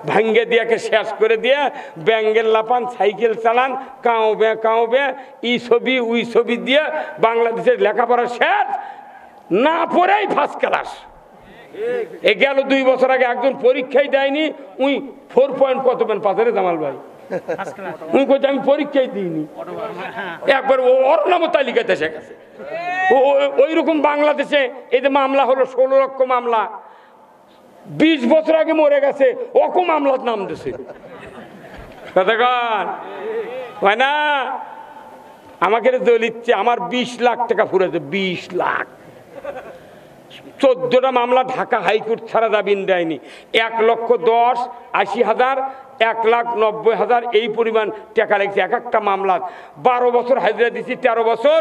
ভাঙ্গে দিয়াকে শেষ করে দিয়া ব্যাঙ্গের লাপান সাইকেল চালান কাও বে ই ছবি উই ছবি দিয়ে বাংলাদেশের লেখাপড়া শেষ না পড়েই ফার্স্ট ক্লাস। এ গেল 2 বছর আগে একজন পরীক্ষাই দেয়নি, উই 4 পয়েন্ট কত পেন পাথরে জামাল ভাই, উনি কইছে আমি পরীক্ষাই দিইনি, একবার ওর নামও তালিকাতে এসে গেছে। ওই রকম বাংলাদেশে এই যে মামলা হলো 16 লক্ষ মামলা, 20 বছর আগে মরে গেছে, ওকম মামলার নাম দিছে। হয় না আমাকে দলিচ্ছে আমার 20 লাখ টাকা ফুরেছে, 20 লাখ। 14টা মামলা ঢাকা হাইকোর্ট ছাড়া জামিন দেয়নি। 1,10,80,000 1,90,000 এই পরিমাণ টাকা লাগছে এক একটা মামলা। 12 বছর হাজিরা দিচ্ছি, 13 বছর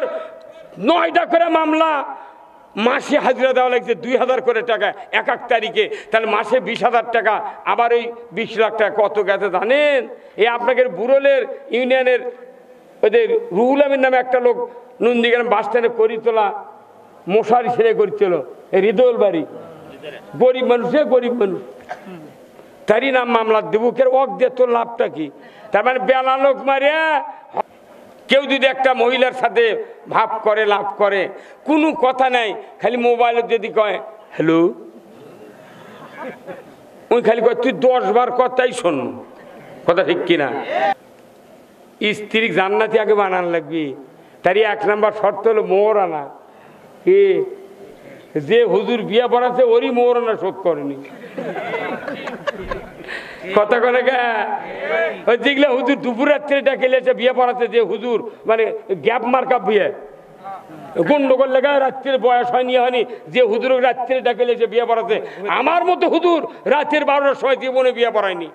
9টা করে মামলা, মাসে হাজিরা দেওয়া লাগছে 2,000 করে টাকা এক এক তারিখে, তাহলে মাসে 20,000 টাকা। আবার ওই 20 লাখ টাকা কত গেছে জানেন? এই আপনাদের বুড়োলের ইউনিয়নের ওদের রুহুল আমিন নামে একটা লোক নন্দীগ্রাম বাস স্ট্যান্ডে করি তোলা মশারি ছেড়ে করছিল, হৃদয়ল বাড়ি, গরিব মানুষে গরিব মানুষ, তারই নাম মামলা দেবো কে অক দিয়ে তোর লাভটা কি? তার মানে বেলা লোক মারিয়া কেউ যদি একটা মহিলার সাথে ভাব করে লাভ করে কোনো কথা নাই, খালি মোবাইলে যদি কয় হ্যালো, ওই খালি কয় তুই 10 বার কথাই শোন, কথা ঠিক কিনা? স্ত্রী জান্নাতি আগে বানান লাগবি, তারই 1 নম্বর শর্ত হলো মোহরানা। কি যে হুজুর বিয়া পড়াচ্ছে ওরই মোহরানা শোধ করেনি, কথা কলে যেগুলা হুজুর দুপুর রাত্রে ডাকে বিয়ে পড়াচ্ছে, যে হুজুর মানে গ্যাপ মার্কা বিয়ে গন্ডগোল লেগে রাত্রের বয়স হয়নি, যে হুজুর রাত্রে ডাকে বিয়ে পড়াচ্ছে। আমার মতো হুজুর রাতের 12টার সময় জীবনে বিয়ে পড়ায়নি,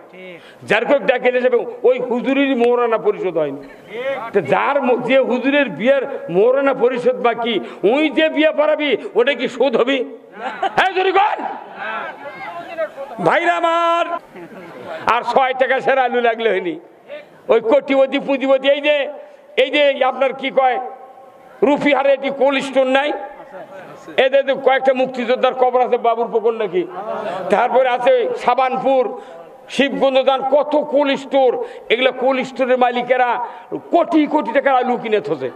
যার কেউ ডাকে যাবে ওই হুজুরেরই মোহরানা পরিশোধ হয়নি। যার যে হুজুরের বিয়ের মোহরানা পরিশোধ বাকি, ওই যে বিয়ে পড়াবি ওটা কি শোধ হবি? হ্যাঁ ভাইরা আমার, আর 6 টাকা সের আলু লাগলে হয়নি। ওই কোটিপতি পুঁজিপতি এই যে আপনার কি কয় রুফিহারে এটি কোল্ড স্টোর নাই, এদের কয়েকটা মুক্তিযোদ্ধার কবর আছে বাবুর পুকুর নাকি, তারপরে আছে সাবানপুর, শিবগঞ্জদান, কত কোল্ড স্টোর। এগুলো কোল্ড স্টোরের মালিকেরা কোটি কোটি টাকার আলু কিনে থাকে।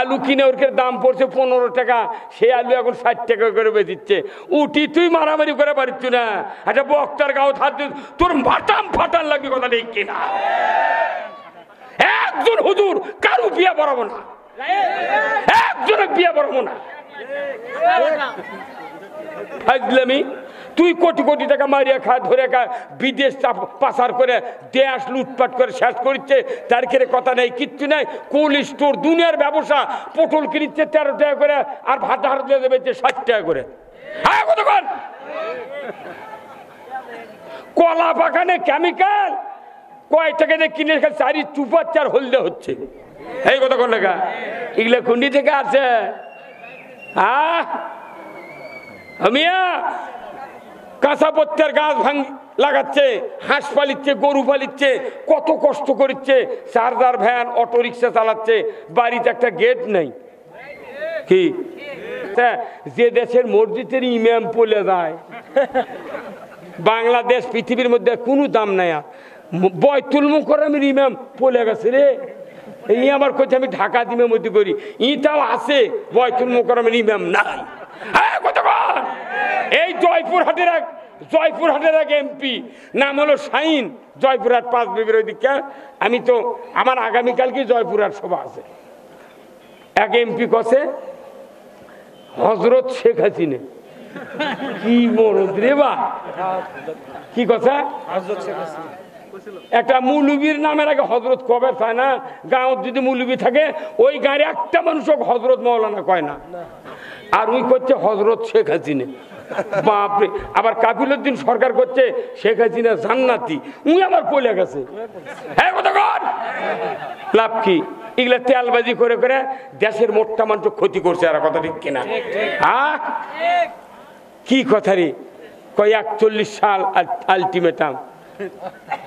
আলু কিনে ওর দাম পড়ছে 15 টাকা, সেই আলু এখন 60 টাকা করে বেচিচ্ছে। উঠি তুই মারামারি করে পারিস না, একটা বক্তার গাও থাকতে তোর ফাটান লাগবে, কথা নেই কিনা? একজন হুজুর কারু বিয়ে পড়াবো না, একজনের বিয়ে পড়াবো না। তুই কোটি কোটি টাকা মারিয়া খা, ধরে খা, বিদেশ পাচার করে দেশ লুটপাট করে শেষ করছে, তার খেয়ে কথা নেই, কিচ্ছু নেই। কোল্ড স্টোর দুনিয়ার ব্যবসা, পটল কিনছে 13 টাকা করে, আর ভাতা হার দিয়ে দেবে 60 টাকা করে। হ্যাঁ কতক্ষণ কলা বাগানে কেমিক্যাল কয় টাকা দিয়ে কিনে চারি চুপার 4 হলদে হচ্ছে, এই কতক্ষণ লেখা এগুলো কুন্ডি থেকে আছে। আমিয়া কাঁচা পত্তের গাছ লাগাচ্ছে, হাঁস পালিচ্ছে, গরু পালিচ্ছে, কত কষ্ট করছে, চার্জার ভ্যান অটো রিক্সা চালাচ্ছে, বাড়িতে একটা গেট নেই। কি যে দেশের মসজিদের ইমাম পলে যায়, বাংলাদেশ পৃথিবীর মধ্যে কোনো দাম নাই। বয়তুল মুকাররমের ইমাম পলে গেছে রে, এই আমার কোথায় আমি ঢাকা দিমের মধ্যে করি, ইটাও আছে, বয়তুল মুকাররমের ইমাম নাই। হ্যাঁ কতক্ষণ এই জয়পুরহাটের এক এমপি নাম হলো শাহিন, জয়পুরহাট 5 বিবির ওই দিকে। আমি তো আমার আগামীকালকে জয়পুরহাট সভা আছে। এক এমপি কছে হজরত শেখ হাসিনা, কি মরদ রে বা, কি কথা? একটা মুলুবির নামের আগে হজরত কবে চায় না? গাঁৱত যদি মুলুবি থাকে ওই গাঁয়ের একটা মানুষ হজরত মৌলানা কয় না, আর ওই করছে হজরত শেখ হাসিনা। বাপরে, আবার কাফিলউদ্দিন সরকার করছে শেখ হাসিনা জান্নাতি, উই আমার পলে গেছে। হ্যাঁ কতক্ষণ লাভ কি? এগুলা তেলবাজি করে করে দেশের মোটটা মানুষ ক্ষতি করছে, আর কথা ঠিক কিনা? হ্যাঁ কি কথা রে? কয় 41 সাল আলটিমেটাম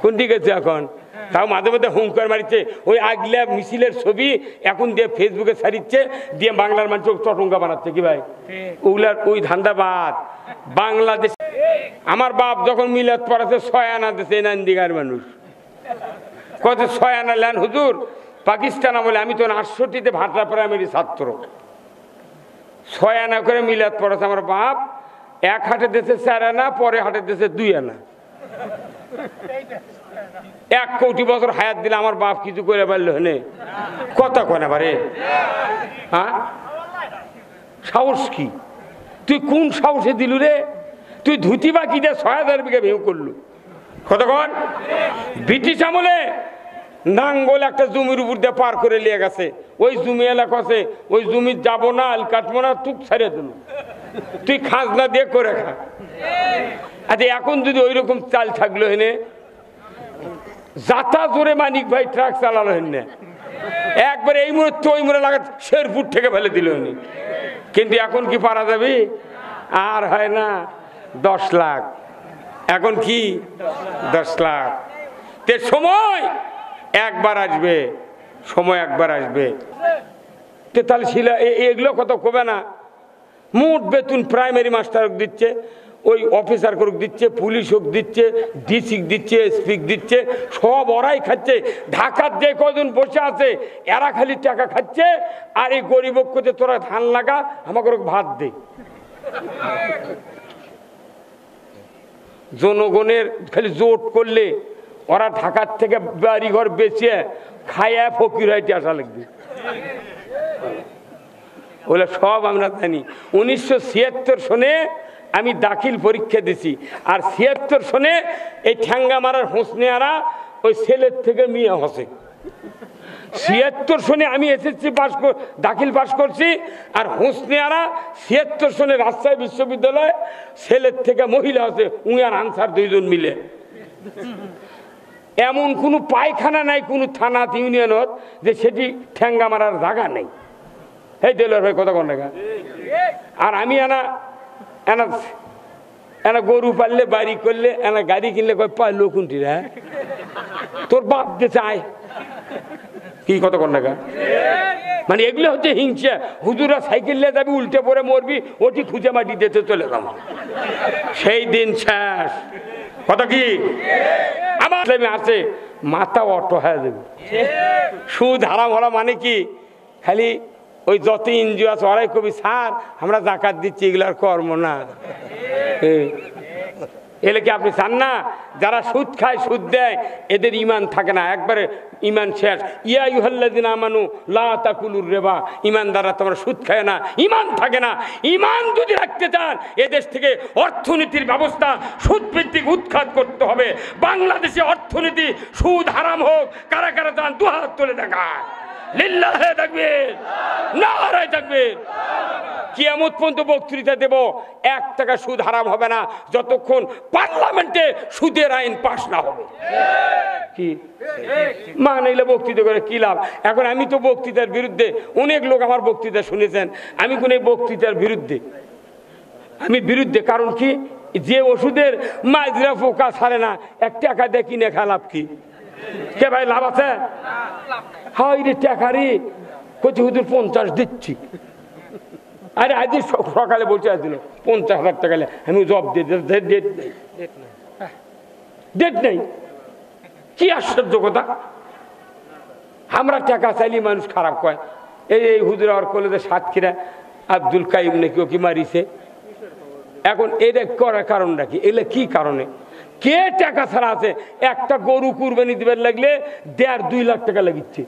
কোন দিকে এখন? তাও মাঝে মধ্যে হুঙ্কার মারিচ্ছে। ওই আগলা মিছিলের ছবি এখন দিয়ে ফেসবুকে ছাড়িচ্ছে, দিয়ে বাংলার মানুষ চটঙ্গা বানাচ্ছে। কি ভাই, ওগুলার ওই ধান্দাবাদ। বাংলাদেশ আমার বাপ যখন মিলাদ পড়াচ্ছে 6 আনা দিচ্ছে নান্দিগার মানুষ, কত 6 আনা লেন হুজুর। পাকিস্তান আমলে আমি তো 68তে ভাটরা প্রাইমারি ছাত্র, 6 আনা করে মিলাদ পড়াচ্ছে আমার বাপ। এক হাটে দিয়েছে 4 আনা, পরে হাটে দিয়েছে 2 আনা। 1 কোটি বছর হায়াত দিলে আমার বাপ কিছু করে পারলো হনে কথা কয় না বারে। হ্যাঁ, সাহস কি? তুই কোন সাহসে দিলু রে? তুই ধুতি বাকি দিয়ে 6000 বিঘা ভেউ করলু। কতক্ষণ ব্রিটিশ আমলে নাঙ্গল একটা জমির উপর দিয়ে পার করে নিয়ে গেছে, ওই জমি এলাকা আছে, ওই জমি যাবো না, আল কাটবো না, তুক ছাড়িয়ে দিল। তুই খাজনা দিয়ে করে খা। আচ্ছা এখন যদি ওই রকম চাল থাকলো হেনে, যাতা জোরে মানিক ভাই ট্রাক চালালো হেনে, একবারে এই মুহূর্তে ওই মুড়ে লাগা শেরপুর থেকে ফেলে দিল হেনে। কিন্তু এখন কি পারা যাবে? আর হয় না 10 লাখ, এখন কি 10 লাখ। তে সময় একবার আসবে, সময় একবার আসবে। তাহলে শিলা এগুলো কত কবে না? মোট বেতন প্রাইমারি মাস্টার দিচ্ছে, ওই অফিসার করুক দিচ্ছে, পুলিশ হোক দিচ্ছে, ডিসি দিচ্ছে, এসপি দিচ্ছে, সব ওরাই খাচ্ছে। ঢাকার যে কজন বসে আছে এরা খালি টাকা খাচ্ছে, আর এই গরিব করতে তোরা ধান লাগা, আমাকে ভাত দে। জনগণের খালি জোট করলে ওরা ঢাকার থেকে বাড়ি ঘর বেঁচে খায়া ফকির হইতে আসা লাগবে। ওগুলো সব আমরা জানি। 1976 সনে আমি দাখিল পরীক্ষা দিছি, আর 76 সনে এই ঠ্যাঙ্গা মারার হোসনেয়ারা ওই ছেলের থেকে মেয়ে হসে। 76 সনে আমি এসএসসি দাখিল পাস করছি, আর হোসনেয়ারা 76 সনে রাজশাহী বিশ্ববিদ্যালয় ছেলের থেকে মহিলা হসে, উঁয়ার আনসার 2 জন মিলে। এমন কোনো পায়খানা নাই কোনো থানা ইউনিয়নত যে সেটি ঠ্যাঙ্গা মারার জায়গা নেই। এই দেলার ভাই কথা কোন দেখা। আর আমি এনা গরু পাললে, বাড়ি করলে, এনা গাড়ি কিনলে কয় পারলো কোনটি রে, তোর বাপ যে চায় কি কথা কোন দেখা। মানে এগুলো হচ্ছে হিংসা। হুজুরা সাইকেল নিয়ে যাবি, উল্টে পরে মরবি, ওটি খুঁজে মাটি দিতে চলে যাবো, সেই দিন শেষ। কথা কি আমার আছে মাথা অটো হয়ে যাবে। সুদ হারাম হরা মানে কি? খালি ওই যত এনজিও আছে ওরাই কবি স্যার আমরা জাকাত দিচ্ছি, এগুলার কর্ম না। এলে কি আপনি চান না? যারা সুদ খায়, সুদ দেয়, এদের ইমান থাকে না, একবারে ইমান শেষ। ইয়া আইয়ুহাল্লাযিনা আমানু লা তাকুলুর রিবা, ইমানদাররা তোমরা সুদ খায় না, ইমান থাকে না। ইমান যদি রাখতে চান এদেশ থেকে অর্থনীতির ব্যবস্থা সুদ ভিত্তিক উৎখাত করতে হবে। বাংলাদেশে অর্থনীতি সুদ হারাম হোক। কারা কারা চান 2 হাত তুলে দেখায়। লিল্লাহে তাকবীর, নারায়ে তাকবীর। কিয়ামত পর্যন্ত বক্তৃতা দেব, 1 টাকা সুদ হারাম হবে না যতক্ষণ পার্লামেন্টে সুদের আইন পাস না হবে। কি মানাইলে বক্তৃতা করে কি লাভ? এখন আমি তো বক্তৃতার বিরুদ্ধে, অনেক লোক আমার বক্তৃতা শুনেছেন, আমি কোন বক্তৃতার বিরুদ্ধে, আমি বিরুদ্ধে। কারণ কি? যে ওষুধের মাজরা পোকা ছাড়ে না, 1 টাকা দিয়ে কিনে খা লাভ কি? কে ভাই লাভ আছে? হাই রে টাকারি কচি হুজুর 50 দিচ্ছি। আরে আজ সকালে বলছে আসছিল 50,000 টাকা, আমি জব ডেট নেই। কি আশ্চর্য কথা! আমরা টাকা চাইলে মানুষ খারাপ কয়। এই হুজুর আর কলেজে সাতক্ষীরা আব্দুল কাইম নাকি ওকে মারিছে। এখন এটা করার কারণটা কি? এগুলো কি কারণে? কে টাকা ছাড়া আছে? একটা গরু কুরবানি দিবার লাগলে 1.5-2 লাখ টাকা লাগিচ্ছে।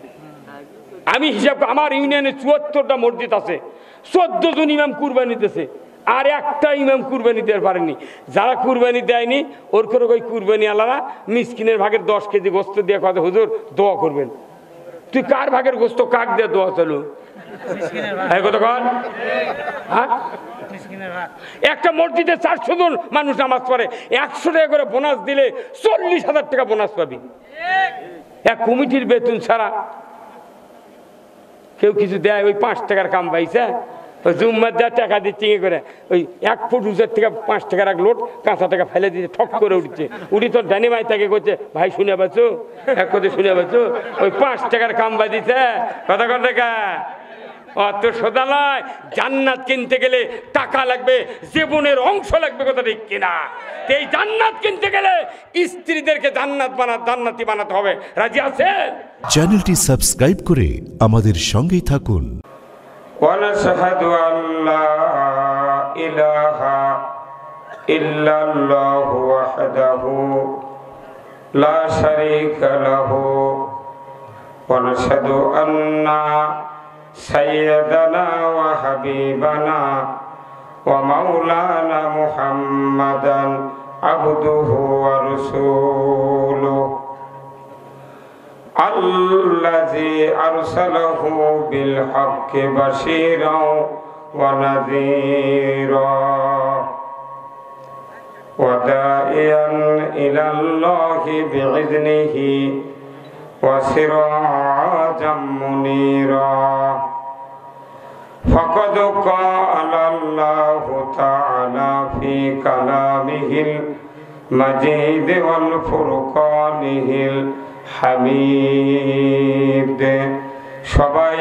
আমি হিসাব, আমার ইউনিয়নে 74টা মসজিদ আছে, 14 জন ইমাম কুরবানি দিতেছে, আর একটা ইমাম কুরবানি দিতে পারেনি। যারা কুরবানি দেয়নি ওর করে ওই কুরবানি আলাদা মিসকিনের ভাগের 10 কেজি গোস্ত দিয়ে কথা হুজুর দোয়া করবেন। তুই কার ভাগের গোস্ত কাক দিয়ে দোয়া চালু? একটা মসজিদে 400 জন মানুষ নামাজ পড়ে, 100 টাকা করে বোনাস দিলে 40,000 টাকা বোনাস পাবি। এক কমিটির বেতন ছাড়া কেউ কিছু দেয়, ওই 5 টাকার কাম পাইছে ওই জুম্মার দেওয়া টাকা দিচ্ছে ইয়ে করে ওই 1 ফুট উঁচের থেকে 5 টাকার এক লোট কাঁচা টাকা ফেলে দিচ্ছে, ঠক করে উঠছে। উঠি তোর ডানি ভাই তাকে করছে, ভাই শুনে পাচ্ছো, এক কথা শুনে পাচ্ছো, ওই 5 টাকার কামবা দিছে কথা কথা। অত সোজা নয়, জান্নাত কিনতে গেলে টাকা লাগবে, জীবনের অংশ লাগবে, কথা ঠিক কিনা? এই জান্নাত কিনতে গেলে স্ত্রীদেরকে জান্নাতি বানাতে হবে। রাজি আছেন? চ্যানেলটি সাবস্ক্রাইব করে আমাদের সঙ্গেই থাকুন। ونشهد أن لا إله إلا الله وحده لا شريك له ونشهد أن سيدنا وحبيبنا ومولانا محمدا عبده ورسوله الذي أرسله بالحق بشيرا ونذيرا وداعيا إلى الله بإذنه وسراجا منيرا فقد قال الله تعالى في كلامه المجيد والفرقانه হামিদ। সবাই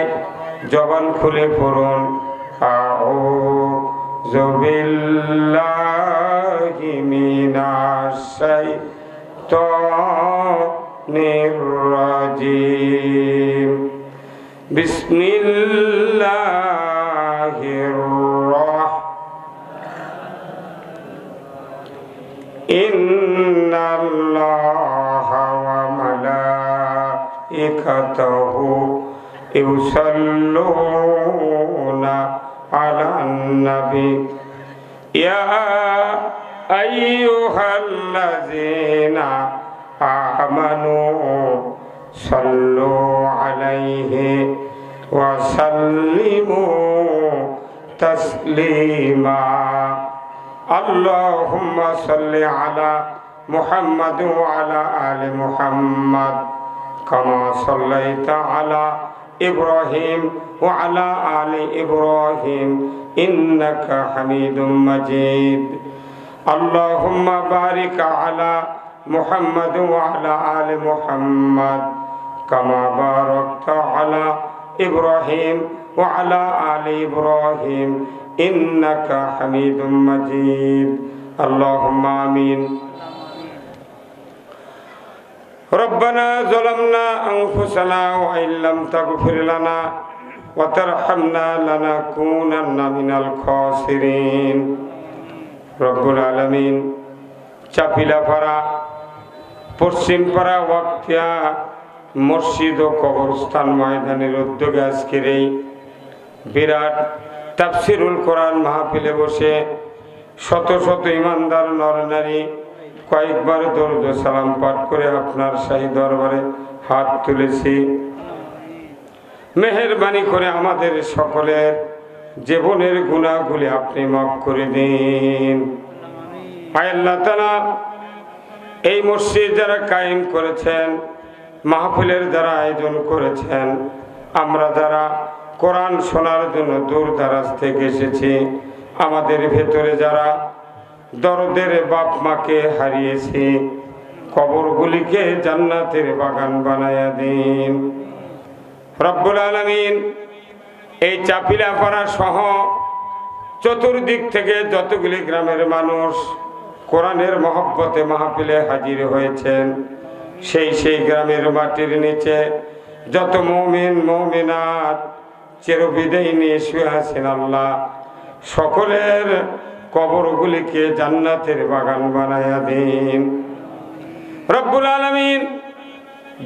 জবান খুলে পড়ুন আউযু বিল্লাহি মিনাশ শাইতানির রাজিম বিসমিল্লাহির রাহমানির ইন্নাল্লাহা ওয়া মালাইকাতাহু ইউসাল্লুনা আলান নবী ইয়া আইয়ুহাল্লাযীনা আমানু সাল্লু আলাইহি ওয়া সাল্লিমু তাসলিমা আল্লাহুম্মা সাল্লি আলা মুহাম্মাদ ওয়া আলা আলি মুহাম্মাদ কামা সাল্লাইতা আলা ইব্রাহিম ওয়া আলা আলি ইব্রাহিম ইন্নাকা হামিদুম মাজিদ আল্লাহুম্মা বারিক আলা মুহাম্মাদ ওয়া আলা আলি মুহাম্মাদ কামা বারাকতা আলা ইব্রাহিম ওয়া আলা আলি ইব্রাহিম ইন্নাকা হামিদুম মাজিদ আল্লাহুম্মা আমিন। ربنا ظلمنا أنفسنا وإن لم تغفر لنا وترحمنا لنكونن من الخاسرين رب العالمين চাপিলাপাড়া পশ্চিমপাড়া ওয়াক্তিয়া মসজিদ ও কবরস্থান ময়দানের উদ্যোগে আজকের এই বিরাট তাফসিরুল কোরআন মাহফিলে বসে শত শত ইমানদার নরনারী কয়েকবার দরুদ ও সালাম পাঠ করে আপনার শাহী দরবারে হাত তুলেছি। মেহেরবানি করে আমাদের সকলের জীবনের গুনাহগুলি আপনি মাফ করে দিন। আল্লাহ তাআলা এই মসজিদ যারা কায়েম করেছেন, মাহফিলের যারা আয়োজন করেছেন, আমরা যারা কোরআন শোনার জন্য দূর দারাজ থেকে এসেছি, আমাদের ভেতরে যারা দরদের বাপ মাকে হারিয়েছি, কবরগুলিকে জান্নাতের বাগান বানায়া দিন রব্বুল আলামিন। এই চাপিলাপাড়া সহ চতুর্দিক থেকে যতগুলি গ্রামের মানুষ কোরআনের মহব্বতে মাহফিলে হাজির হয়েছেন, সেই গ্রামের মাটির নিচে যত মুমিন মুমিনাত চিরবিদায় নিয়ে শুয়ে আছেন, আল্লাহ সকলের কবরগুলিকে জান্নাতের বাগান বানায়া দিন রব্বুল আলামিন।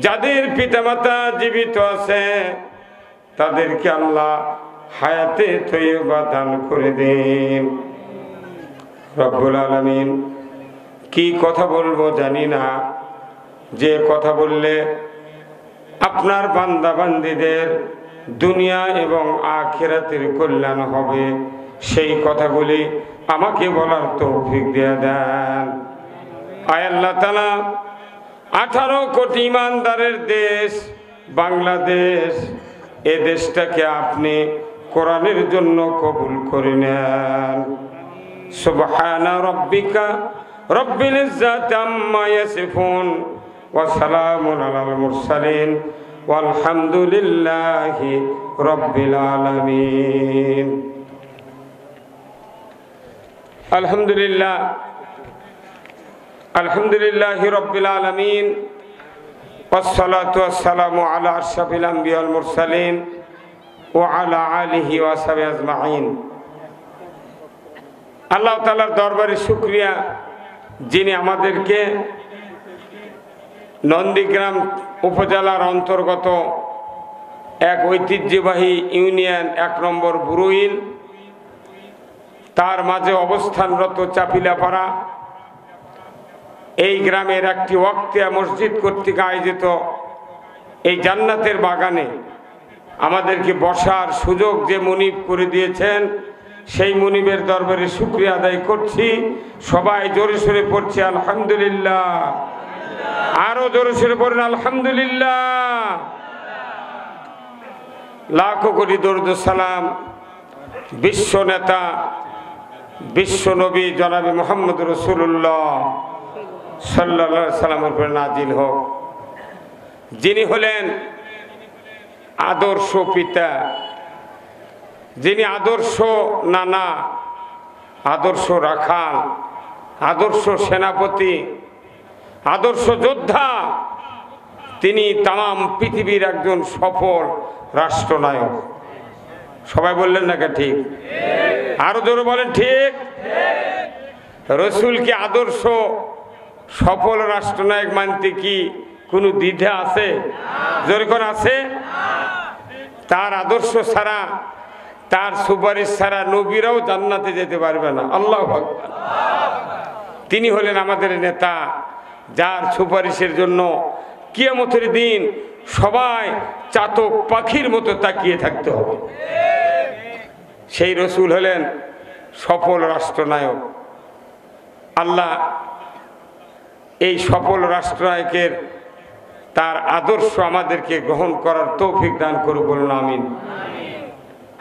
যাদের পিতামাতা জীবিত আছে তাদেরকে আল্লাহ হায়াতে তয়্যিবা দান করে দিন রব্বুল আলামিন। কি কথা বলবো জানি না, যে কথা বললে আপনার বান্দা বান্দীদের দুনিয়া এবং আখিরাতের কল্যাণ হবে, সেই কথাগুলি আমাকে বলার তৌফিক দিয়ে দেন। আয় আল্লাহ তাআলা, 18 কোটি ইমানদারের দেশ বাংলাদেশ, এ দেশটাকে আপনি কোরআনের জন্য কবুল করে নেন। সুবহানা রাব্বিকা রব্বিল ইজ্জাতি আম্মা ইয়াসিফুন ওয়া সালামুন আলাল মুরসালিন ওয়ালহামদুলিল্লাহি রাব্বিল আলামিন। আলহামদুলিল্লাহ আলহামদুলিল্লাহি রাব্বিল আলামিন ওয়াসসালাতু ওয়াসসালামু আলা আশরাফিল আমবিয়া ওয়াল মুরসালিন ওয়া আলা আলিহি ওয়া সাহবিহি আজমাইন। আল্লাহ তাআলার দরবারে শুকরিয়া, যিনি আমাদেরকে নন্দীগ্রাম উপজেলার অন্তর্গত এক ঐতিহ্যবাহী ইউনিয়ন 1 নম্বর বুরুইল, তার মাঝে অবস্থানরত চাপিলাপাড়া এই গ্রামের একটি ওয়াক্তিয়া মসজিদ কর্তৃক আয়োজিত এই জান্নাতের বাগানে আমাদেরকে বসার সুযোগ যে মুনিব করে দিয়েছেন, সেই মুনিবের দরবারে শুকরিয়া আদায় করছি। সবাই জোরে সোরে পড়ছি আলহামদুলিল্লাহ। আরো জোরে সোরে পড়ুন আলহামদুলিল্লাহ। লাখো কোটি দরুদ সালাম বিশ্ব নেতা, বিশ্ব নবী জনাবে মুহাম্মদ রাসূলুল্লাহ সাল্লাল্লাহু আলাইহি সাল্লামের উপর নাজিল হোক, যিনি হলেন আদর্শ পিতা, যিনি আদর্শ নানা, আদর্শ রাখাল, আদর্শ সেনাপতি, আদর্শ যোদ্ধা। তিনি তাম পৃথিবীর একজন সফল রাষ্ট্রনায়ক। সবাই বললেন না? ঠিক? আরো জোরে বলেন ঠিক। রসুলকে আদর্শ সফল রাষ্ট্রনায়ক মানতে কি কোনো দ্বিধা আছে? জোরে কোন আছে? তার আদর্শ ছাড়া, তার সুপারিশ ছাড়া নবীরাও জান্নাতে যেতে পারবে না। আল্লাহু আকবার। তিনি হলেন আমাদের নেতা, যার সুপারিশের জন্য কিয়ামতের দিন সবাই চাতক পাখির মতো তাকিয়ে থাকতে হবে। সেই রসুল হলেন সফল রাষ্ট্রনায়ক। আল্লাহ এই সফল রাষ্ট্রনায়কের তার আদর্শ আমাদেরকে গ্রহণ করার তৌফিক দান করুক, বলুন আমিন।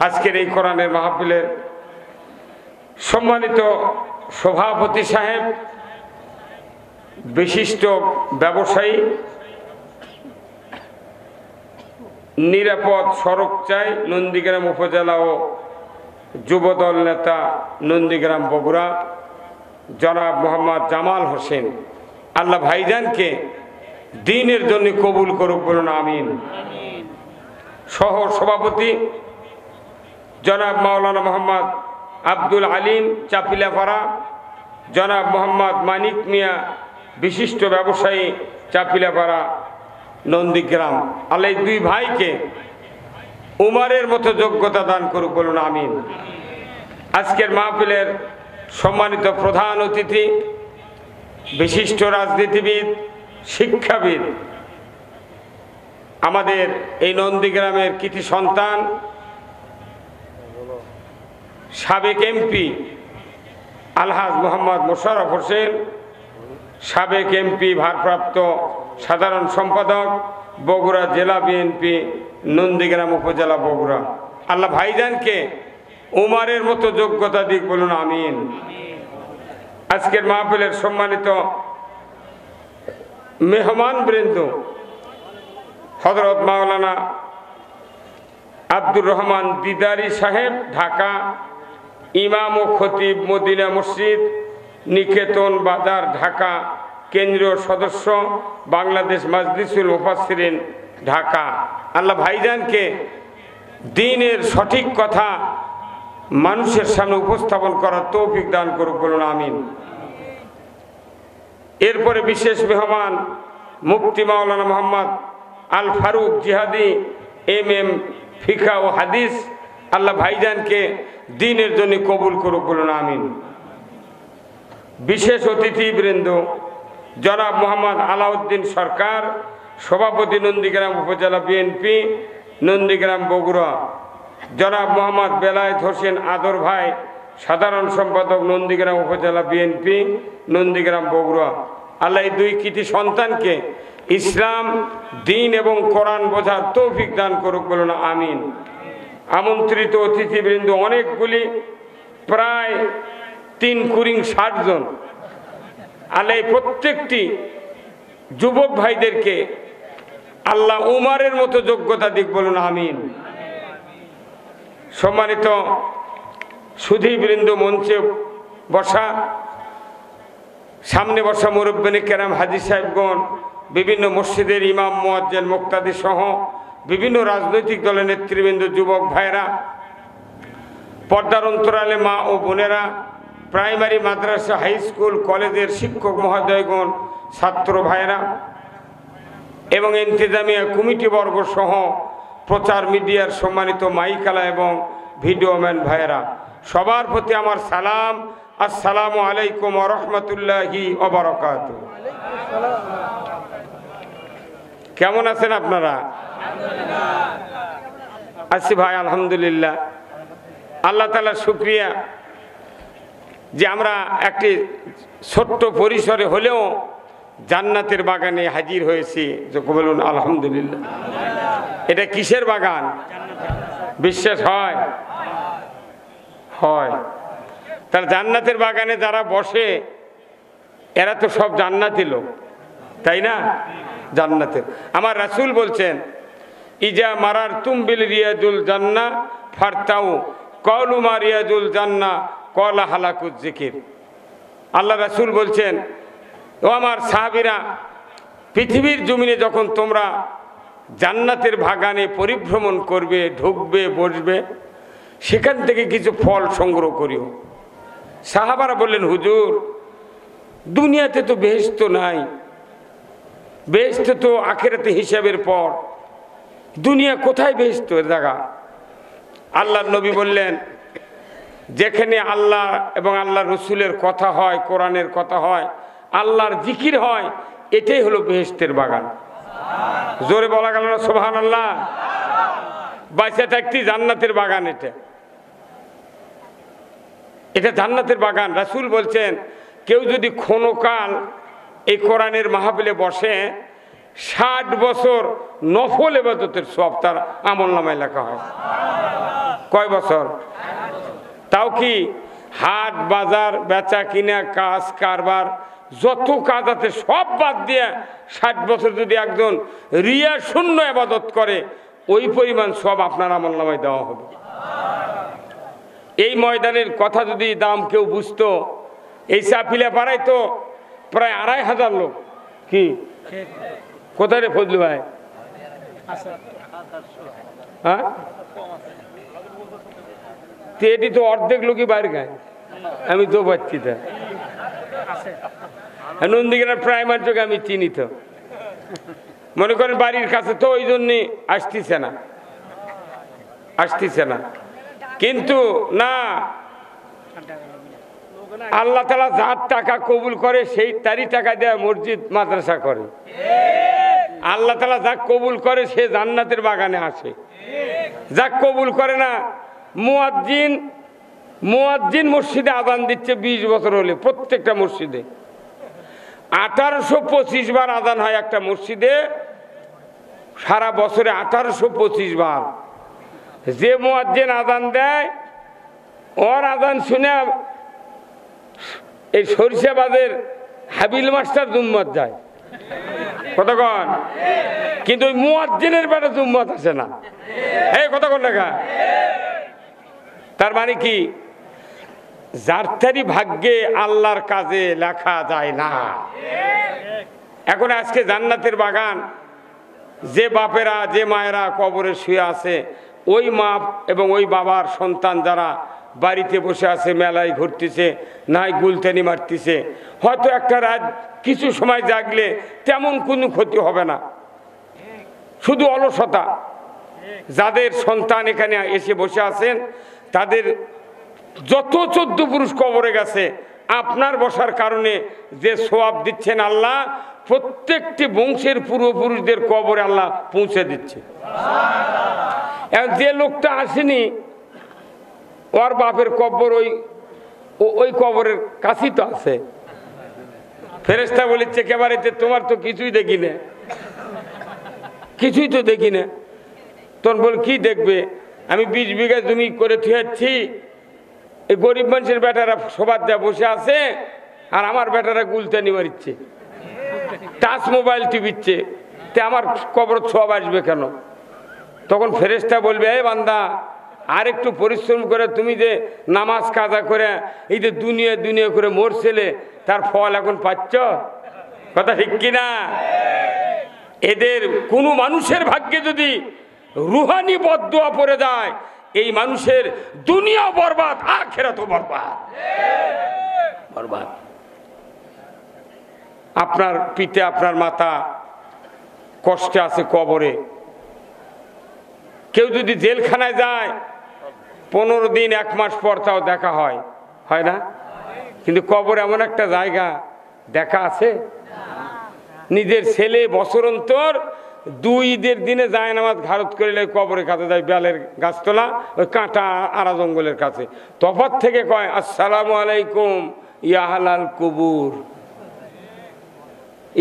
আজকের এই কোরআনের মাহফিলের সম্মানিত সভাপতি সাহেব, বিশিষ্ট ব্যবসায়ী, নিরাপদ সড়ক চাই নন্দীগ্রাম উপজেলা ও যুবদল নেতা নন্দীগ্রাম বগুড়া জনাব মোহাম্মদ জামাল হোসেন, আল্লাহ ভাইজানকে দ্বীনের জন্য কবুল করুক, বলুন আমিন। সহ সভাপতি জনাব মাওলানা মোহাম্মদ আব্দুল আলিম চাপিলাপাড়া, জনাব মোহাম্মদ মানিক মিয়া বিশিষ্ট ব্যবসায়ী চাপিলাপাড়া নন্দীগ্রাম, আল্লাহ এই দুই ভাইকে উমারের মতো যোগ্যতা দান করুক, বলুন আমিন। আজকের মাহফিলের সম্মানিত প্রধান অতিথি, বিশিষ্ট রাজনীতিবিদ, শিক্ষাবিদ, আমাদের এই নন্দীগ্রামের কৃতি সন্তান, সাবেক এমপি আলহাজ মোহাম্মদ মোশাররফ হোসেন, সাবেক এমপি ভারপ্রাপ্ত সাধারণ সম্পাদক বগুড়া জেলা বিএনপি নন্দীগ্রাম উপজেলা বগুড়া, আল্লাহ ভাইজানকে উমারের মতো যোগ্যতা দিক, বলুন আমিন। আজকের মাহফিলের সম্মানিত মেহমান বৃন্দ, হযরত মাওলানা আব্দুর রহমান দিদারি সাহেব, ঢাকা, ইমাম ও খতিব মদিনা মসজিদ নিকেতন বাজার ঢাকা, কেন্দ্রীয় সদস্য বাংলাদেশ মাজলিসুল মুফাসসিরিন ঢাকা, আল্লাহ ভাইজানকে দ্বীনের সঠিক কথা মানুষের সামনে উপস্থাপন করার তৌফিক দান করুক, বলুন আমিন। এরপরে বিশেষ মেহমান মুফতি মাওলানা মোহাম্মদ আল ফারুক জিহাদি MM ফিকা ও হাদিস, আল্লাহ ভাইজানকে দ্বীনের জন্য কবুল করুক, বলুন আমিন। বিশেষ অতিথিবৃন্দ জনাব মোহাম্মদ আলাউদ্দিন সরকার, সভাপতি নন্দীগ্রাম উপজেলা বিএনপি নন্দীগ্রাম বগুড়া, জনাব মোহাম্মদ বেলায়েত হোসেন আদর ভাই, সাধারণ সম্পাদক নন্দীগ্রাম উপজেলা বিএনপি নন্দীগ্রাম বগুড়া, আল্লাহ এই দুই কৃতি সন্তানকে ইসলাম, দ্বীন এবং কোরআন বোঝার তৌফিক দান করুক, বলুন আমিন। আমন্ত্রিত অতিথিবৃন্দ অনেকগুলি, প্রায় 3-60 জন। আলে প্রত্যেকটি যুবক ভাইদেরকে আল্লাহ উমারের মতো যোগ্যতা দিক, বলুন আমিন। সম্মানিত সুধীবৃন্দ, মঞ্চে বসা, সামনে বসা মুরব্বিনে কেরাম, হাজী সাহেবগণ, বিভিন্ন মসজিদের ইমাম, মুয়াজ্জিন, মুক্তাদি সহ বিভিন্ন রাজনৈতিক দলের নেতৃবৃন্দ, যুবক ভাইরা, পর্দার অন্তরালে মা ও বোনেরা, প্রাইমারি, মাদ্রাসা, হাই স্কুল, কলেজের শিক্ষক মহোদয়গণ, ছাত্র ভাইরা এবং ইন্তেজামিয়া কমিটিবর্গ সহ প্রচার মিডিয়ার সম্মানিত মাইকালা এবং ভিডিওম্যান ভাইরা, সবার প্রতি আমার সালাম। আসসালামু আলাইকুম ওয়া রাহমাতুল্লাহি ওয়া বারাকাতুহু। কেমন আছেন আপনারা? আছি ভাই, আলহামদুলিল্লাহ। আল্লাহ তাআলার শুকরিয়া যে আমরা একটি ছোট্ট পরিসরে হলেও জান্নাতের বাগানে হাজির হয়েছি। বলুন আলহামদুলিল্লাহ। এটা কিসের বাগান? বিশ্বাস হয়? হয়। তার জান্নাতের বাগানে যারা বসে এরা তো সব জান্নাতি লোক, তাই না? জান্নাতের। আমার রাসূল বলছেন, ইজা মারার তুমবিল রিয়াজুল জান্নাহ ফারতাউ কওলু মা রিয়াজুল জান্নাহ কলা হালাকুজ জিকির। আল্লাহ রাসূল বলছেন, ও আমার সাহাবীরা, পৃথিবীর জমিনে যখন তোমরা জান্নাতের বাগানে পরিভ্রমণ করবে, ঢুকবে, বসবে, সেখান থেকে কিছু ফল সংগ্রহ করিও। সাহাবারা বললেন, হুজুর, দুনিয়াতে তো বেহেশত নাই, বেহেশত তো আখিরাতে হিসাবের পর, দুনিয়া কোথায় বেহেশতের জায়গা? আল্লাহর নবী বললেন, যেখানে আল্লাহ এবং আল্লাহ রসুলের কথা হয়, কোরআনের কথা হয়, আল্লাহর জিকির হয়, এটাই হলো বেহেশতের বাগান। জোরে বলা গেল না সুবহানাল্লাহ? বাইসা থাকতি জান্নাতের বাগান। এটা জান্নাতের বাগান। রাসূল বলছেন, কেউ যদি ক্ষণকাল এই কোরআনের মাহফিলে বসে, 60 বছর নফল ইবাদতের সওয়াব তার আমলনামায় লেখা হয়। কয় বছর? তাও কি হাট বাজার, বেচা কিনা, কাজ কারবার, যত কাজ আছে সব বাদ দিয়ে 60 বছর যদি একজন রিয়া শূন্য ইবাদত করে, ওই পরিমাণ সব আপনার আমলনামায় দেওয়া হবে। এই ময়দানের কথা যদি দাম কেউ বুঝতো, এই চাপিলা পাড়ায় তো প্রায় 2500 লোক। কি কোথায় রে ফজলু ভাই? হ্যাঁ, এটি তো অর্ধেক লোকই বাইরে গায়, আমি তো পাচ্ছি। তা নন্দীগ্রাম প্রাইমারি চোখে আমি চিনি তো, মনে করেন বাড়ির কাছে, তো ওই জন্যে আসতেছে না। কিন্তু না, আল্লাহ তাআলা যার টাকা কবুল করে সেই তারই টাকা দেয় মসজিদ মাদ্রাসা করে। আল্লাহ তাআলা যা কবুল করে সে জান্নাতের বাগানে আসে। যা কবুল করে না, মুয়াজ্জিন মসজিদে আযান দিচ্ছে 20 বছর হলে, প্রত্যেকটা মসজিদে 1825 বার আযান হয় একটা মসজিদে, সারা বছরে 1825 বার। যে মুয়াজ্জিন আযান দেয়, ওর আযান শুনে এই সরিষাবাদের হাবিল মাস্টার জুম্মত যায়। কতক্ষণ? কিন্তু ওই মুয়াজ্জিনের বেটা জুম্মত আসে না। এই কতক্ষণ লেখা? তার মানে কি, যার তারই ভাগ্যে আল্লাহর কাজে লেখা যায় না। এখন আজকে জান্নাতের বাগান, যে বাপেরা, যে মায়েরা কবরে শুয়ে আছে, ওই মা এবং ওই বাবার সন্তান যারা বাড়িতে বসে আছে, মেলায় ঘুরতেছে, নাই গুলতানি মারতেছে, হয়তো একটা রাত কিছু সময় জাগলে তেমন কোনো ক্ষতি হবে না, শুধু অলসতা। যাদের সন্তান এখানে এসে বসে আছেন, তাদের যত 14 পুরুষ কবরে গেছে, আপনার বসার কারণে যে সওয়াব দিচ্ছেন আল্লাহ, প্রত্যেকটি বংশের পূর্বপুরুষদের কবরে আল্লাহ পৌঁছে দিচ্ছে। এখন যে লোকটা আসেনি, ওর বাপের কবর ওই কবরের কাছেই তো আছে। ফেরেশতা বলেছে, একেবারে তোমার তো কিছুই দেখি না, কিছুই তো দেখি না। তখন বল, কি দেখবে? আমি 20 বিঘা জমি করে থুয়েছি, এই গরিব মানুষের বেটারা সবার দেয়া বসে আছে, আর আমার বেটারা গুলতানি মারিচ্ছে, টাচ মোবাইল টিপিচ্ছে, তে আমার কবর সব আসবে কেন? তখন ফেরেশতা বলবে, এই বান্দা, আর একটু পরিশ্রম করে তুমি যে নামাজ কাজা করে এই যে দুনিয়া দুনিয়া করে মরছিলে, তার ফল এখন পাচ্ছ। কথা ঠিক কিনা? এদের কোনো মানুষের ভাগ্যে যদি রুহানি বদদুয়া পড়ে যায়, এই মানুষের দুনিয়া বরবাদ, আখিরাতও বরবাদ। বরবাদ। আপনার পিতা আপনার মাতা কষ্টে আছে কবরে, কেউ যদি জেলখানায় যায় 15 দিন 1 মাস পর তাও দেখা হয়, হয় না? কিন্তু কবর এমন একটা জায়গা, দেখা আছে? নিজের ছেলে বছর অন্তর 2 ঈদের দিনে যায় নামাজ ঘারত করিলে কবরের কাছে যায়, বেলের গাছতলা ওই কাঁটা আড়া জঙ্গলের কাছে, তফাৎ থেকে কয় আসসালামু আলাইকুম ইয়া আহলাল কুবুর।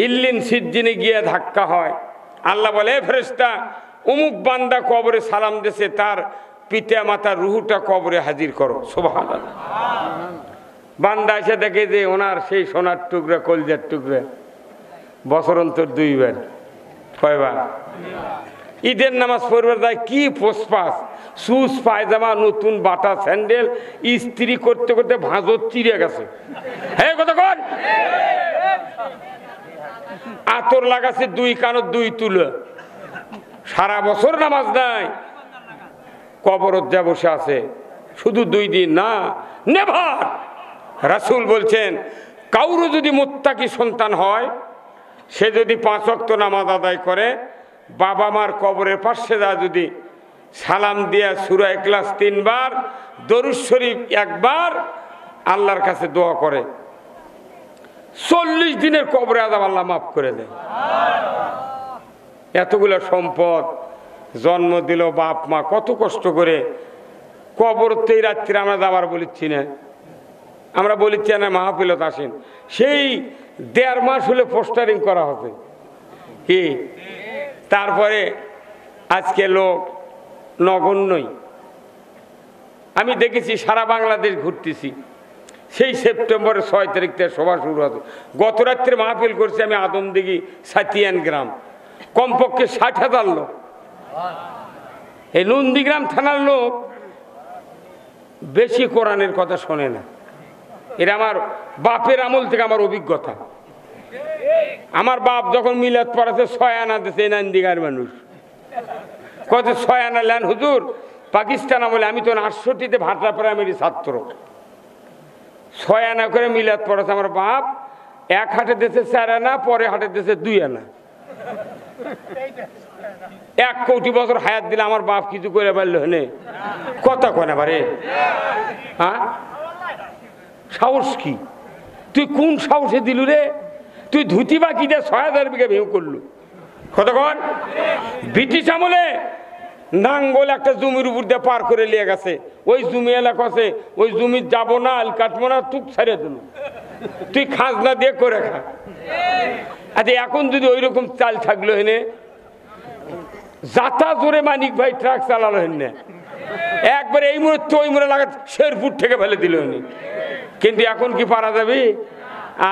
ইল্লিন সিজ্জিনে গিয়ে ধাক্কা হয়, আল্লাহ বলে, ফেরেশতা অমুক বান্দা কবরে সালাম দিয়েছে, তার পিতা মাতার রুহুটা কবরে হাজির করো। সুবহানাল্লাহ। বান্দা এসে দেখে যে ওনার সেই সোনার টুকরা, কলজার টুকরা, বছর অন্তর 2 বার। কয়বার? ঈদের নামাজ পড়বার যায়, কি পোসপাস, সুস পায়জামা, নতুন বাটা স্যান্ডেল, ইস্ত্রি করতে করতে ভাঁজর চিড়ে গেছে। হ্যাঁ কথা কর। আতর লাগাছে 2 কানত 2 তুলো, সারা বছর নামাজ নাই, কবরত যা বসে আছে, শুধু 2 দিন না, নেভার। রাসূল বলছেন, কাউরো যদি মুত্তাকি সন্তান হয়, সে যদি 5 ওয়াক্ত নামাজ আদায় করে, বাবা মার কবরের পাশে যা যদি সালাম দিয়া সূরা ইখলাস 3 বার, দরুদ শরীফ 1 বার, আল্লাহর কাছে দোয়া করে, 40 দিনের কবরে আযাব আল্লাহ মাফ করে দেয়। এতগুলো সম্পদ, জন্ম দিল বাপ মা কত কষ্ট করে, কবরতেই রাত্রে আমরা যাবার বলিচ্ছি না, আমরা বলিচ্ছি না মাহফিলত আসেন, সেই 1.5 মাস হলে পোস্টারিং করা হবে কি, তারপরে আজকে লোক নগণ্যই। আমি দেখেছি সারা বাংলাদেশ ঘুরতেছি, সেই সেপ্টেম্বরের 6 তারিখ থেকে সভা শুরু হতো। গত রাত্রে মাহফিল করছি আমি আদমদিঘি সাতিয়ান গ্রাম, কমপক্ষে 60,000 লোক। এই নন্দীগ্রাম থানার লোক বেশি কোরআনের কথা শোনে না, এটা আমার বাপের আমল থেকে আমার অভিজ্ঞতা। আমার বাপ যখন মিলাদ পড়াতে 6 আনা দিয়েছে, এই নন্দীগ্রামের মানুষ কত 6 আনা লেন হুজুর, পাকিস্তান আমলে, আমি তো 68তে ভাটরা প্রাইমারি ছাত্র, 6 আনা করে মিলাদ পড়াছে আমার বাপ। 1 হাটে দিয়েছে 4 আনা, পরে হাটে দিয়েছে 2 আনা। 1 কোটি বছর হায়াত দিলে আমার বাপ কিছু করে পারল হনে কথা কয় না পারে? হ্যাঁ, সাহস কি? তুই কোন সাহসে দিলু রে? তুই ধুতি বাকি দিয়ে 6,000 বিঘা ভেউ করলু, কতক্ষণ? ব্রিটিশ আমলে নাঙ্গল একটা জমির উপর দিয়ে পার করে নিয়ে গেছে, ওই জমি এলাকা আছে, ওই জমি যাবো না, আল কাটবো না, তুক ছাড়িয়ে দিল, তুই খাজনা দিয়ে করে খা। আচ্ছা এখন যদি ওই রকম চাল থাকলো হেনে, যাতা জোরে মানিক ভাই ট্রাক চালালো হেন, একবারে এই মুহূর্তে ওই মুড়ে লাগা শেরপুর থেকে ফেলে দিল হেনি। কিন্তু এখন কি পারা যাবে?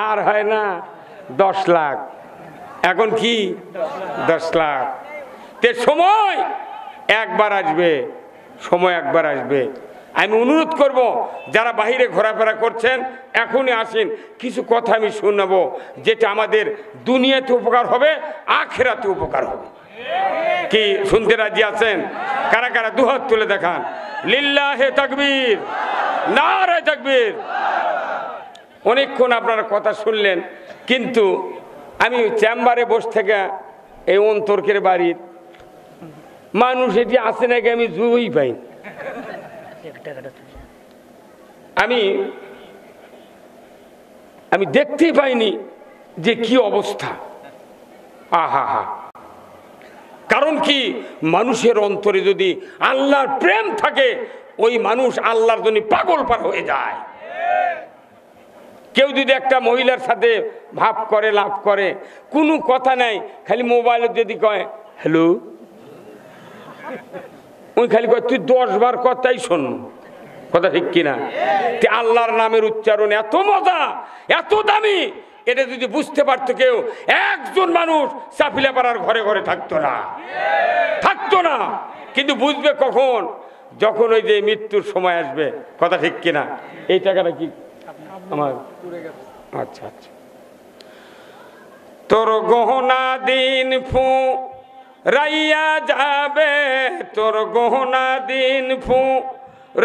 আর হয় না 10 লাখ, এখন কি 10 লাখ। তে সময় একবার আসবে, সময় একবার আসবে। আমি অনুরোধ করব যারা বাহিরে ঘোরাফেরা করছেন এখনই আসেন, কিছু কথা আমি শোনাবো যেটা আমাদের দুনিয়াতে উপকার হবে, আখিরাতে উপকার হবে। কি শুনতে রাজি আছেন? কারা কারা দুহাত তুলে দেখান। লিল্লাহে তাকবীর, নারে তাকবীর। অনেকক্ষণ আপনারা কথা শুনলেন, কিন্তু আমি চেম্বারে বসে থেকে এই অন্তর্কের বাড়ির মানুষ এটি আছে নাকি আমি জুই পাই। আমি দেখতেই পাইনি যে কি অবস্থা। আহা হা, কারণ কি, মানুষের অন্তরে যদি আল্লাহর প্রেম থাকে, ওই মানুষ আল্লাহর জন্য পাগল পার হয়ে যায়। কেউ যদি একটা মহিলার সাথে ভাব করে, লাভ করে, কোনো কথা নাই, খালি মোবাইলে যদি কয় হ্যালো, ওই খালি কয় তুই 10 বার কথাই শোন, কথা ঠিক কিনা? আল্লাহর নামের উচ্চারণ এত মজা, এত দামি, এটা যদি বুঝতে পারতো কেউ, একজন মানুষ চাপিলাপাড়ার ঘরে ঘরে থাকতো না। কিন্তু বুঝবে কখন? যখন ওই যে মৃত্যুর সময় আসবে, কথা ঠিক কিনা? এই টাকাটা কি আমার? আচ্ছা আচ্ছা। তোর গহনা দিন ফু রাইয়া যাবে, তোর গহনা দিন ফু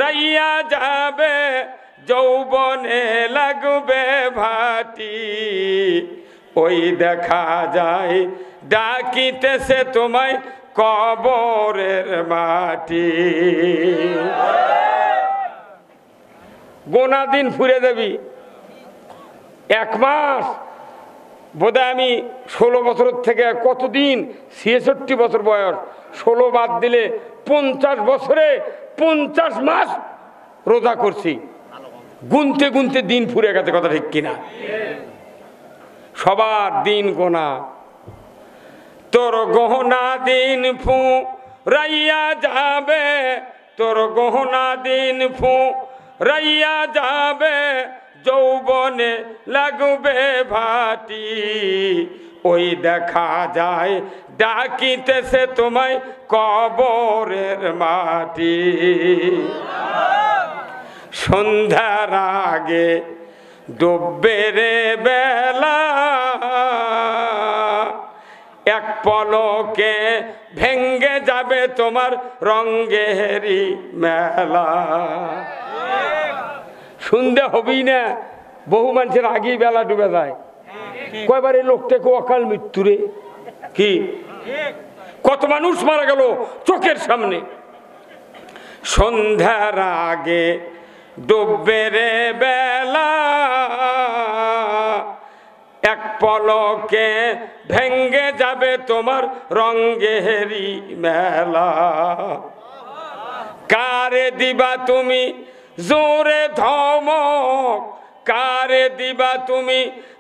রাইয়া যাবে, যৌবনে লাগবে ভাটি, ওই দেখা যায় ডাকিতেছে তোমায় কবরের মাটি। গোনা দিন ফুরে যাবি। 1 মাস বোধহয় আমি 16 বছর থেকে কতদিন, 66 বছর বয়স, 16 বাদ দিলে 50 বছরে 50 মাস রোজা করছি। গুনতে গুনতে দিন ফুরে গেছে, কথা ঠিক কিনা? সবার দিন গোনা। তোর গহনা দিন ফু রাইয়া যাবে, তোর গহনা দিন ফু রাইয়া যাবে, যৌবনে লাগবে ভাটি, ওই দেখা যায় ডাকিতেছে তোমায় কবরের মাটি। সন্ধ্যার আগে ডুববে রে বেলা, এক পলকে ভেঙ্গে যাবে তোমার রঙ্গেরি মেলা। সন্ধ্যা হবেই না, বহু মানুষের আগেই বেলা ডুবে যায়। কয়বার এই লোকটাকে অকাল মৃত্যুরে, কি কত মানুষ মারা গেল চোখের সামনে। সন্ধ্যার আগে ডুববে রে বেলা, এক পলকে ভেঙ্গে যাবে তোমার রঙ্গেরি মেলা। কারে দিবা তুমি জোরে ধমক, কারে দিবা তুমি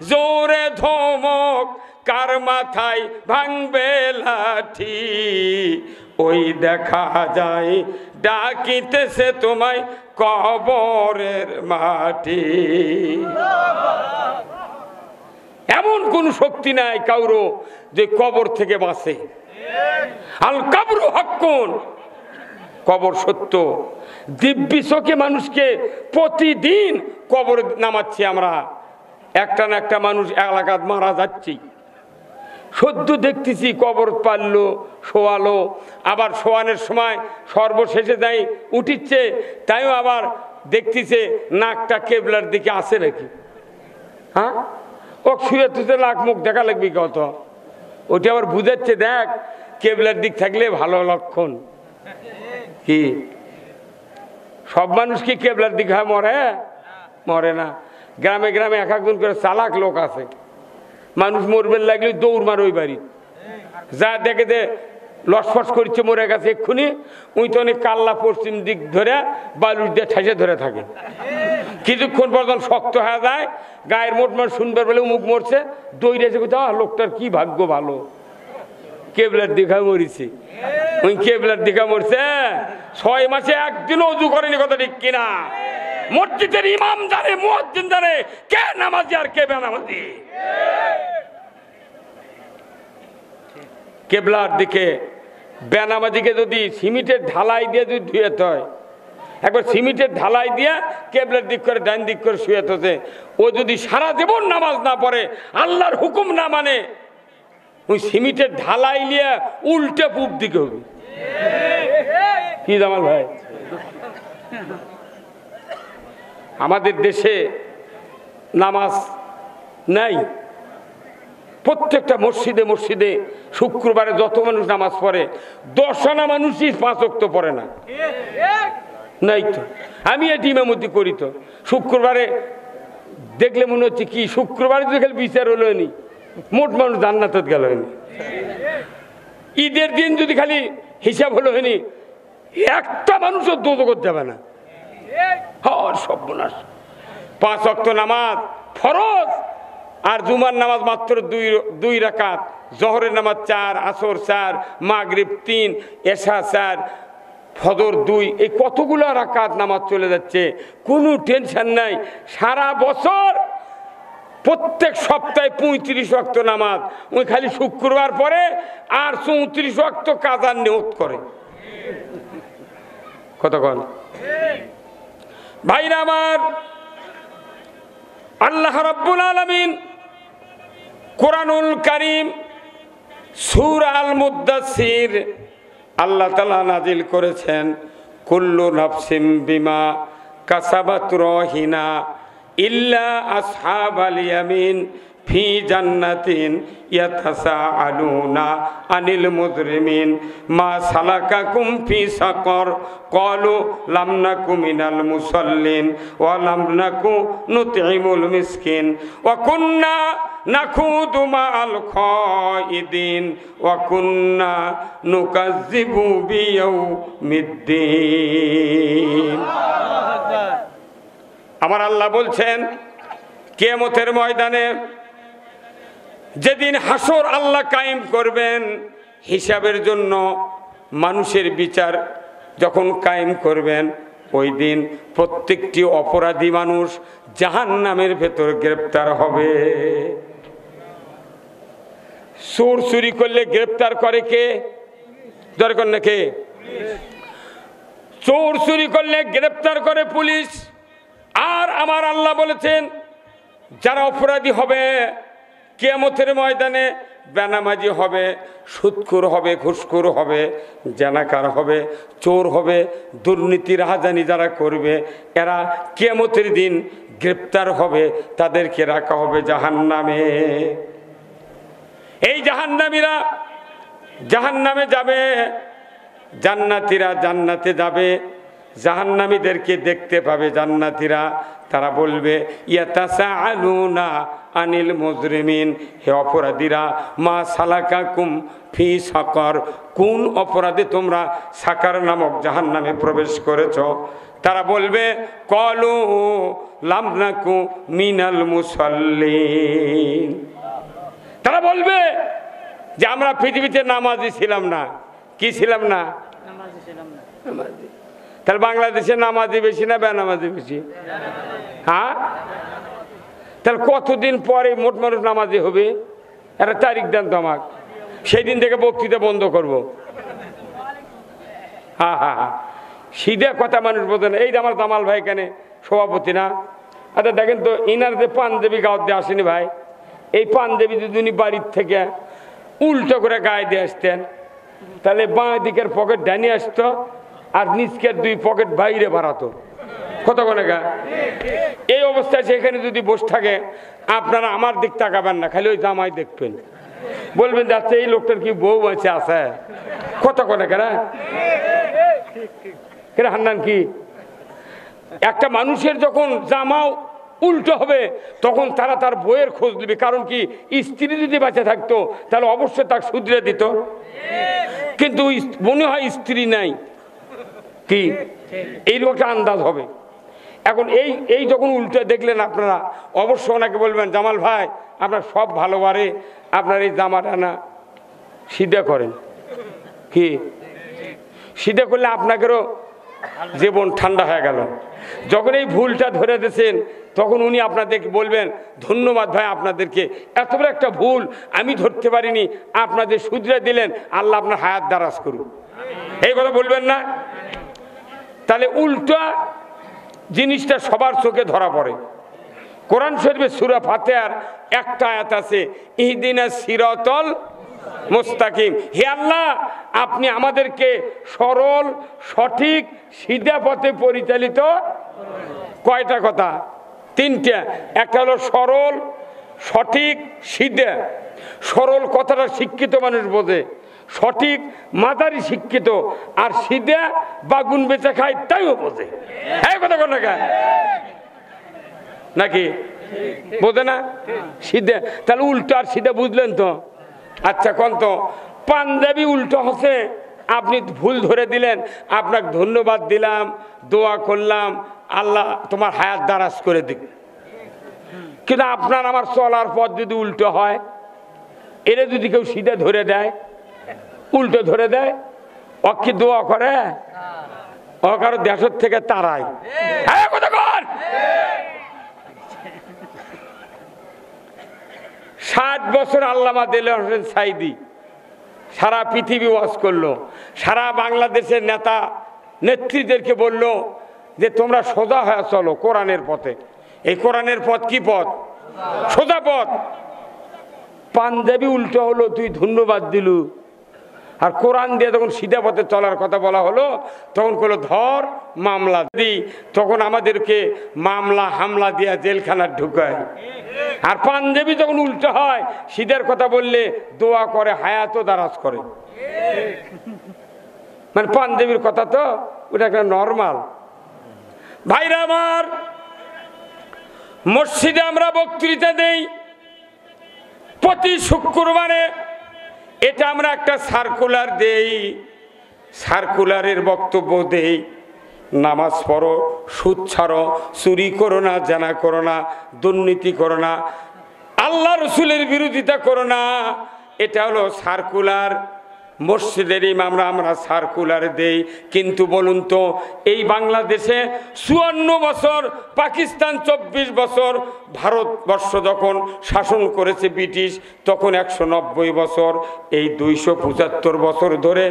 জোরে ধমক, কার মাথায় ভাঙবে লাঠি, ওই দেখা যায় ডাকিতেছে তোমায় কবরের মাটি। এমন কোন শক্তি নাই কাউরো যে কবর থেকে বাঁচে। আল কাবরু হাক্কুন, কবর সত্য। দিব্যি চোখে মানুষকে প্রতিদিন কবর নামাচ্ছি আমরা। একটা না একটা মানুষ এলাকাত মারা যাচ্ছি, সদ্য দেখতেছি কবর পারলো, শোয়ালো, আবার শোয়ানোর সময় সর্বশেষে যাই উঠিচ্ছে, তাইও আবার দেখতেছে নাকটা কেবলার দিকে আসে নাকি। হ্যাঁ, ও শুয়ে তুতে লাখ মুখ দেখা লাগবি কত, ওটা আবার বুঝাচ্ছে দেখ কেবলার দিক থাকলে ভালো লক্ষণ। কি সব মানুষ কি কেবলার দিক হয় মরে? মরে না। গ্রামে গ্রামে এক একজন করে চালাক লোক আছে, মানুষ মরবেন লাগলে দৌড় মার ওই বাড়ি, যা দেখে যে লসফস করছে মরে গেছে এক্ষুনি, ওই তো অনেক কাল্লা পশ্চিম দিক ধরে বালুর দিয়ে ঠাসে ধরে থাকে। কিছুক্ষণ পর্যন্ত শক্ত হয়ে যায়, গায়ের মোট মানুষ শুনবার বলে মুখ মরছে, দৌড়ে এসে কোথাও লোকটার কি ভাগ্য ভালো, কেবলার দিঘা মরিছে। ওই কেবলার দিঘা মরছে 6 মাসে একদিনও অজু করেনি, কথা ঠিক কিনা? মসজিদের ইমাম জানে, মুয়াজ্জিন জানে কে নামাজি আর কে বেনামাজি। কেবলার দিকে বেনামাজিকে যদি সিমেন্টের ঢালাই দিয়ে যদি ধুয়েতে হয়, একবার সিমেন্টের ঢালাই দিয়ে কেবলার দিক করে ডান দিক করে শুয়ে থাকে, ও যদি সারা জীবন নামাজ না পড়ে, আল্লাহর হুকুম না মানে, ওই সিমেন্টের ঢালাই নিয়ে উল্টে পূব দিকে হবে। কি জামাল ভাই, আমাদের দেশে নামাজ নাই। প্রত্যেকটা মসজিদে মসজিদে শুক্রবারে যত মানুষ নামাজ পড়ে 10 আনা মানুষই 5 ওয়াক্ত পড়ে না, নাই তো। আমি এটি ইমামতি করি, তো শুক্রবারে দেখলে মনে হচ্ছে কি শুক্রবারে তো খালি বিচার হলো নি, মোট মানুষ জান্নাতে গেল হয়নি। ঈদের দিন যদি খালি হিসাব হলো হয়নি, একটা মানুষও দোজখত যাবে না। সর্বনাশ। 5 ওয়াক্ত নামাজ ফরজ, আর জুমার নামাজ মাত্র 2 রাকাত, জোহরের নামাজ 4, আসর 4, মাগরিব 3, এশা 4, ফজর 2, এই কতগুলো রাকাত নামাজ চলে যাচ্ছে, কোনো টেনশন নাই। সারা বছর প্রত্যেক সপ্তাহে 35 ওয়াক্ত নামাজ, ওই খালি শুক্রবার পরে আর 34 ওয়াক্ত কাজার নিয়ত করে। কতক্ষণ ভাইরা আমার, আল্লাহ রাব্বুল আলামিন কোরআনুল কারীম সূরা আল মুদ্দাসসির আল্লাহ তাআলা নাজিল করেছেন, কুল্লু নাফসিম বিমা কাসাবাত রহিনা ইল্লা আসহাবাল ইয়ামিন ফি জান্নাতিন ইয়াতাসাআলুনা আনিল মুজরিমিন মা সালাকাকুম ফি সাকর ক্বালু লাম নাকু মিনাল মুসাল্লিন ওয়া লাম নাকু নুতঈমুল মিসকিন ওয়া কুন্না নাখুদু মাআল খাইদিন ওয়া কুন্না নুকাজ্জিবু বিয়াউমিদ্দিন। আমার আল্লাহ বলছেন, কিয়ামতের ময়দানে যেদিন হাসর আল্লাহ কায়েম করবেন হিসাবের জন্য, মানুষের বিচার যখন কায়েম করবেন, ওই দিন প্রত্যেকটি অপরাধী মানুষ জাহান্নামের ভেতর গ্রেপ্তার হবে। চোর চুরি করলে গ্রেপ্তার করে কে? দরকার না কে? চোর চুরি করলে গ্রেপ্তার করে পুলিশ। আর আমার আল্লাহ বলেছেন, যারা অপরাধী হবে কিয়ামতের ময়দানে, বেনামাজি হবে, সুদখোর হবে, ঘুষখোর হবে, জানাকার হবে, চোর হবে, দুর্নীতি রাহাজানি যারা করবে, এরা কিয়ামতের দিন গ্রেপ্তার হবে, তাদেরকে রাখা হবে জাহান্নামে। এই জাহান্নামীরা জাহান্নামে যাবে, জান্নাতীরা জান্নাতে যাবে। জাহান্নামীদেরকে দেখতে পাবে জান্নাতীরা, তারা বলবে ইয়াতাসাআলুনা আনিল মুজরিমিন, হে অপরাধীরা, মা সালাকাকুম ফি সাকর, কোন অপরাধে তোমরা সাকার নামক জাহান্নামে প্রবেশ করেছ? তারা বলবে ক্বালু লাম নাকু মিনাল মুসাল্লিন, তারা বলবে যে আমরা পৃথিবীতে নামাজি ছিলাম না। কি ছিলাম না? নামাজি ছিলাম না। তাহলে বাংলাদেশে নামাজি বেশি না বেনামাজি বেশি? হ্যাঁ, তাহলে কতদিন পরে মোট মানুষ নামাজি হবে? একটা তারিখ দেন তো আমাকে, সেই দিন থেকে বক্তৃতা বন্ধ করবো। হ্যাঁ হ্যাঁ হ্যাঁ, সিধে কথা মানুষ বোঝে না। এই যে আমার জামাল ভাই এখানে সভাপতি না, আচ্ছা দেখেন তো, ইনার যে পাঞ্জাবি গাঁত দিয়ে আসেনি ভাই, এই পাঞ্জাবি যদি উনি বাড়ির থেকে উল্টো করে গায়ে দিয়ে আসতেন, তাহলে বাঁ দিকের পকেট ডানি আসতো আর নিচকের 2 পকেট বাইরে বাড়াতো। কতক্ষণে গা এই অবস্থায় সেখানে যদি বসে থাকে, আপনারা আমার দিক তাকাবেন না, খালি ওই জামাই দেখবেন, বলবেন যাচ্ছে এই লোকটার কি বউ আছে আছে। কতক্ষণে কেনা কেনা হান্নান কি? একটা মানুষের যখন জামাও উল্টো হবে, তখন তারা তার বইয়ের খোঁজ নেবে। কারণ কি, স্ত্রী যদি বেঁচে থাকতো তাহলে অবশ্যই তাকে শুধরে দিত, কিন্তু মনে হয় স্ত্রী নাই, কি এই লোকটা আন্দাজ হবে। এখন এই যখন উল্টো দেখলেন আপনারা, অবশ্য ওনাকে বলবেন, জামাল ভাই আপনার সব ভালো বারে, আপনার এই জামাটা না সিধা করেন। কি সিধা করলে আপনাদেরও জীবন ঠান্ডা হয়ে গেল। যখন এই ভুলটা ধরে দিয়েছেন, তখন উনি আপনাদেরকে বলবেন, ধন্যবাদ ভাই, আপনাদেরকে এত বড় একটা ভুল আমি ধরতে পারিনি, আপনাদের শুধরে দিলেন, আল্লাহ আপনার হায়াত দারাজ করুন। এই কথা বলবেন না? তাহলে উল্টা জিনিসটা সবার চোখে ধরা পড়ে। কোরআন শরীফে সূরা ফাতিহার একটা আয়াত আছে, ইহদিনাস সিরাতাল মুস্তাকিম, হে আল্লাহ আপনি আমাদেরকে সরল সঠিক সিধা পথে পরিচালিত। কয়টা কথা? 3টা। একটা হলো সরল, সঠিক, সিধা। সরল কথাটা শিক্ষিত মানুষ বোঝে, সঠিক মাদারি শিক্ষিত, আর সিধা বাগুন বেচে খায় তাইও বোঝে। এই কথা কোন নাকি বোঝে না? সিধা তাহলে উল্টো আর সিধা বুঝলেন তো? আচ্ছা কোন তো পাঞ্জাবি উল্টো হচ্ছে, আপনি ভুল ধরে দিলেন, আপনাকে ধন্যবাদ দিলাম, দোয়া করলাম, আল্লাহ তোমার হায়াত দারাজ করে দিক। কিন্তু আপনার আমার চলার পথ যদি উল্টো হয়, এরা যদি কেউ সিধা ধরে দেয়, উল্টো ধরে দেয়, অক্ষি দোয়া করে কারো দেশের থেকে তারাই। হ্যাঁ কতক্ষণ 60 বছর আল্লামা দেলোয়ার হোসেন সাইদি সারা পৃথিবী ওয়াজ করলো, সারা বাংলাদেশের নেতা নেত্রীদেরকে বলল যে তোমরা সোজা হয়ে চলো কোরআনের পথে। এই কোরআনের পথ কি পথ? সোজা পথ। পাঞ্জাবি উল্টো হলো, তুই ধন্যবাদ দিলু, আর কোরআন দিয়ে যখন সিধা পথে চলার কথা বলা হলো তখন বললো ধর মামলা দি। তখন আমাদেরকে মামলা হামলা দিয়া জেলখানার ঢুকায়। আর পাঞ্জাবি যখন উল্টো হয়, সিধার কথা বললে দোয়া করে, হায়াতও দারাজ করে। মানে পাঞ্জাবির কথা তো ওটা একটা নর্মাল। ভাইরা আমার, মসজিদে আমরা বক্তৃতা দেই প্রতি শুক্রবারে। এটা আমরা একটা সার্কুলার দেই, সার্কুলারের বক্তব্য দেই, নামাজ পড়ো, সুদ ছাড়ো, চুরি করো না, জানা করো না, দুর্নীতি করো না, আল্লাহ রসুলের বিরোধিতা করো না। এটা হলো সার্কুলার। মসজিদের ইমামরা আমরা সার্কুলার দেই। কিন্তু বলুন তো, এই বাংলাদেশে 54 বছর, পাকিস্তান 24 বছর, ভারতবর্ষ যখন শাসন করেছে ব্রিটিশ তখন 190 বছর, এই 275 বছর ধরে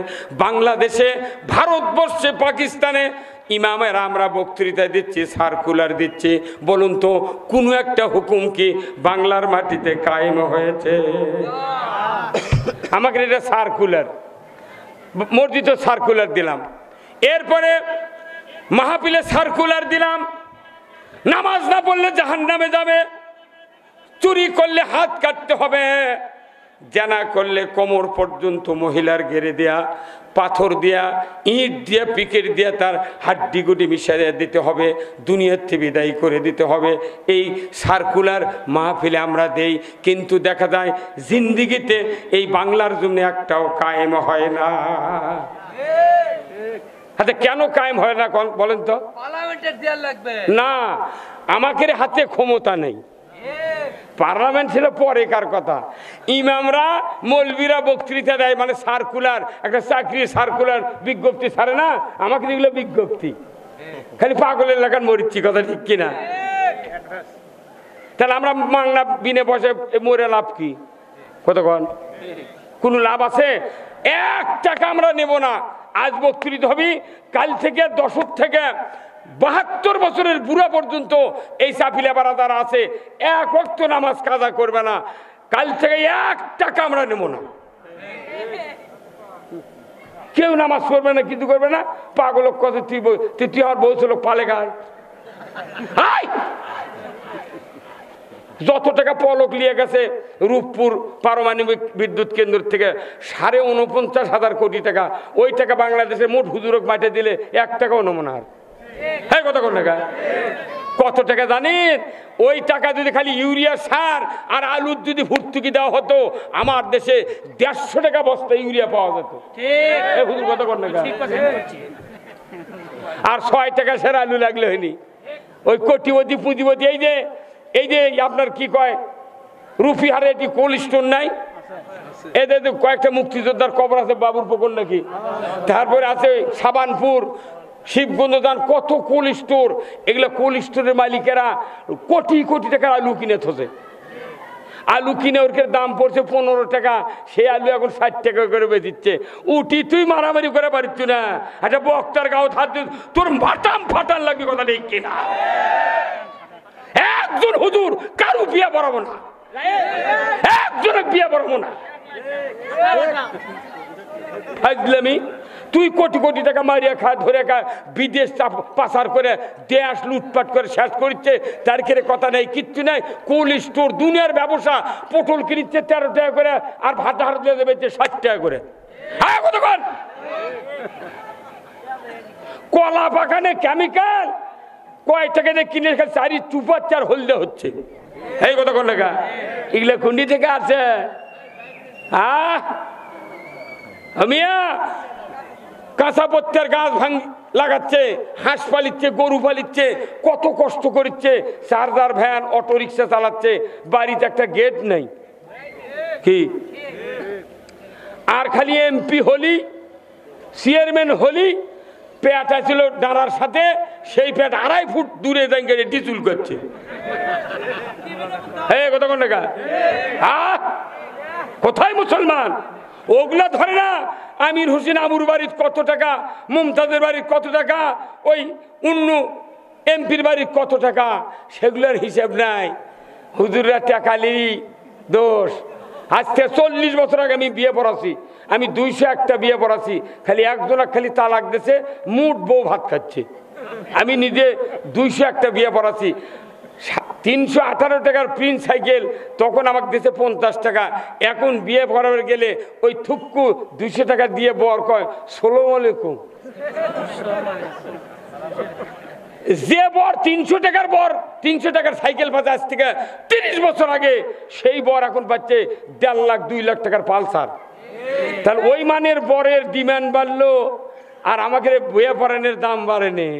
বাংলাদেশে, ভারতবর্ষে, পাকিস্তানে ইমামেরা আমরা বক্তৃতা দিচ্ছি, সার্কুলার দিচ্ছি। বলুন তো, কোনো একটা হুকুম কি বাংলার মাটিতে কায়েম হয়েছে? আমাকে এটা সার্কুলার, মসজিদে সার্কুলার দিলাম, এরপরে মাহফিলে সার্কুলার দিলাম, নামাজ না পড়লে জাহান্নামে যাবে, চুরি করলে হাত কাটতে হবে, জানা করলে কোমর পর্যন্ত মহিলার ঘেরে দেয়া, পাথর দিয়া, ইট দিয়া, পিকেট দিয়া তার হাড্ডিগুটি মিশিয়ে দিতে হবে, দুনিয়ার থেকে বিদায় করে দিতে হবে। এই সার্কুলার মাহফিলে আমরা দেই। কিন্তু দেখা যায় জিন্দিগিতে এই বাংলার জন্য একটাও কায়েম হয় না। হাতে কেন কায়েম হয় না বলেন তো? না, আমাদের হাতে ক্ষমতা নেই। পার্লামেন্ট ছিল পরেকার কথা। ইমামরা, মৌলবীরা বক্তৃতা দেয়, মানে সার্কুলার, একটা চাকরির সার্কুলার বিজ্ঞপ্তি ছাড়ে না, আমাকে যেগুলো বিজ্ঞপ্তি, খালি পাগলের এলাকার মরিচ্ছি, কথা ঠিক কিনা? তাহলে আমরা মাংনা বিনে বসে মরে লাভ কি? কতক্ষণ কোনো লাভ আছে? 1 টাকা আমরা নেব না। আজ বক্তৃতা হবি, কাল থেকে, দশক থেকে 72 বছরের বুড়া পর্যন্ত এই সাফিলা বারাদার আছে, 1 ওয়াক্ত নামাজ কাজা করবে না। কাল থেকে 1 টাকা আমরা নেব না। কেউ নামাজ পড়বে না, কিছু করবে না। পাগল কত তুই আমার বলছিল পালে গায়। যত টাকা পলক নিয়ে গেছে রূপপুর পারমাণবিক বিদ্যুৎ কেন্দ্র থেকে 49,500 কোটি টাকা, ওই টাকা বাংলাদেশের মোট হুজুরক মাঠে দিলে 1 টাকাও নেব না। হ্যাঁ, কত টাকা? কত টাকা জানেন? ওই টাকা যদি খালি ইউরিয়া সার আর আলুর যদি ভর্তুকি দেওয়া হতো, আমার দেশে 150 টাকা বস্তা ইউরিয়া পাওয়া যেত। হুজুর কত টাকা? আর 6 টাকা সের আলু লাগলে হয়নি। ওই কোটিপতি পুঁজিপতি, এই যে আপনার কি কয়, রুফিহারে এটি কোল্ড স্টোর নাই? এদের কয়েকটা মুক্তিযোদ্ধার কবর আছে, বাবুর পুকুর নাকি, তারপরে আছে সাবানপুর, শিবগঞ্জ দান, কত কোল্ড স্টোর। এগুলো কোল্ড স্টোরের মালিকেরা কোটি কোটি টাকার আলু কিনে থসে। আলু কিনে ওর দাম পড়ছে 15 টাকা, সেই আলু এখন 60 টাকা করে বেচিচ্ছে। উঠি তুই মারামারি করে পারিস না, একটা বক্তার গাও থাকতে তোর মাটাম ফাটান লাগবে, কথা নেই কিনা? একজন হুজুর কারু বিয়া পড়াবো না, একজনের বিয়া পড়াবো না। তুই কোটি কোটি টাকা মারিয়া খা, ধরে খা, বিদেশ পাচার করে, দেশ লুটপাট করে শেষ করছে, তার কেড়ে কথা নেই, কিচ্ছু নেই। কোল্ড স্টোর দুনিয়ার ব্যবসা, পটল কিনছে 13 টাকা করে, আর ভাতা হার দিয়ে দেবে 60 টাকা করে। হ্যাঁ, কতক্ষণ? কলা বাগানে কেমিক্যাল কয় টাকা দিয়ে কিনে চারি চুপার 4 হলদে হচ্ছে। এই কতক্ষণ টাকা? এগুলো খুন্ডি থেকে আছে। মিয়া কাঁচা পত্তের গাছ লাগাচ্ছে, হাঁস পালিচ্ছে, গরু পালিচ্ছে, কত কষ্ট করছে, চার্জার ভ্যান, অটো রিক্সা চালাচ্ছে, বাড়িতে একটা গেট নেই। কি আর খালি এমপি হলি চেয়ারম্যান হলি পেট ছিল ডাঁড়ার সাথে, সেই পেট 2.5 ফুট দূরে যাই রেডি চুল করছে। হ্যাঁ কত কোন টাকা? কোথায় মুসলমান? ওগুলা ধরে না। আমির হোসেন আবুর বাড়ির কত টাকা, মুমতাজের বাড়ির কত টাকা, ওই উন্নু এমপির বাড়ির কত টাকা, সেগুলোর হিসাব নাই। হুজুররা টাকালি দোষ। আজকে 40 বছর আগে আমি বিয়ে পড়াছি, আমি 201টা বিয়ে পড়াছি, খালি একজনা খালি তালাক দিয়েছে, মুঠ বউ ভাত খাচ্ছে। আমি নিজে 201টা বিয়ে পড়াছি। 318 টাকার প্রিন্ট সাইকেল তখন আমাকে দিয়েছে 50 টাকা। এখন বিয়ে করার গেলে ওই থুক্কু 200 টাকা দিয়ে বর কয় সালাম আলাইকুম। যে বর 300 টাকার বর, 300 টাকার সাইকেল পাচ্ছে আজ থেকে 30 বছর আগে, সেই বর এখন পাচ্ছে 1.5 লাখ 2 লাখ টাকার পালসার। তাহলে ওই মানের বরের ডিমান্ড বাড়লো, আর আমাকে বইয়া পড়ানোর দাম বাড়েনি।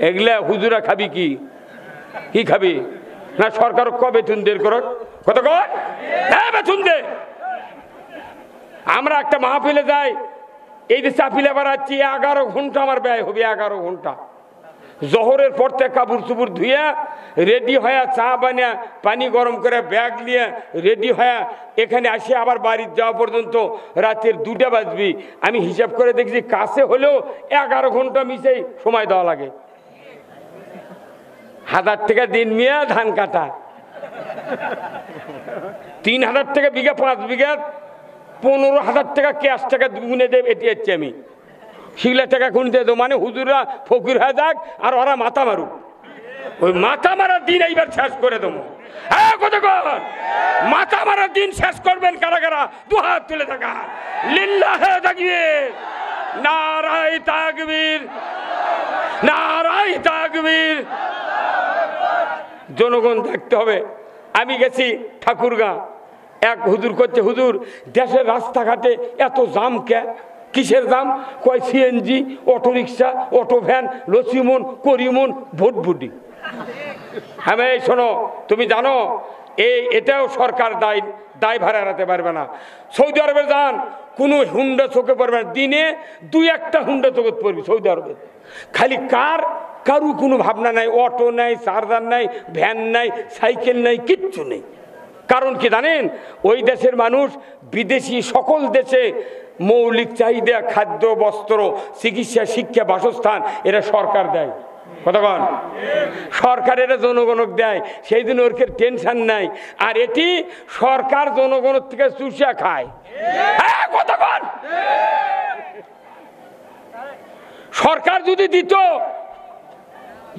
এগুলা হুজুরা খাবি কি? কি খাবি? না সরকার কবে বেতন দের করো? কত কর? হ্যাঁ বেতন দে। আমরা একটা মাহফিলে যাই, এই যে চাপিলে বাড়াচ্ছি, 11 ঘন্টা আমার ব্যয় হবে, 11 ঘন্টা। জোহরের পর থেকে কাপড় চুপুর ধুইয়া রেডি হয়ে, চা বানিয়ে পানি গরম করে ব্যাগ নিয়ে রেডি হয়ে এখানে আসে, আবার বাড়ির যাওয়া পর্যন্ত রাতের 2টা বাজবি। আমি হিসাব করে দেখছি কাছে হলেও 11 ঘন্টা মিশেই সময় দেওয়া লাগে। 1000 টাকা দিন মিয়া ধান কাটা, 3000 টাকা বিঘা, 5 বিঘা 15,000 টাকা ক্যাশ টাকা গুনে দেব। এটি হচ্ছে আমি শিলা টাকা গুনতে দেবো, মানে হুজুররা ফকির হয়ে যাক আর ওরা মাথা মারুক। ওই মাথা মারার দিন এইবার শেষ করে দেবো। হ্যাঁ কত কর? মাথা মারার দিন শেষ করবেন কারা কারা? 2 হাত তুলে থাকা। লিল্লাহে তাকবীর, নারায়ে তাকবীর, নারায়ে তাকবীর। জনগণ দেখতে হবে। আমি গেছি ঠাকুরগাঁ, এক হুজুর করছে, হুজুর দেশের রাস্তাঘাটে এত জাম কে? কিসের দাম? কয় সিএনজি, অটোরিক্সা, অটো ভ্যান, লসিমন, করিমন, ভোটভুটি। হ্যাঁ এই শোনো, তুমি জানো এটাও সরকার দায়ভার এড়াতে পারবে না। সৌদি আরবে যান, কোনো হুন্ডা চোখে পড়বে না, দিনে 2-1টা হুন্ডা চোখে পড়বি সৌদি আরবে। খালি কারু কোনো ভাবনা নাই, অটো নাই, চার্জার নাই, ভ্যান নাই, সাইকেল নাই, কিচ্ছু নেই। কারণ কি জানেন? ওই দেশের মানুষ বিদেশি সকল দেশে মৌলিক চাহিদা, খাদ্য, বস্ত্র, চিকিৎসা, শিক্ষা, বাসস্থান এরা সরকার দেয়। কতক্ষণ? সরকার এটা জনগণক দেয়, সেই জন্য ওর টেনশন নাই। আর এটি সরকার জনগণের থেকে চুষা খায়। হ্যাঁ কতক্ষণ? সরকার যদি দিত,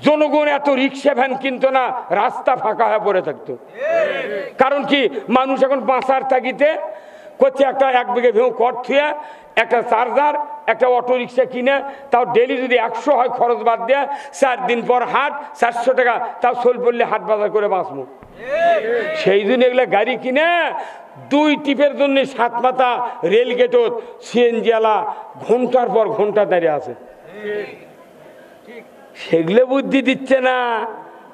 জনগণ এত রিক্সা ভ্যান কিনতো না, রাস্তা ফাঁকা হয়ে পড়ে থাকতো। কারণ কি? মানুষ এখন বাঁচার তাগিতে করছে, একটা 1 বিঘে ভেউ কট থুয়ে একটা চার্জার, একটা অটো রিক্সা কিনে, তাও ডেলি যদি 100 হয় খরচ বাদ দেয়া, 4 দিন পর হাট, 400 টাকা, তাও সোল পড়লে হাট বাজার করে বাঁচবো। সেই জন্য এগুলা গাড়ি কিনে 2 টিপের জন্য 7 মাথা রেল গেটত সিএনজি আলা ঘন্টার পর ঘন্টা দাঁড়িয়ে আছে। সেগুলো বুদ্ধি দিচ্ছে না,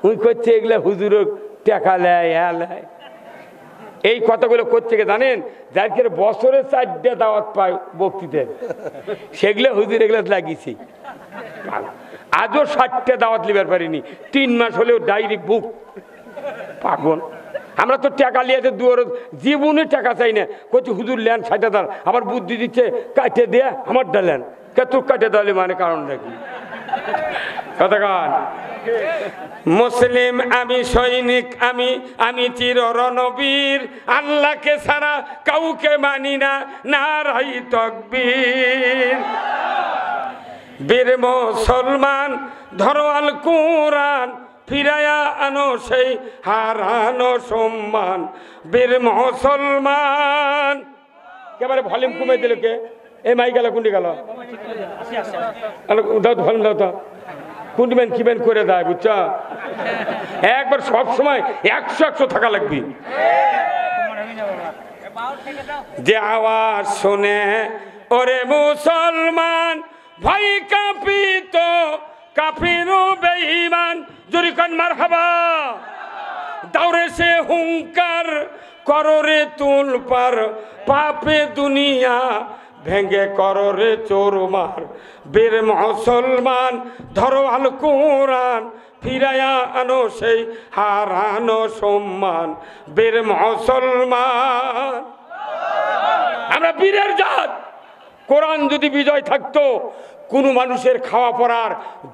উনি করছে এগুলা হুজুর টাকা লেয়, লেয়। এই কথাগুলো করছে কে জানেন? যার বছরে 4টা দাওয়াত পায় বক্তৃতার, সেগুলো হুজুর এগুলো লাগিয়েছি। আজও 60টা দাওয়াত লিবার পারিনি, 3 মাস হলেও ডাইরেক্ট বুক পাগল। আমরা তো টাকা লিয়েছে দুয়ার, জীবনে টাকা চাই না, করছি হুজুর লেন 60,000, আবার বুদ্ধি দিচ্ছে কাটে দেয়া আমার ডালেন, কত কাটে দালে মানে কারণ নাকি? কতক্ষণ? মুসলিম আমি, সৈনিক আমি চির রণবীর, আল্লাহকে ছাড়া কাউকে মানি না, নারাই তাকবীর। বীর মুসলমান ধরো আল কুরআন, ফিরায়া আনো সেই হারানো সম্মান। বীর মুসলমান। একেবারে ভলিউম কমে দিল কে? এই মাই গেল, কোনটি গেল? দাও তো ভলিউম, দাও তো। কোনটি কি ব্যান করে দেয়, বুঝছো? একবার সব সময় 100 থাকা লাগবে। যে আওয়াজ শুনে ওরে মুসলমান, ভাই কাঁপিত কাফির বেঈমান, জোরে কান মারহাবা। দাউরে সে হুঙ্কার কররে তুল পার, পাপে দুনিয়া ভেঙ্গে করো রে চোরমার, বীর মুসলমান ধরো আল কোরআন, ফিরায়া আনো সেই হারানো সম্মান, বীর মুসলমান। আমরা বীরের জাত। কোরআন যদি বিজয় থাকতো, কোনো মানুষের খাওয়া পড়ার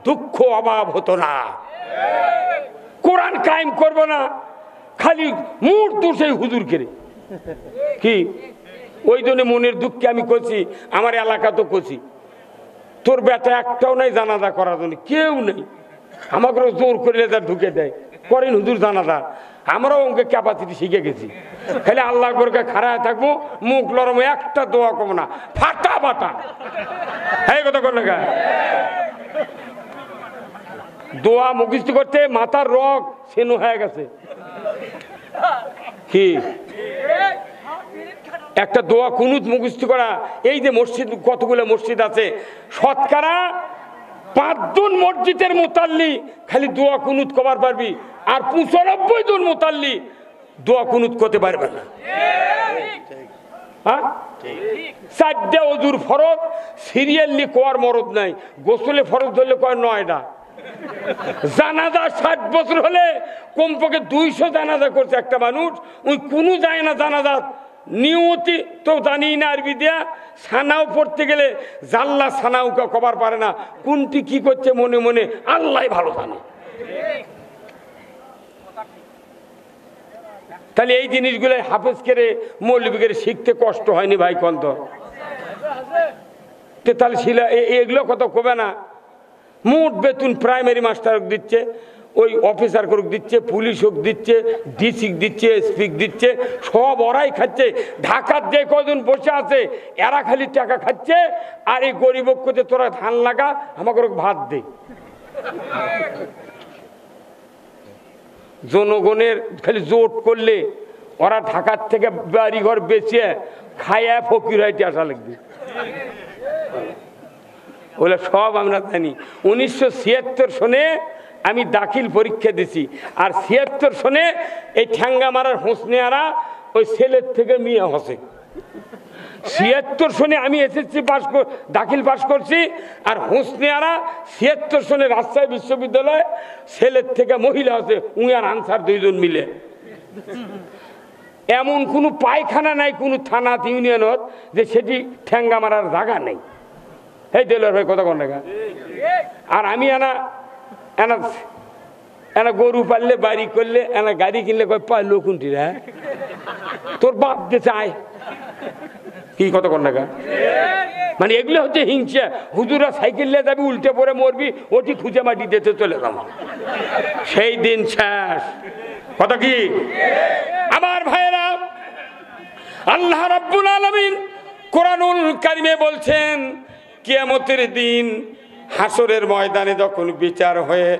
দুঃখ অভাব হতো না। কোরআন কায়েম করবো না, খালি মুঠ তো সেই হুজুর কেড়ে কি। ওই জন্য মনের দুঃখে আমি করছি, আমার এলাকা তো করছি, তোর বেটা একটাও নাই জানাজা করার জন্য, কেউ নেই। আমাকে জোর করে যা ঢুকে দেয়, করেন হুজুর জানাজা। আমরাও অঙ্কে ক্যাপাসিটি শিখে গেছি, খালি আল্লাহ করে খাড়ায় থাকবো, মুখ লরম, একটা দোয়া কম না, ফাটা ফাটা। হ্যাঁ কথা কর না, দোয়া মুখস্থ করতে মাথার রগ সেনো হয়ে গেছে কি। একটা দোয়া কুনুত মুখস্থ করা, এই যে মসজিদ, কতগুলো মসজিদ আছে, শতকরা 5 জন মসজিদের মুতাল্লি খালি দোয়া কুনুত কবার পারবি, আর 95 জন মুতাল্লি দোয়া কুনুত করতে পারবে না। হ্যাঁ, 4টে ওযুর ফরজ সিরিয়ালি কোয়ার মরদ নাই, গোসলে ফরজ ধরলে কয় 9টা। জানাজা 60 বছর হলে কমপক্ষে 200 জানাজা করছে একটা মানুষ, ওই কোনো যায় না জানাজা নিয়তি তো জানি না। আরবি দিয়া সানাও পড়তে গেলে জাল্লা সানাউকে কবার পারে না, কোনটি কি করছে মনে মনে আল্লাহ ভালো জানে। তাহলে এই জিনিসগুলো হাফেজ করে মৌলবি করে শিখতে কষ্ট হয়নি ভাই কন্ত? তাহলে শিলা এগুলো কত কবে না। মোট বেতন প্রাইমারি মাস্টার দিচ্ছে, ওই অফিসার করুক দিচ্ছে, পুলিশ হোক দিচ্ছে, ডিসি দিচ্ছে, এসপি দিচ্ছে, সব ওরাই খাচ্ছে। ঢাকার যে কজন বসে আছে এরা খালি টাকা খাচ্ছে, আর এই গরিব করতে তোরা ধান লাগা, আমাকে ভাত দে। জনগণের খালি জোট করলে ওরা ঢাকার থেকে বাড়িঘর বেচে খায়া ফকির হইতে আসা লাগবে। ওগুলো সব আমরা জানি। 1976 সনে আমি দাখিল পরীক্ষা দিছি, আর 76 সনে এই ঠ্যাঙ্গা মারার হোসনেয়ারা ওই ছেলের থেকে মিয়া হসে। 76 সনে আমি এসএসসি দাখিল পাস করছি, আর হোসনেয়ারা 76 সনে রাজশাহী বিশ্ববিদ্যালয় ছেলের থেকে মহিলা হসে, উঁয়ার আনসার 2 জন মিলে। এমন কোনো পায়খানা নাই কোনো থানা ইউনিয়নত যে সেটি ঠ্যাঙ্গা মারার জায়গা নেই। এই দেলোয়ার ভাই কথা কন না। আর আমি এনা গরু পাললে, বাড়ি করলে, এনা গাড়ি কিনলে কয় পাইলো কোনটি রে, তোর বাপ যে চায় কি কথা কন না। মানে এগুলো হচ্ছে হিংসা। হুজুরা সাইকেল নিয়ে যাবি, উল্টে পরে মরবি, ওটি খুঁজে মাটি দিতে চলে যাবো, সেই দিন শেষ। কথা কি আমার ভাইয়েরা, আল্লাহ রাব্বুল আলামিন কোরআনুল কারিমে বলছেন, কিয়ামতের দিন হাসরের ময়দানে যখন বিচার হয়ে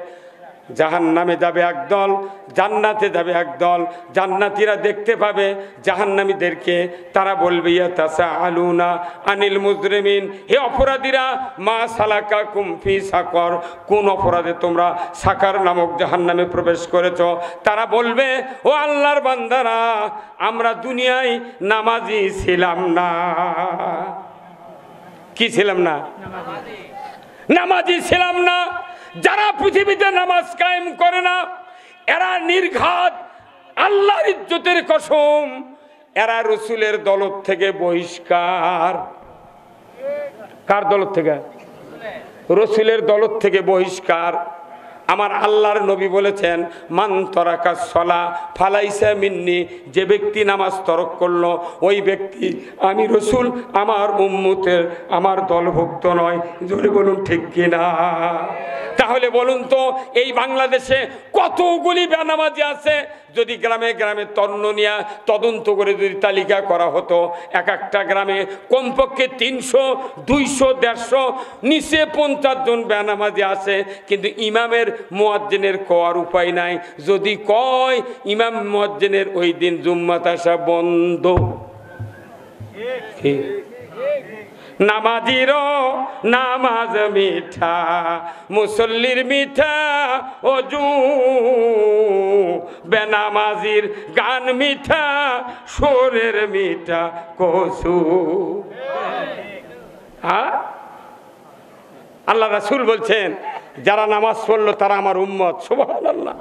জাহান্নামে যাবে একদল, জান্নাতে যাবে একদল। জান্নাতীরা দেখতে পাবে জাহান্নামীদেরকে, তারা বলবে ইয়াতাসাআলুনা আনিল মুজরিমিন, হে অপরাধীরা, মা সালাকাকুম ফি সাকর, কোন অপরাধে তোমরা সাকার নামক জাহান্নামে প্রবেশ করেছো? তারা বলবে, ও আল্লাহর বান্দারা, আমরা দুনিয়ায় নামাজি ছিলাম না। কি ছিলাম না? নামাজি ছিলাম না। যারা পৃথিবীতে নামাজ কায়েম করে না এরা নির্ঘাত, আল্লাহর ইজ্জতের কসম, এরা রসুলের দলত থেকে বহিষ্কার। কার দলত থেকে? রসুলের দলত থেকে বহিষ্কার। আমার আল্লাহর নবী বলেছেন, মান তরাকা সলা ফালাইসা মিন্নি, যে ব্যক্তি নামাজ তরক করলো ওই ব্যক্তি, আমি রসুল আমার উম্মতের, আমার দলভুক্ত নয়। জোরে বলুন ঠিক কিনা? তাহলে বলুন তো, এই বাংলাদেশে কতগুলি বেনামাজি আছে? যদি গ্রামে গ্রামে তন্ন তদন্ত করে যদি তালিকা করা হতো, এক একটা গ্রামে কমপক্ষে 300, 200, 150, নিচে 50 জন বেনামাজি আছে, কিন্তু ইমামের মুয়াজ্জিনের কওয়ার উপায় নাই। যদি কয় ইমাম মুয়াজ্জিনের ওই দিন জুম্মাত আসা বন্ধ। নামাজির নামাজ মিঠা, মুসল্লির মিঠা অজু, বেনামাজির গান মিঠা, সুরের মিঠা কসু। হ্যাঁ, আল্লাহ রাসূল বলছেন যারা নামাজ পড়লো তারা আমার উম্মত। সুবহানাল্লাহ।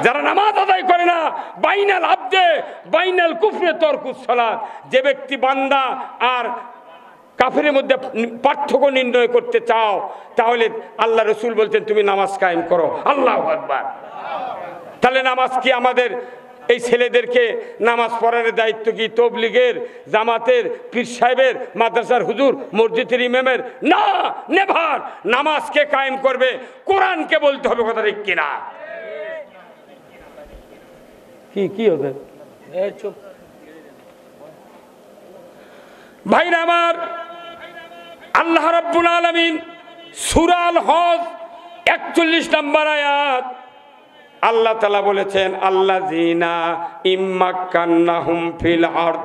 যারা নামাজ আদায় করে না, বাইনাল আবদে বাইনাল কুফরে তরকুস সালাত, যে ব্যক্তি বান্দা আর কাফেরের মধ্যে পার্থক্য নির্ণয় করতে চাও, তাহলে আল্লাহ রাসূল বলছেন তুমি নামাজ কায়েম করো। আল্লাহু আকবার। তাহলে নামাজ কি আমাদের এই ছেলেদেরকে নামাজ পড়ানোর দায়িত্ব কি তবলিগের, জামাতের, পীর সাহেবের, মাদ্রাসার হুজুর, মসজিদের ইমামের? না, নেভার। নামাজকে কায়েম করবে কোরআনকে বলতে হবে, কথা ঠিক কিনা? কি হবে ভাইরা আমার, আল্লাহ রাব্বুল আলামিন সূরা আল হজ 41 নম্বর আয়াত আল্লাহ তাআলা বলেছেন আল্লাযীনা ইম্মাক্কান্নাহুম ফিল আরদ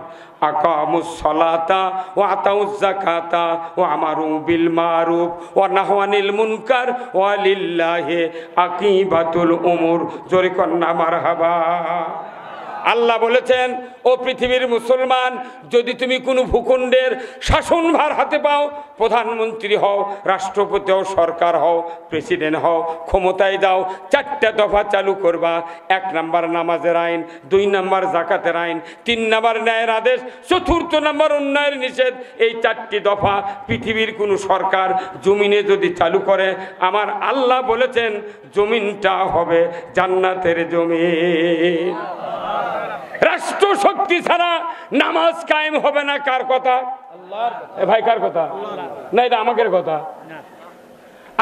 আকামুস সালাতা ওয়া আতাউজ যাকাতা ওয়া আমারু বিল মারুফ ওয়া নাহাউ আনিল মুনকার ওয়া লিল্লাহি আকিবাতুল উমুর। জোরে কন্না মারহাবা। আল্লাহ বলেছেন ও পৃথিবীর মুসলমান, যদি তুমি কোনো ভূখণ্ডের শাসনভার হাতে পাও, প্রধানমন্ত্রী হও, রাষ্ট্রপতি হও, সরকার হও, প্রেসিডেন্ট হও, ক্ষমতায় যাও, 4টা দফা চালু করবা। 1 নাম্বার নামাজের আইন, 2 নাম্বার জাকাতের আইন, 3 নাম্বার ন্যায়ের আদেশ, 4th নাম্বার অন্যায়ের নিষেধ। এই 4টি দফা পৃথিবীর কোনো সরকার জমিনে যদি চালু করে, আমার আল্লাহ বলেছেন জমিনটা হবে জান্নাতের জমিন। রাষ্ট্র শক্তি ছাড়া নামাজ কায়েম হবে না। কার কথা? আল্লাহর। ভাই কার কথা? না, এটা আমাদের কথা।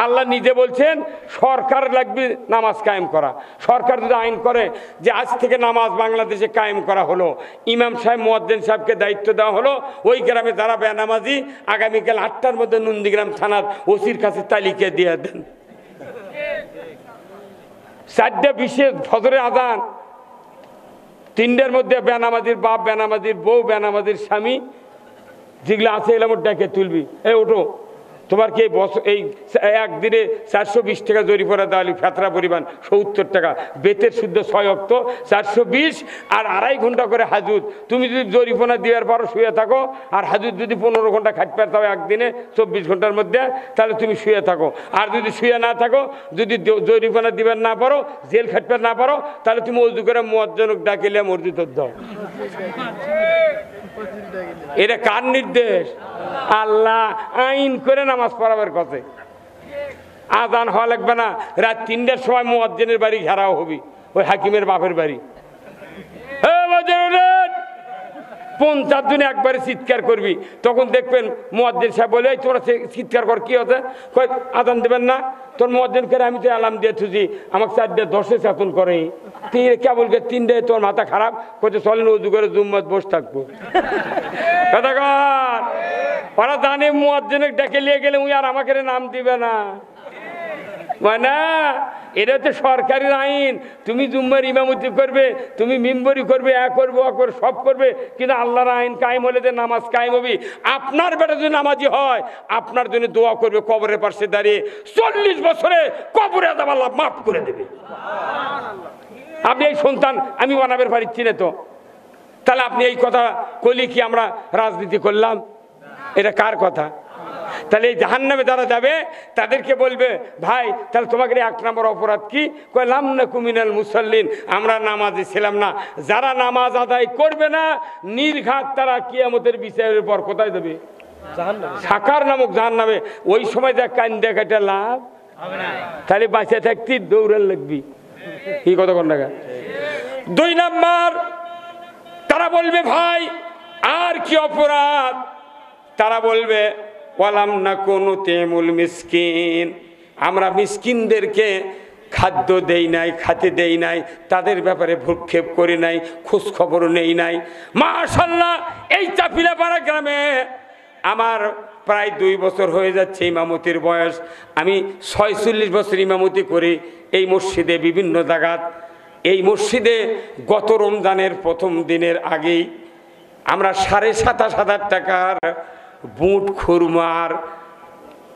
আল্লাহ নিজে বলছেন সরকার লাগবে নামাজ কায়েম করা। সরকার যদি আইন করে যে আজ থেকে নামাজ বাংলাদেশে কায়েম করা হলো, ইমাম সাহেব মুয়াজ্জিন সাহেবকে দায়িত্ব দেওয়া হলো, ওই গ্রামে যারা বেনামাজি আগামীকাল 8টার মধ্যে নন্দীগ্রাম থানার ওসির কাছে তালিকা দিয়ে দেন। 4:20 ফজরের আজান, 3টার মধ্যে বেনামাজির বাপ, বেনামাজির বউ, বেনামাজির স্বামী যেগুলো আছে এগুলো ডেকে তুলবি, এই ওঠো, তোমার কি এই একদিনে 420 টাকা জরিমানা দেওয়া, ফেতরা পরিমাণ 70 টাকা, বেতের শুদ্ধ 6 অক্ত 420, আর 2.5 ঘন্টা করে হাজুত। তুমি যদি জরিমানা দেওয়ার পরও শুয়ে থাকো, আর হাজুত যদি 15 ঘন্টা খাটতে পারতে হবে একদিনে 24 ঘন্টার মধ্যে, তাহলে তুমি শুয়ে থাকো। আর যদি শুয়ে না থাকো, যদি জরিমানা দিবার না পারো, জেল খাটতে না পারো, তাহলে তুমি ওযু করে মুয়াজ্জিনকে ডাকিলে মসজিদ দাও। এটা কার নির্দেশ? আল্লাহ আইন করে নামাজ পড়াবার কথা। আজান হওয়া লাগবে না, রাত 3টার সময় মুয়াজ্জিনের বাড়ি ঘেরাও হবি, ওই হাকিমের বাপের বাড়ি। 50 জনে একবারে চিৎকার করবি, তখন দেখবেন মুয়াজ্জিন সাহেব বলে তোমরা চিৎকার কর, কি হচ্ছে? কয় আজান দেবেন না। তোর মুয়াজ্জিন করে আমি তো অ্যালার্ম দিয়ে থুছি, আমাকে 4:10 চেতন করে। কে বলবে 3টায় তোর মাথা খারাপ করছে, চলেন ওযু করে জুম্মাত বসে থাকবো। কথা কর। ওরা জানে মুয়াজ্জিনে ডেকে নিয়ে গেলে উনি আর আমাকে নাম দিবে না, মানে এটা হচ্ছে সরকারের আইন। তুমি জুম্মার ইমামতি করবে, তুমি মিম্বরি করবে, করবো সব করবে, কিন্তু আল্লাহর আইন কায়েম হলে যে নামাজ কায়েম হবে। আপনার বেটা যদি নামাজি হয়, আপনার জন্য দোয়া করবে কবরের পাশে দাঁড়িয়ে, 40 বছরে কবরে আযাব আল্লাহ মাফ করে দেবে। আপনি এই সন্তান আমি বানাবের পারছি না তো, তাহলে আপনি এই কথা কইলে কি আমরা রাজনীতি করলাম? এটা কার কথা? তাহলে এই জাহান্নামে যারা যাবে তাদেরকে বলবে ভাই তাহলে তোমাকে 1 নম্বর অপরাধ কি? কইলাম না কুমিনাল মুসাল্লিন, আমরা নামাজি ছিলাম না। যারা নামাজ আদায় করবে না নির্ঘাত তারা কিয়ামতের বিচারের পর কোথায় দেবে? জাহান্নামে, সাকার নামক জাহান্নামে। ওই সময় যা কান্দে কাটা লাভ হবে না, তাহলে বাঁচে থাকতে দৌড়াল লাগবি। কি কথা কোন টাকা? 2 নম্বর তারা বলবে ভাই আর কি অপরাধ? তারা বলবে ওয়ালাম নাকুনু তেমুল মিসকিন, আমরা মিসকিনদেরকে খাদ্য দেই নাই, খাতে দেই নাই, তাদের ব্যাপারে ভ্রুক্ষেপ করি নাই, খোঁজ খবর নেই নাই। মাশাআল্লাহ, এই চাপিলাপাড়া গ্রামে আমার প্রায় 2 বছর হয়ে যাচ্ছে ইমামতির বয়স। আমি 46 বছর ইমামতি করি এই মসজিদে বিভিন্ন জায়গাত। এই মসজিদে গত রমজানের প্রথম দিনের আগেই আমরা 27,500 টাকার বুট, খুরমার,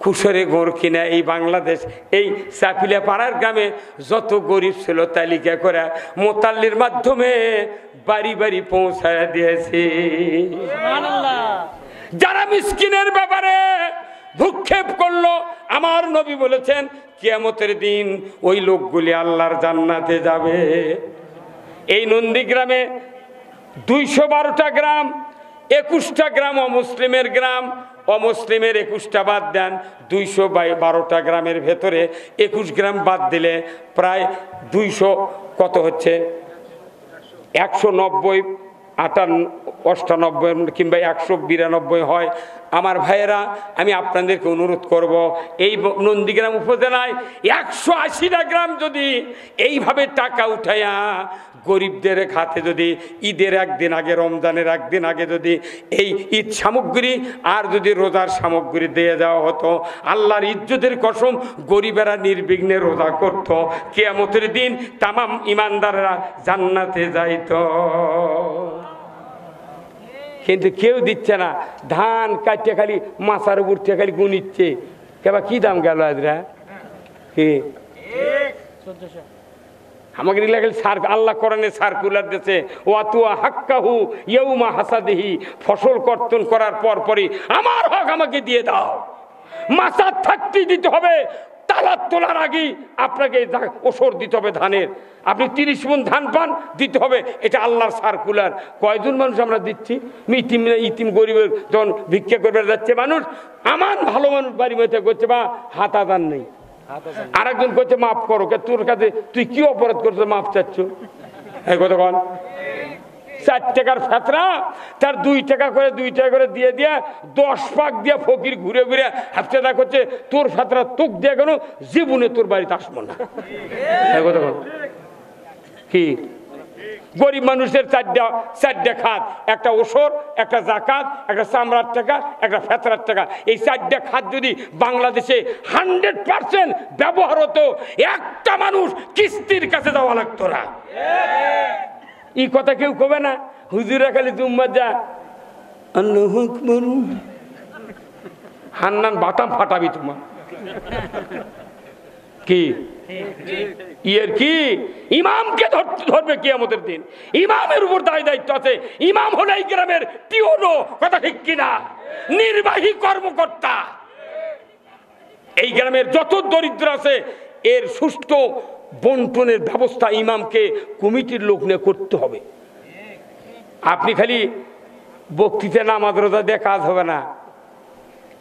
কুশরে গোড় কিনা এই বাংলাদেশ এই চাপিলা পাড়ার গ্রামে যত গরিব ছিল তালিকা করে মোতাল্লির মাধ্যমে বাড়ি বাড়ি পৌঁছায় দিয়েছি। যারা মিসকিনের ব্যাপারে ভূক্ষেপ করলো, আমার নবী বলেছেন কিয়ামতের দিন ওই লোকগুলি আল্লাহর জান্নাতে যাবে। এই নন্দীগ্রামে 212টা গ্রাম, 21টা গ্রাম অমুসলিমের গ্রাম, অমুসলিমের 21টা বাদ দেন, 212টা গ্রামের ভেতরে 21 গ্রাম বাদ দিলে প্রায় 200 কত হচ্ছে, 190, 98 কিংবা 192 হয়। আমার ভাইয়েরা, আমি আপনাদেরকে অনুরোধ করব, এই নন্দীগ্রাম উপজেলায় 180টা গ্রাম যদি এইভাবে টাকা উঠাইয়া গরিবদের খাতে যদি ঈদের একদিন আগে, রমজানের একদিন আগে যদি এই ঈদ সামগ্রী আর যদি রোজার সামগ্রী দিয়ে দেওয়া হতো, আল্লাহর ইজ্জতের কসম গরিবেরা নির্বিঘ্নে রোজা করত, কিয়ামতের দিন তামাম ইমানদাররা জান্নাতে যাইত। কিন্তু কেউ দিচ্ছে না, ধান কাটতে খালি মাথার উপর থেকে খালি গুনিচ্ছে। কেবা কি দাম গেল আজরা, কি আমাকে আল্লাহ কোরআনে সার্কুলার দিয়েছে, ওয়াতুয়া হাক্কাহু ইয়াউমা হাসাদিহি, ফসল কর্তন করার পরই আমার হক আমাকে দিয়ে দাও। মাথার থাকতে দিতে হবে, তালার তোলার আগেই আপনাকে ওসর দিতে হবে ধানের। আপনি 30 মণ ধান পান, দিতে হবে, এটা আল্লাহর সার্কুলার। কয়জন মানুষ আমরা দিচ্ছি? ইতিম গরিবের যখন ভিক্ষা করবে যাচ্ছে মানুষ, আমার ভালো মানুষ বাড়ি মধ্যে করছে বা হাতা দান নেই, আরেকজন করছে মাফ করো, তোর কাছে তুই কি অপরাধ করছো মাফ চাচ্ছ? এই কথা কন, 4 টাকার ফেতরা তার 2 টাকা করে 2 টাকা করে দিয়ে দিয়ে 10 পাক দিয়ে ফকির ঘুরে ঘুরে হাফতেদা করছে, তোর ফেতরা তোক দিয়ে কেন, জীবনে তোর বাড়িতে আসবো না। এই কথা কন, কি গরিব মানুষের 4টা খাত, একটা ওসর, একটা জাকাত, একটা চামড়ার টাকা, একটা ফেতরার টাকা। এই 4টা খাত যদি বাংলাদেশে 100% ব্যবহার হতো, একটা মানুষ কিস্তির কাছে যাওয়া লাগতো না। এই কথা কেউ কবে না, হুজুরা খালি জুম্মা যা আল্লাহু আকবার, হান্নান বাটাম ফাটাবি তোমার। কি ইয়ের কি ইমামকে ধরবে কিয়ামতের দিন, ইমামের উপর দায়িত্ব আছে। ইমাম হলো এই গ্রামের পিওনো, কথা ঠিক কিনা, নির্বাহী কর্মকর্তা। এই গ্রামের যত দরিদ্র আছে এর সুষ্ঠু বন্টনের ব্যবস্থা ইমামকে কমিটির লোক নিয়ে করতে হবে। আপনি খালি বক্তৃতা নামাজ রোজা দিয়ে কাজ হবে না,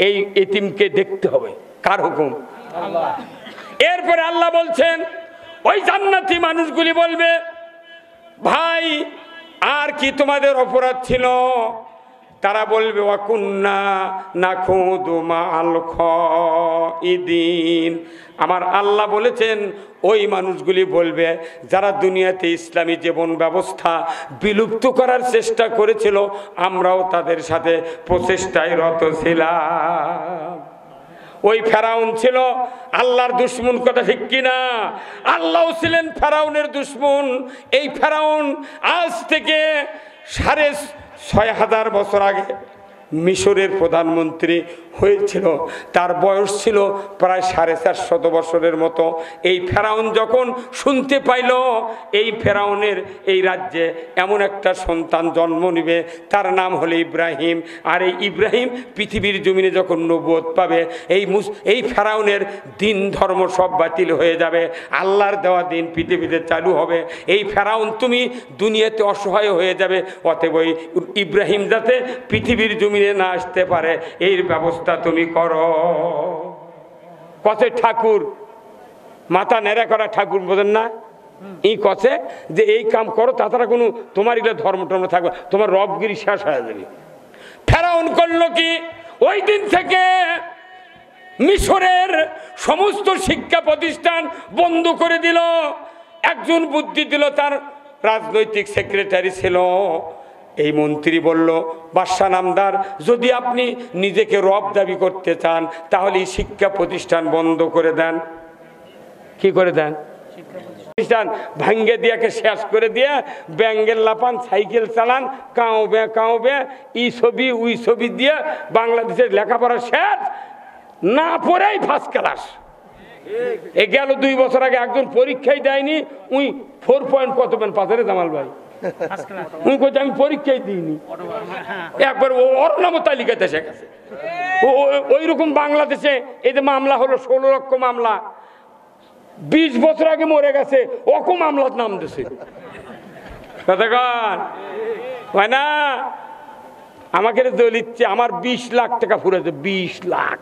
এই এতিমকে দেখতে হবে। কার হুকুম? আল্লাহ। এরপরে আল্লাহ বলছেন, ওই জান্নাতি মানুষগুলি বলবে, ভাই আর কি তোমাদের অপরাধ ছিল? তারা বলবে, ওয়াকুন্না নাখুদু মাআল খাইদিন। আমার আল্লাহ বলেছেন, ওই মানুষগুলি বলবে যারা দুনিয়াতে ইসলামী জীবন ব্যবস্থা বিলুপ্ত করার চেষ্টা করেছিল, আমরাও তাদের সাথে প্রচেষ্টায় রত ছিলাম। ওই ফেরাউন ছিল আল্লাহর দুশমন, কথা ঠিক কিনা? আল্লাহও ছিলেন ফেরাউনের দুশমন। এই ফেরাউন আজ থেকে 6500 বছর আগে মিশরের প্রধানমন্ত্রী হয়েছিল, তার বয়স ছিল প্রায় 450 বছরের মতো। এই ফেরাউন যখন শুনতে পাইল এই ফেরাউনের এই রাজ্যে এমন একটা সন্তান জন্ম নিবে, তার নাম হলো ইব্রাহিম, আর এই ইব্রাহিম পৃথিবীর জমিনে যখন নবুয়ত পাবে, এই ফেরাউনের দিন ধর্ম সব বাতিল হয়ে যাবে, আল্লাহর দেওয়া দিন পৃথিবীতে চালু হবে। এই ফেরাউন তুমি দুনিয়াতে অসহায় হয়ে যাবে, অতএব ওই ইব্রাহিম যাতে পৃথিবীর জমিনে না আসতে পারে এই ব্যবস্থা তুমি করো। কত ঠাকুর মাথা নেড়া করা ঠাকুর, বোঝেন না? এই কছে যে এই কাম করো, তাছাড়া কোনো তোমার এগুলো ধর্ম টর্ম থাকবে, তোমার রবগিরি শেষ হয়ে যাবে। ফেরাউন করলো কি, ওই দিন থেকে মিশরের সমস্ত শিক্ষা প্রতিষ্ঠান বন্ধ করে দিল। একজন বুদ্ধি দিল, তার রাজনৈতিক সেক্রেটারি ছিল। এই মন্ত্রী বলল, বাদশাহ নামদার, যদি আপনি নিজেকে রব দাবি করতে চান তাহলে এই শিক্ষা প্রতিষ্ঠান বন্ধ করে দেন। কি করে দেন? প্রতিষ্ঠান ভাঙ্গে দিয়াকে শেষ করে দিয়ে ব্যাঙ্গের লাপান, সাইকেল চালান, কাউবে ই ছবি উই ছবি দিয়ে বাংলাদেশের লেখাপড়া শেষ, না পড়েই ফার্স্ট ক্লাস। এ গেল 2 বছর আগে একজন পরীক্ষাই দেয়নি, উই 4 পয়েন্ট কত পেন পাথরে জামাল ভাই, উনি কইতে আমি পরীক্ষাই দিইনি, একবার ওর নামও তালিকাতে এসে গেছে। ওই রকম বাংলাদেশে এই যে মামলা হলো 16 লক্ষ মামলা, 20 বছর আগে মরে গেছে, ওকে মামলার নাম দিছে। কতক্ষণ হয় না? আমাকে দলিচ্ছে আমার 20 লাখ টাকা ফুরেছে, 20 লাখ।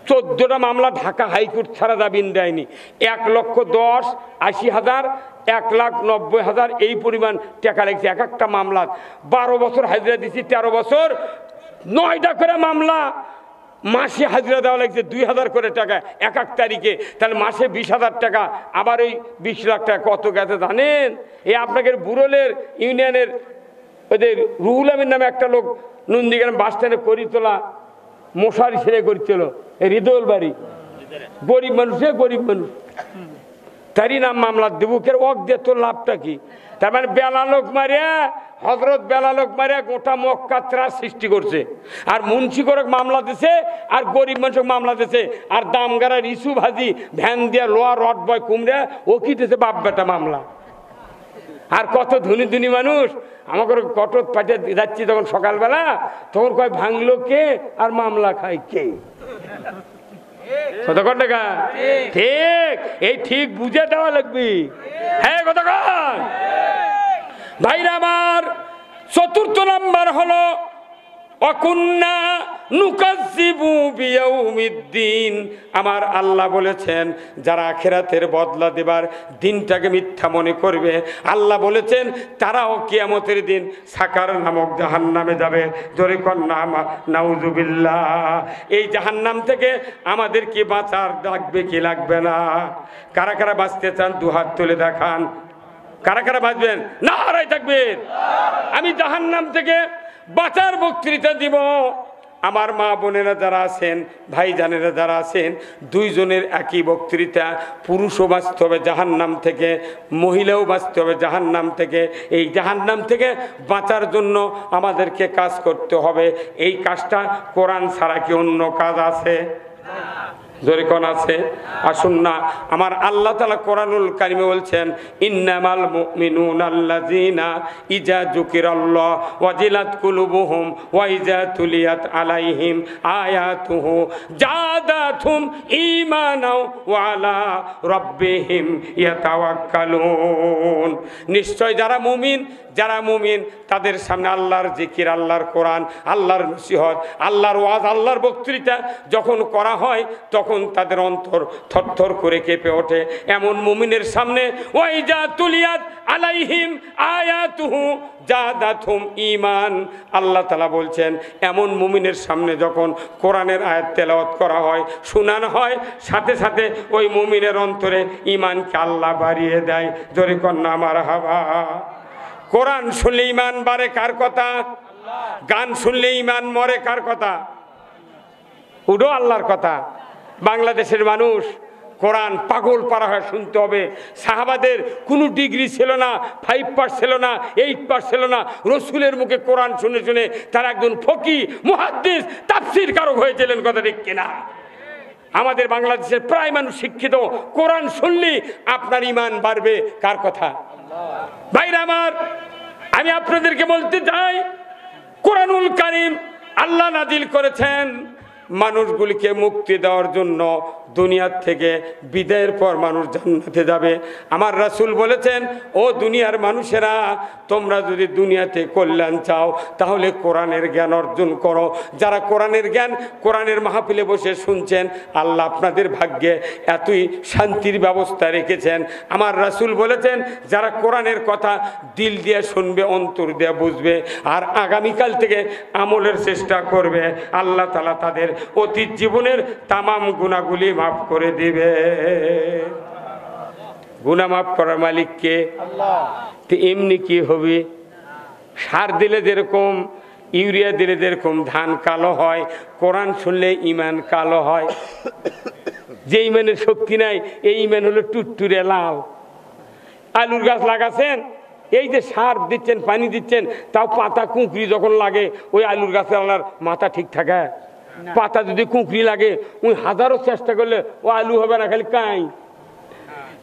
14টা মামলা ঢাকা হাইকোর্ট ছাড়া জামিন দেয়নি। 1,10,80,000 1,90,000 এই পরিমাণ টাকা লাগছে এক একটা মামলা। 12 বছর হাজিরা দিচ্ছি, 13 বছর 9টা করে মামলা, মাসে হাজিরা দেওয়া লাগছে 2,000 করে টাকা এক এক তারিখে। তাহলে মাসে 20,000 টাকা, আবার ওই 20 লাখ টাকা কত গেছে জানেন? এই আপনাকে বুড়োলের ইউনিয়নের ওদের রুহুল আমিন নামে একটা লোক নন্দীগ্রাম বাস স্ট্যান্ডে করিতলা মশারি ছেড়ে করছিল, হৃদয়ল বাড়ি, গরিব মানুষে গরিব মানুষ, তারই নাম মামলা দেবো কে অক দিয়ে তোর লাভটা কি? তার মানে বেলালোক মারিয়া, হজরত বেলালোক মারিয়া গোটা মক্কা ত্রাস সৃষ্টি করছে। আর মুন্সি করে মামলা দিছে, আর গরিব মানুষকে মামলা দিছে, আর দামগারা ইস্যু ভাজি ভ্যান দিয়া লোয়া রড বয় কুমড়া ও কি দিছে বাপ বেটা মামলা। আর কত ধনী ধনী মানুষ আমাকে কটক পাঠিয়ে যাচ্ছি তখন সকালবেলা, তখন কয় ভাঙলো কে আর মামলা খায় কে? কতক্ষণ টাকা ঠিক এই ঠিক বুঝে দেওয়া লাগবে। হ্যাঁ কতক্ষণ ভাইরা আমার। 4র্থ নাম্বার হলো অকুন্না নুকাজ্জিবু বিয়াউমিদ্দিন। আমার আল্লাহ বলেছেন যারা আখিরাতের বদলা দেবার দিনটাকে মিথ্যা মনে করবে, আল্লাহ বলেছেন তারাও কিয়ামতের দিন সাকার নামক জাহান্নামে যাবে। জোরে কন্যা নাউজুবিল্লাহ। এই জাহান্নাম থেকে আমাদের কি বাঁচার লাগবে কি লাগবে না? কারা কারা বাঁচতে চান দুহাত তুলে দেখান। কারা কারা বাঁচবেন? নারায় থাকবেন। আমি জাহান্নাম থেকে বাঁচার বক্তৃতা দিব। আমার মা বোনেরা যারা আছেন, ভাই জানেরা যারা আছেন, 2 জনের একই বক্তৃতা। পুরুষও বাঁচতে হবে জাহান্নাম থেকে, মহিলাও বাঁচতে হবে জাহান্নাম থেকে। এই জাহান্নাম থেকে বাঁচার জন্য আমাদেরকে কাজ করতে হবে। এই কাজটা কোরআন ছাড়া কি অন্য কাজ আছে? জোরে কোন আছে? আসুন না, আমার আল্লাহ তাআলা কোরআনুল কারিমে বলছেন ইন্নামাল মুমিনুনা আল্লাযিনা ইজা যুকিরাল্লাহ ওয়াজিলাত কুলুবুহুম ওয়া ইজা তুলিয়াত আলাইহিম আয়াতুহু জাদাতুহুম ঈমানাও ওয়া আলা রাব্বিহিম ইয়াতাওয়াক্কালুন। নিশ্চয় যারা মুমিন তাদের সামনে আল্লাহর জিকির, আল্লাহর কোরআন, আল্লাহর নসিহত, আল্লাহর ওয়াজ, আল্লাহর বক্তৃতা যখন করা হয় তখন তাদের অন্তর থরথর করে কেঁপে ওঠে। এমন মুমিনের সামনে ওয়াইজা তুলিয়াত আলাইহিম আয়াতুহু জাদাতুহুম ঈমান। আল্লাহ তাআলা বলছেন এমন মুমিনের সামনে যখন কোরআনের আয়াত তেলাওয়াত করা হয়, শোনানো হয়, সাথে সাথে ওই মুমিনের অন্তরে ঈমানকে আল্লাহ বাড়িয়ে দেয়। জোরে কন্যা মারহাবা। কোরআন শুনলে ঈমান বাড়ে কার কথা? গান শুনলে ঈমান মরে কার কথা? উডো আল্লাহর কথা। বাংলাদেশের মানুষ কোরআন পাগল পারা হয় শুনতে হবে। সাহাবাদের কোনো ডিগ্রি ছিল না, 5 পাস ছিল না, 8 পাস ছিল না। রসুলের মুখে কোরআন শুনে শুনে তারা একজন ফকি, মুহাদ্দিস, তাফসীর কারক হয়েছিলেন। কথা ঠিক কিনা? আমাদের বাংলাদেশের প্রায় মানুষ শিক্ষিত। কোরআন শুনলেই আপনার ঈমান বাড়বে কার কথা? ভাইরা আমার, আমি আপনাদেরকে বলতে চাই কোরআনুল কারীম আল্লাহ নাজিল করেছেন মানুষগুলিকে মুক্তি দেওয়ার জন্য। দুনিয়ার থেকে বিদায়ের পর মানুষ জান্নাতে যাবে। আমার রাসূল বলেছেন ও দুনিয়ার মানুষেরা, তোমরা যদি দুনিয়াতে কল্যাণ চাও তাহলে কোরআনের জ্ঞান অর্জন করো। যারা কোরআনের জ্ঞান কোরআনের মাহফিলে বসে শুনছেন, আল্লাহ আপনাদের ভাগ্যে এতই শান্তির ব্যবস্থা রেখেছেন। আমার রাসূল বলেছেন যারা কোরআনের কথা দিল দিয়ে শুনবে, অন্তর দিয়ে বুঝবে, আর আগামীকাল থেকে আমলের চেষ্টা করবে, আল্লাহ তাআলা তাদের অতীত জীবনের তামাম গুনাহগুলি মাফ করে দিবে। গুনাহ মাফ করার মালিক কে? আল্লাহ। তো এমনি কি হবে? সার দিলে যেরকম, ইউরিয়া দিলে যেরকম ধান কালো হয়, কোরআন শুনলে ঈমান কালো হয়। যে ঈমানের শক্তি নাই এই ঈমান হলো টুটটুরে লাল। আলুর গাছ লাগাছেন, এই যে সার দিচ্ছেন, পানি দিচ্ছেন, তাও পাতা কুঁকড়ি যখন লাগে ওই আলুর গাছের আলার মাথা ঠিক থাকে? পাতা যদি কুঁকড়ি লাগে ওই হাজারো চেষ্টা করলে ও আলু হবে না, খালি কাই।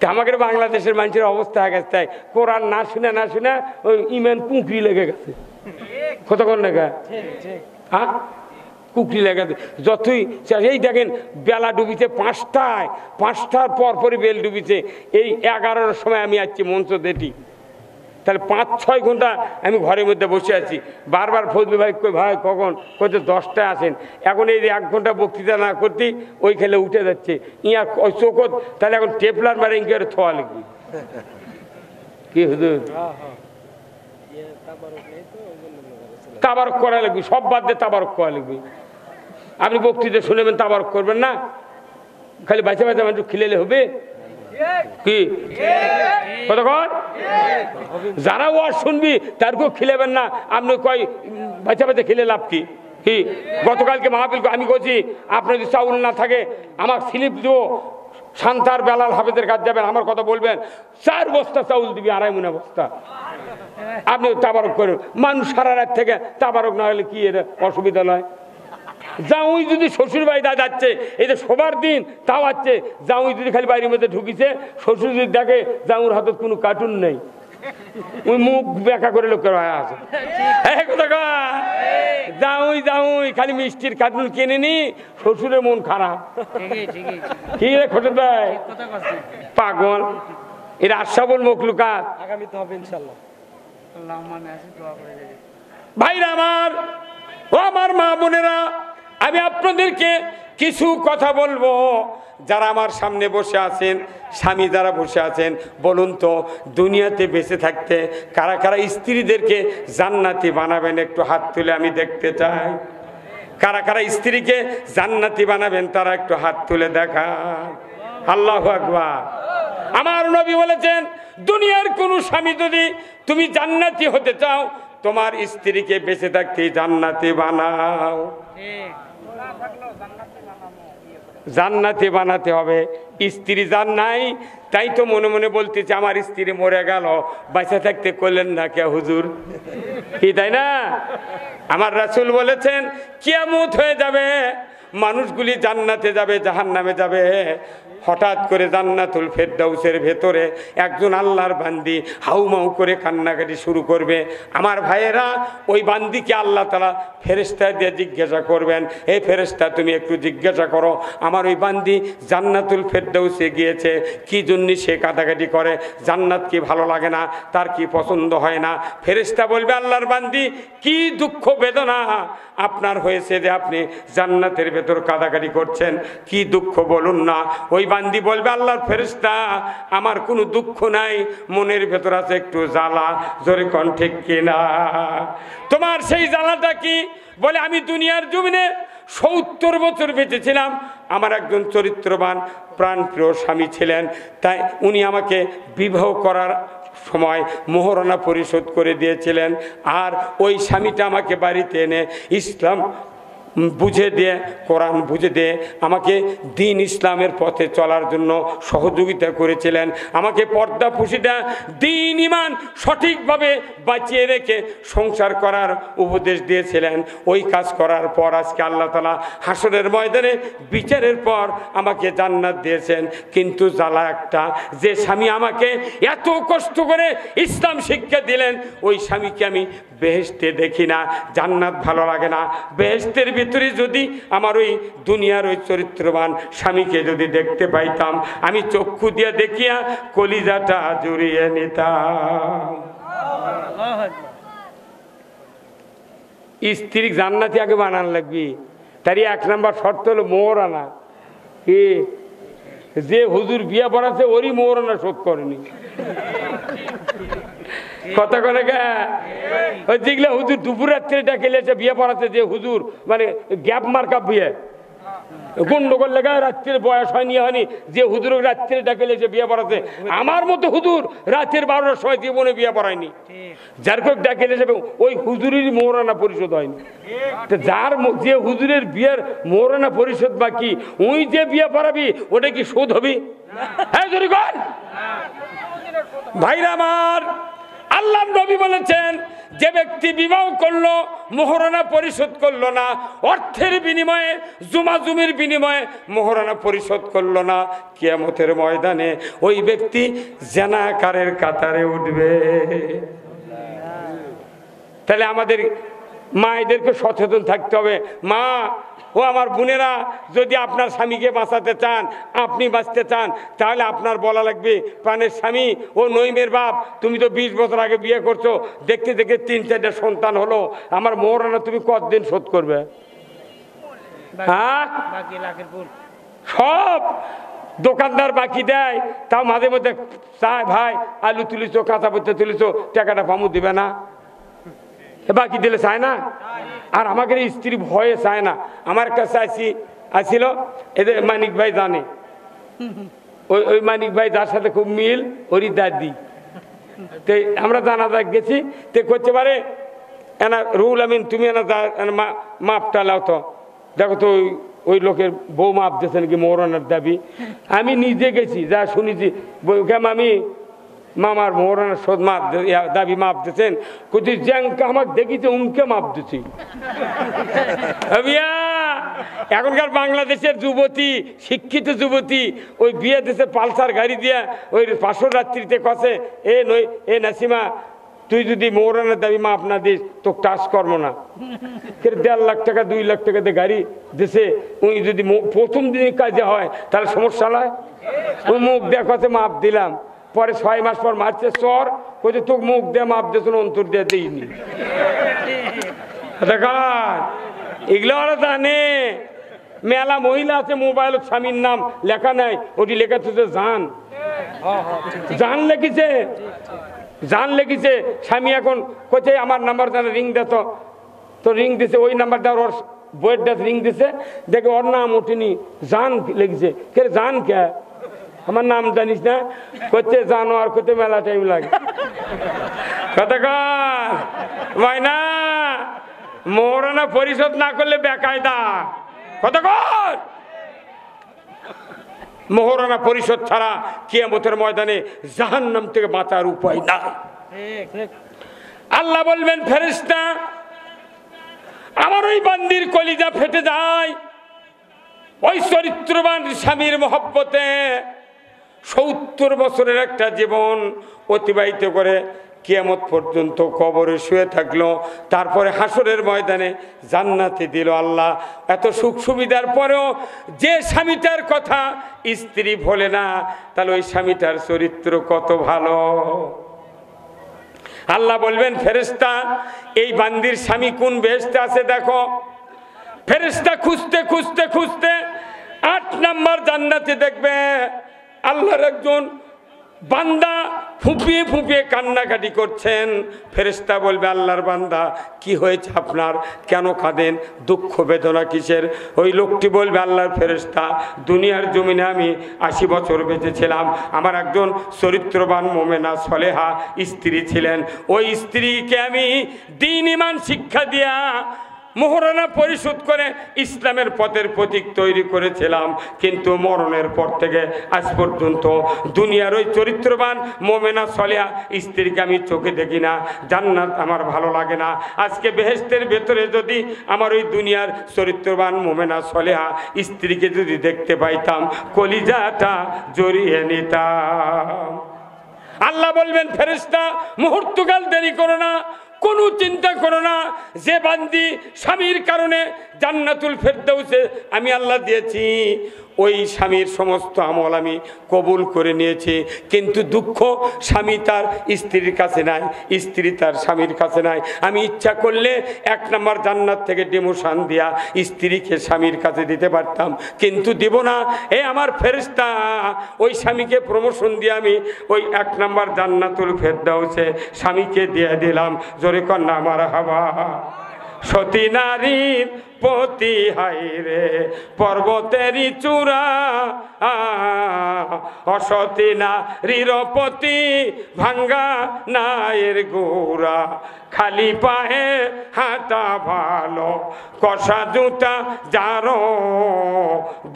তা আমাদের বাংলাদেশের মানুষের অবস্থা হয়ে গেছে তাই কোরআন না শুনে ওই ইমান কুঁকড়ি লেগে গেছে কতক্ষণ লেগে হ্যাঁ কুকরি লেগেছে যতই এই দেখেন বেলা ডুবিছে 5টার পরপরই বেল ডুবিছে এই 11টার সময় আমি আসছি মঞ্চ দেখি তাহলে 5-6 ঘন্টা আমি ঘরের মধ্যে বসে আছি বারবার ফজলু ভাই কই ভাই কখন কইতে 10টায় আসেন এখন এই যে 1 ঘন্টা বক্তৃতা না করতেই ওই খেলে উঠে যাচ্ছে ইয়া ওই চোখত তাহলে এখন টেপলার মারে ইঙ্কে থোয়া লিখবি কি হুজুর তাবারক করা লাগবে সব বাদ দিয়ে তাবারক করা লাগবে আপনি বক্তৃতা শুনেবেন তাবারক করবেন না খালি বাঁচা বাঁচা মানুষ খিলেলে হবে কি কতক্ষণ যারা ওয়াজ শুনবি তারকেও খিলেবেন না আপনি কয় বাঁচা বাঁচা খিলে লাভ কি কি গতকালকে মাহফিল আমি বলছি আপনার যদি চাউল না থাকে আমার স্লিপ দিব শান্তার বেলাল হাফেজের কাজ যাবেন আমার কথা বলবেন 4 বস্তা চাউল দিবি 2.5 মুনা বস্তা আপনি তাবারক করেন মানুষ সারা রাত থেকে তাবারক না হলে কি এর অসুবিধা নয় জাউই যদি শ্বশুর বাড়ি যাচ্ছে এই যে সবার দিন তাও আছে জাউই যদি খালি বাড়ির মধ্যে ঢুকিছে শ্বশুর যদি দেখে জাউর হাতত কোনো কার্টুন নেই ওই মুখ ব্যাখ্যা করে লোকের আছে যাউই খালি মিষ্টির কার্টুন কিনে নি শ্বশুরের মন খারাপ কি রে খোটে ভাই পাগল এর আশাবল মখলুকাত আগামীতে হবে ইনশাআল্লাহ ভাইরা আমার ও আমার মা বোনেরা আমি আপনাদেরকে কিছু কথা বলবো যারা আমার সামনে বসে আছেন স্বামী যারা বসে আছেন বলুন তো দুনিয়াতে বেঁচে থাকতে কারা কারা স্ত্রীদেরকে জান্নাতি বানাবেন একটু হাত তুলে আমি দেখতে চাই কারা কারা স্ত্রীকে জান্নাতি বানাবেন তারা একটু হাত তুলে দেখান আল্লাহু আকবার আমার নবী বলেছেন দুনিয়ার কোন স্বামী যদি তুমি জান্নাতি হতে চাও তোমার স্ত্রীকে বেঁচে থাকতে জান্নাতি বানাও জান্নাতি বানাতে হবে স্ত্রী যার নাই তাই তো মনে মনে বলতেছে আমার স্ত্রী মরে গেল বেঁচে থাকতে করলেন না কে হুজুর কি তাই না আমার রাসূল বলেছেন কিয়ামত হয়ে যাবে মানুষগুলি জান্নাতে যাবে জাহান্নামে যাবে হঠাৎ করে জান্নাতুল ফেরদাউসের ভেতরে একজন আল্লাহর বান্দি হাউমাউ করে কান্নাকাটি শুরু করবে আমার ভাইয়েরা ওই বান্দিকে আল্লাহ তাআলা ফেরেশতা দিয়ে জিজ্ঞাসা করবেন এই ফেরেশতা তুমি একটু জিজ্ঞাসা করো আমার ওই বান্দি জান্নাতুল ফেরদাউসে গিয়েছে কি জন্য সে কাটাকাটি করে জান্নাত কি ভালো লাগে না তার কি পছন্দ হয় না ফেরেশতা বলবে আল্লাহর বান্দি কি দুঃখ বেদনা আপনার হয়েছে যে আপনি জান্নাতের ভেতর কাটাকাটি করছেন কি দুঃখ বলুন না ওই বান্দি বলবে আল্লাহর ফেরেশতা আমার কোনো দুঃখ নাই মনের ভেতর আছে একটু জ্বালা জোরে কোন ঠিক কিনা তোমার সেই জ্বালাটা কি বলে আমি দুনিয়ার জমিনে 70 বছর বেঁচেছিলাম আমার একজন চরিত্রবান প্রাণপ্রিয় স্বামী ছিলেন তাই উনি আমাকে বিবাহ করার সময় মোহরানা পরিশোধ করে দিয়েছিলেন আর ওই স্বামীটা আমাকে বাড়িতে এনে ইসলাম বুঝে দিয়ে কোরআন বুঝে দিয়ে আমাকে দিন ইসলামের পথে চলার জন্য সহযোগিতা করেছিলেন আমাকে পর্দা পুশিদা দিন ইমান সঠিকভাবে বাঁচিয়ে রেখে সংসার করার উপদেশ দিয়েছিলেন ওই কাজ করার পর আজকে আল্লাহ তাআলা হাসরের ময়দানে বিচারের পর আমাকে জান্নাত দিয়েছেন কিন্তু জ্বালা একটা যে স্বামী আমাকে এত কষ্ট করে ইসলাম শিক্ষা দিলেন ওই স্বামীকে আমি বেহেশতে দেখি না জান্নাত ভালো লাগে না বেহেশতের ভিতরে যদি আমার ওই দুনিয়ার ওই চরিত্রবান স্বামীকে যদি দেখতে পাইতাম আমি চক্ষু দিয়ে দেখিয়া কলিজাটা জুড়িয়ে নিতাম স্ত্রী জান্নাতি আগে বানান লাগবি তারই 1 নম্বর শর্ত হলো মোহরানা কি যে হুজুর বিয়া পড়াছে ওরই মোহরানা শোধ করেনি কথা কনে গা ওই যেগুলা হুজুর দুপুর রাত্রে ডাকে বিয়ে পড়াতে যে হুজুর মানে গ্যাপ মার্কা বিয়ে গন্ডগোল লেগা রাত্রের বয়স হয়নি যে হুজুর রাত্রে ডাকে বিয়ে পড়াতে আমার মতো হুজুর রাতের 12টার সময় জীবনে বিয়ে পড়ায়নি যার কেউ ডাকে ওই হুজুরেরই মোহরানা পরিশোধ হয়নি যার যে হুজুরের বিয়ের মোহরানা পরিশোধ বাকি ওই যে বিয়ে পড়াবি ওটা কি শোধ হবি হ্যাঁ ভাইরা আমার আল্লাহর নবী বলেছেন যে ব্যক্তি বিবাহ করলো মোহরানা পরিশোধ করলো না, অর্থের বিনিময়ে জুমাজুমির বিনিময়ে মোহরানা পরিশোধ করলো না, কিয়ামতের ময়দানে ওই ব্যক্তি জানাকারের কাতারে উঠবে। তাহলে আমাদের মায়েদেরকে সচেতন থাকতে হবে। মা ও আমার বোনেরা, যদি আপনার স্বামীকে বাঁচাতে চান, আপনি বাঁচতে চান, তাহলে আপনার বলা লাগবে, প্রাণের স্বামী ও নইমের বাপ, তুমি তো 20 বছর আগে বিয়ে করছো, দেখতে দেখতে 3-4টা সন্তান হলো, আমার মোহরানা তুমি কতদিন শোধ করবে? হ্যাঁ, সব দোকানদার বাকি দেয়, তাও মাঝে মধ্যে চায়, ভাই আলু তুলিছো, কাঁচা পড়তে তুলিছো, টাকাটা পামু দিবে না? বাকি দিলে চায় না। আর আমাকে স্ত্রী ভয়ে চায় না। আমার কাছে আসছিল, এদের মানিক ভাই জানে, ওই মানিক ভাই যার সাথে খুব মিল, ওরই দাদি। তো আমরা জানাজা গেছি, তো করতে পারে এনা রুল আমিন, তুমি এনা মাপটা লাও তো, দেখো তো ওই লোকের বউ মাপ দিয়েছে নাকি মোহরানার দাবি। আমি নিজে গেছি, যা শুনেছি, আমি মামার মোহরানার শোধ মাপ দাবি মাপ দিয়েছেন, কোথায় জ্যাংকা আমার দেখিতে উনকে মাপ দিছি। এখনকার বাংলাদেশের যুবতী, শিক্ষিত যুবতী, ওই বিয়ে দেশে পালসার গাড়ি দিয়া ওই 500 রাত্রিতে কষে, এ নাসিমা, তুই যদি মোহরানার দাবি মাপ না দিস তো টাচ করবো না। 1.5 লাখ টাকা 2 লাখ টাকা দিয়ে গাড়ি দেশে, উনি যদি প্রথম দিনই কাজে হয় তাহলে সমস্যা নয়। ওই মুখ দেখাতে মাপ দিলাম, পরে 6 মাস পর মারছে চর, কোথায় তোকে মুখ দিয়ে মাপ দিয়েছ, অন্তর দিয়ে দিইনি। দেখা এগুলো ওরা জানে। মেলা মহিলা আছে, মোবাইল স্বামীর নাম লেখা নাই, ওটি লেখা হচ্ছে জান, জান লেখিছে, জান লেখিছে। স্বামী এখন কোথায় আমার নাম্বার জানে, রিং দিত, তো রিং দিছে, ওই নাম্বার দেওয়ার ওর বইয়ের ডাস রিং দিছে, দেখে ওর নাম ওঠেনি, জান লিখছে। কে জান কে? আমার নাম জানিস না? করতে জানো আর করতে মেলা টাইম লাগে। কতক্ষণ ভাই না, মোহরানা পরিশোধ না করলে বেকায়দা। কতক্ষণ মোহরানা পরিশোধ ছাড়া কিয়ামতের ময়দানে জাহান্নাম থেকে বাঁচার উপায় নাই। আল্লাহ বলবেন, ফেরেশতা আমার ওই বান্দির কলিজা ফেটে যায়, ওই চরিত্রবান স্বামীর মহব্বতে 70 বছরের একটা জীবন অতিবাহিত করে কিয়ামত পর্যন্ত কবরে শুয়ে থাকলো, তারপরে হাসরের ময়দানে জান্নাতে দিল। আল্লাহ এত সুখ সুবিধার পরেও যে স্বামীটার কথা স্ত্রী ভোলে না, তাহলে ওই স্বামীটার চরিত্র কত ভালো। আল্লাহ বলবেন, ফেরেশতা এই বান্দির স্বামী কোন বেহেশতে আছে দেখো। ফেরেশতা খুঁজতে খুঁজতে খুঁজতে 8 নাম্বার জান্নাতে দেখবে আল্লাহর একজন বান্দা ফুঁপিয়ে ফুঁপিয়ে কান্নাকাটি করছেন। ফেরেশতা বলবে, আল্লাহর বান্দা কি হয়েছে আপনার, কেন কাঁদেন, দুঃখ বেদনা কিসের? ওই লোকটি বলবে, আল্লাহর ফেরেশতা দুনিয়ার জমিনে আমি 80 বছর বেঁচেছিলাম, আমার একজন চরিত্রবান মোমেনা সলেহা স্ত্রী ছিলেন, ওই স্ত্রীকে আমি দ্বীন ঈমান শিক্ষা দিয়া মোহরানা পরিশোধ করে ইসলামের পথের প্রতীক তৈরি করেছিলাম, কিন্তু মরণের পর থেকে আজ পর্যন্ত দুনিয়ার ওই চরিত্রবান মোমেনা সলেহা স্ত্রীকে আমি চোখে দেখি না, জান্নাত আমার ভালো লাগে না। আজকে বেহেশতের ভেতরে যদি আমার ওই দুনিয়ার চরিত্রবান মোমেনা সলেহা স্ত্রীকে যদি দেখতে পাইতাম, কলিজাটা জড়িয়ে নিতাম। আল্লাহ বলবেন, ফেরেশতা মুহূর্তকাল দেরি করো না, কোনো চিন্তা করো না, যে বান্দি স্বামীর কারণে জান্নাতুল ফেরদাউসে আমি আল্লাহ দিয়েছি, ওই স্বামীর সমস্ত আমল আমি কবুল করে নিয়েছি, কিন্তু দুঃখ স্বামী তার স্ত্রীর কাছে নাই, স্ত্রী তার স্বামীর কাছে নাই। আমি ইচ্ছা করলে 1 নাম্বার জান্নাত থেকে ডিমোশন দিয়া স্ত্রীকে স্বামীর কাছে দিতে পারতাম, কিন্তু দিব না। এ আমার ফেরেশতা, ওই স্বামীকে প্রমোশন দিয়ে আমি ওই 1 নাম্বার জান্নাতুল ফেরদাউসে স্বামীকে দিয়ে দিলাম। জোরে কন্যা আমার হাওয়া। সতী নারীর পতি হাইরে পর্বতেরই চূড়া, অসতী নারীর পতি ভাঙ্গা নায়ের গোড়া, খালি পায়ে হাঁটা ভালো কষা জুতা যারো,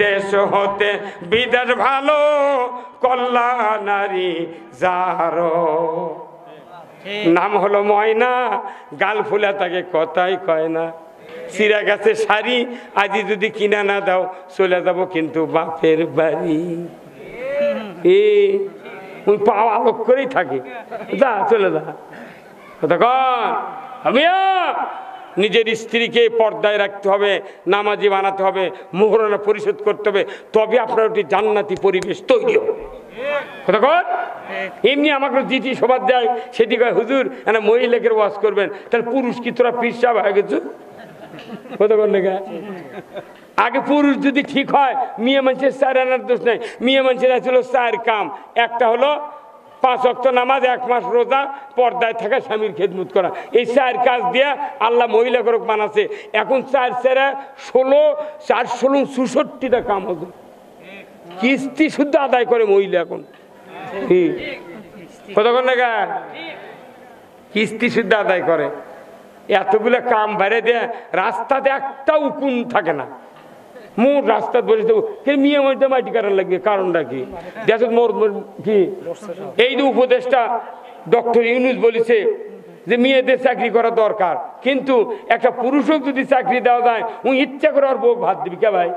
দেশ হতে বিদেশ ভালো কল্যাণ নারী যারো। নাম হলো ময়না, গাল ফুলা তাকে কথাই কয় না। চিরা গাছে শাড়ি আজি যদি কিনা না দাও চলে যাব কিন্তু বাপের বাড়ি। ওই পাওয়া আলোক করেই থাকে, যা চলে যা। কতক্ষণ আমিয়া নিজের স্ত্রীকে পর্দায় রাখতে হবে, নামাজি বানাতে হবে, মোহরানা পরিশোধ করতে হবে, তবে আপনার একটি জান্নাতি পরিবেশ তৈরি হবে। কতক্ষণ এমনি আমাকে জিটি সবার দেয়, সেটি কয় হুজুর একটা মহিলাকে ওয়াজ করবেন, তাহলে পুরুষ কি তোরা পীর সাহেব হয়ে গেছো? কতক্ষণ লেখা আগে পুরুষ যদি ঠিক হয়, মেয়ে মানুষের চার আনার দোষ নাই। মেয়ে মানুষের ছিল চার কাম, একটা হলো 5 ওয়াক্ত নামাজ, 1 মাস রোজা, পর্দায় থাকা, স্বামীর খেদমত করা। এই 4 কাজ দিয়া আল্লাহ মহিলা করক বানাচ্ছে। এখন 4 4 16 4 16 64টা কাম হবে, কিস্তি শুদ্ধ আদায় করে মহিলা এখন। কতক্ষণ লেখা কিস্তি শুদ্ধ আদায় করে, এতগুলো কাম বাইরে দেয়, রাস্তাতে একটা উকুন থাকে না। মোর রাস্তা বসে দেবো মেয়ে মধ্যে মাটি কাটার লাগবে, কারণটা কি? দেশ মোর কি এই যে উপদেশটা ডক্টর ইউনুস বলেছে যে মেয়েদের চাকরি করা দরকার, কিন্তু একটা পুরুষও যদি চাকরি দেওয়া যায়, উনি ইচ্ছা করে ওর বউ ভাত দিবি কে ভাই?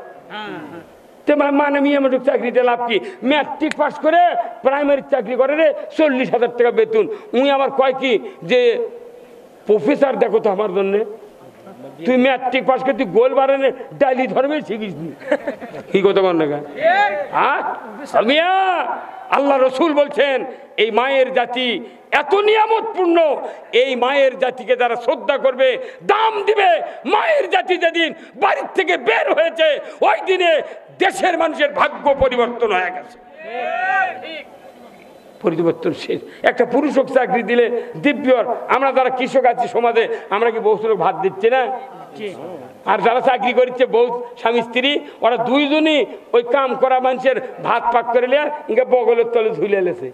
মানে মেয়ে মানুষ চাকরি দিয়ে লাভ কি? ম্যাট্রিক পাস করে প্রাইমারি চাকরি করে রে, 40,000 টাকা বেতন। উনি আবার কয় কি যে প্রফেসর দেখো তো আমার জন্যে, তুই ম্যাট্রিক পাস করে তুই গোল বাড়ানে ডালি ধর্মে শিখিস নি। কি কথা বল না আমিয়া? আল্লাহ রসুল বলছেন এই মায়ের জাতি এত নিয়ামতপূর্ণ, এই মায়ের জাতিকে যারা শ্রদ্ধা করবে, দাম দিবে, মায়ের জাতি যেদিন বাড়ির থেকে বের হয়েছে ওই দিনে দেশের মানুষের ভাগ্য পরিবর্তন হয়ে গেছে। পরিবর্তন শেষ। একটা পুরুষক চাকরি দিলে দিব্যর, আমরা যারা কৃষক আছি সমাজে, আমরা কি বহু লোক ভাত দিচ্ছে না? আর যারা চাকরি করছে বউ স্বামী স্ত্রী, ওরা দুইজনই ওই কাম করা মানুষের ভাত পাক করে লিয়া ইনকে বগলের তলে ঝুলে লেছে,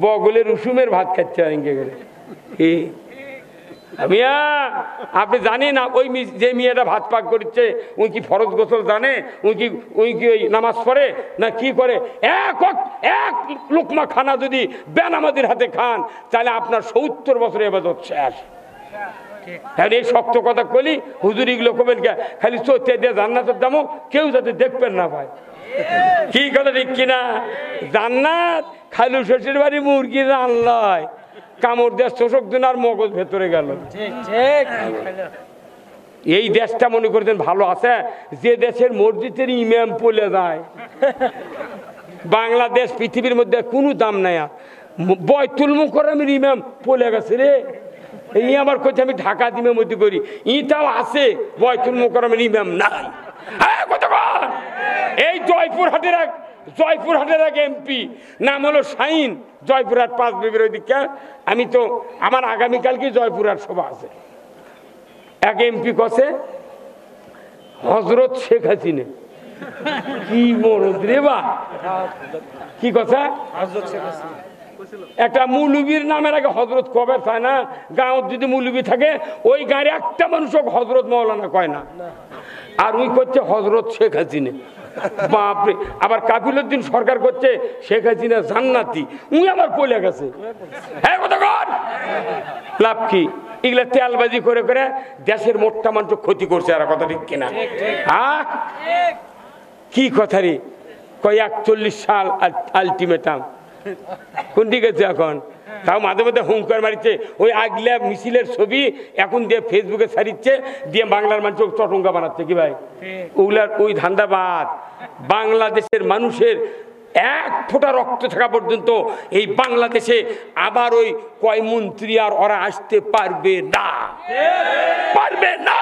বগলের উসুমের ভাত খাচ্ছে ইনকে করে। আমিয়া আপনি জানেন না ওই যে মেয়েটা ভাত পাক করছে উনি কি ফরজ গোসল জানে? উনি কি ওই নামাজ পড়ে না কি করে? এক লোকমা খানা যদি বেনামাজির হাতে খান, তাহলে আপনার 70 বছর এবাদত শেষ। তাহলে এই শক্ত কথা কলি হুজুর এগুলো কবেন কে? খালি চোখে দিয়ে জান্নাতের দামও কেউ যাতে দেখবেন না পায়। কি কথা ঠিক কিনা? জান্নাত খালু শ্বশুর বাড়ি মুরগি রান্নায় কামড় দেশ চোষক দিন আর মগজ ভেতরে গেল। এই দেশটা মনে করছেন ভালো আছে, যে দেশের মসজিদের ইমাম পলে যায়। বাংলাদেশ পৃথিবীর মধ্যে কোনো দাম নাই। বয়তুল মুকাররমের ইমাম পলে গেছে রে। এই আমার কোথায় আমি ঢাকা দিমের মধ্যে করি, ইটাও আছে, বয়তুল মুকাররমের ইমাম নাই। এই জয়পুরহাটের এক এমপি নাম হলো শাহিন, জয়পুরহাট 5 বিবির ওই দিকে। আমি তো আমার আগামীকালকে জয়পুরহাট সভা আছে। এক এমপি কছে হজরত শেখ হাসিনা। কি মরদ রে বা, কি কথা? একটা মুলুবির নামের আগে হজরত কবে চায় না? গাঁৱত যদি মুলুবি থাকে ওই গাড়ি একটা মানুষও হজরত মৌলানা কয় না, আর ওই করছে হজরত শেখ হাসিনা। বাপরে! আবার কাফিলউদ্দিন সরকার করছে শেখ হাসিনা জান্নাতি, উনি আমার পলে গেছে। হ্যাঁ কথা কর, লাভ কি? এগুলা তেলবাজি করে করে দেশের মোটটা মানুষ ক্ষতি করছে। আর কথা ঠিক কিনা? হ্যাঁ কি কথা রে? কয় 41 সাল আলটিমেটাম কোন দিকে এখন? তাও মাঝে মধ্যে হুঙ্কার মারিচ্ছে, ওই আগলা মিছিলের ছবি এখন দিয়ে ফেসবুকে ছাড়িচ্ছে, দিয়ে বাংলার মানুষ চটঙ্গা বানাচ্ছে। কি ভাই ওগুলার ওই ধান্দাবাদ? বাংলাদেশের মানুষের 1 ফোঁটা রক্ত থাকা পর্যন্ত এই বাংলাদেশে আবার ওই কয় মন্ত্রী আর ওরা আসতে পারবে না, পারবে না।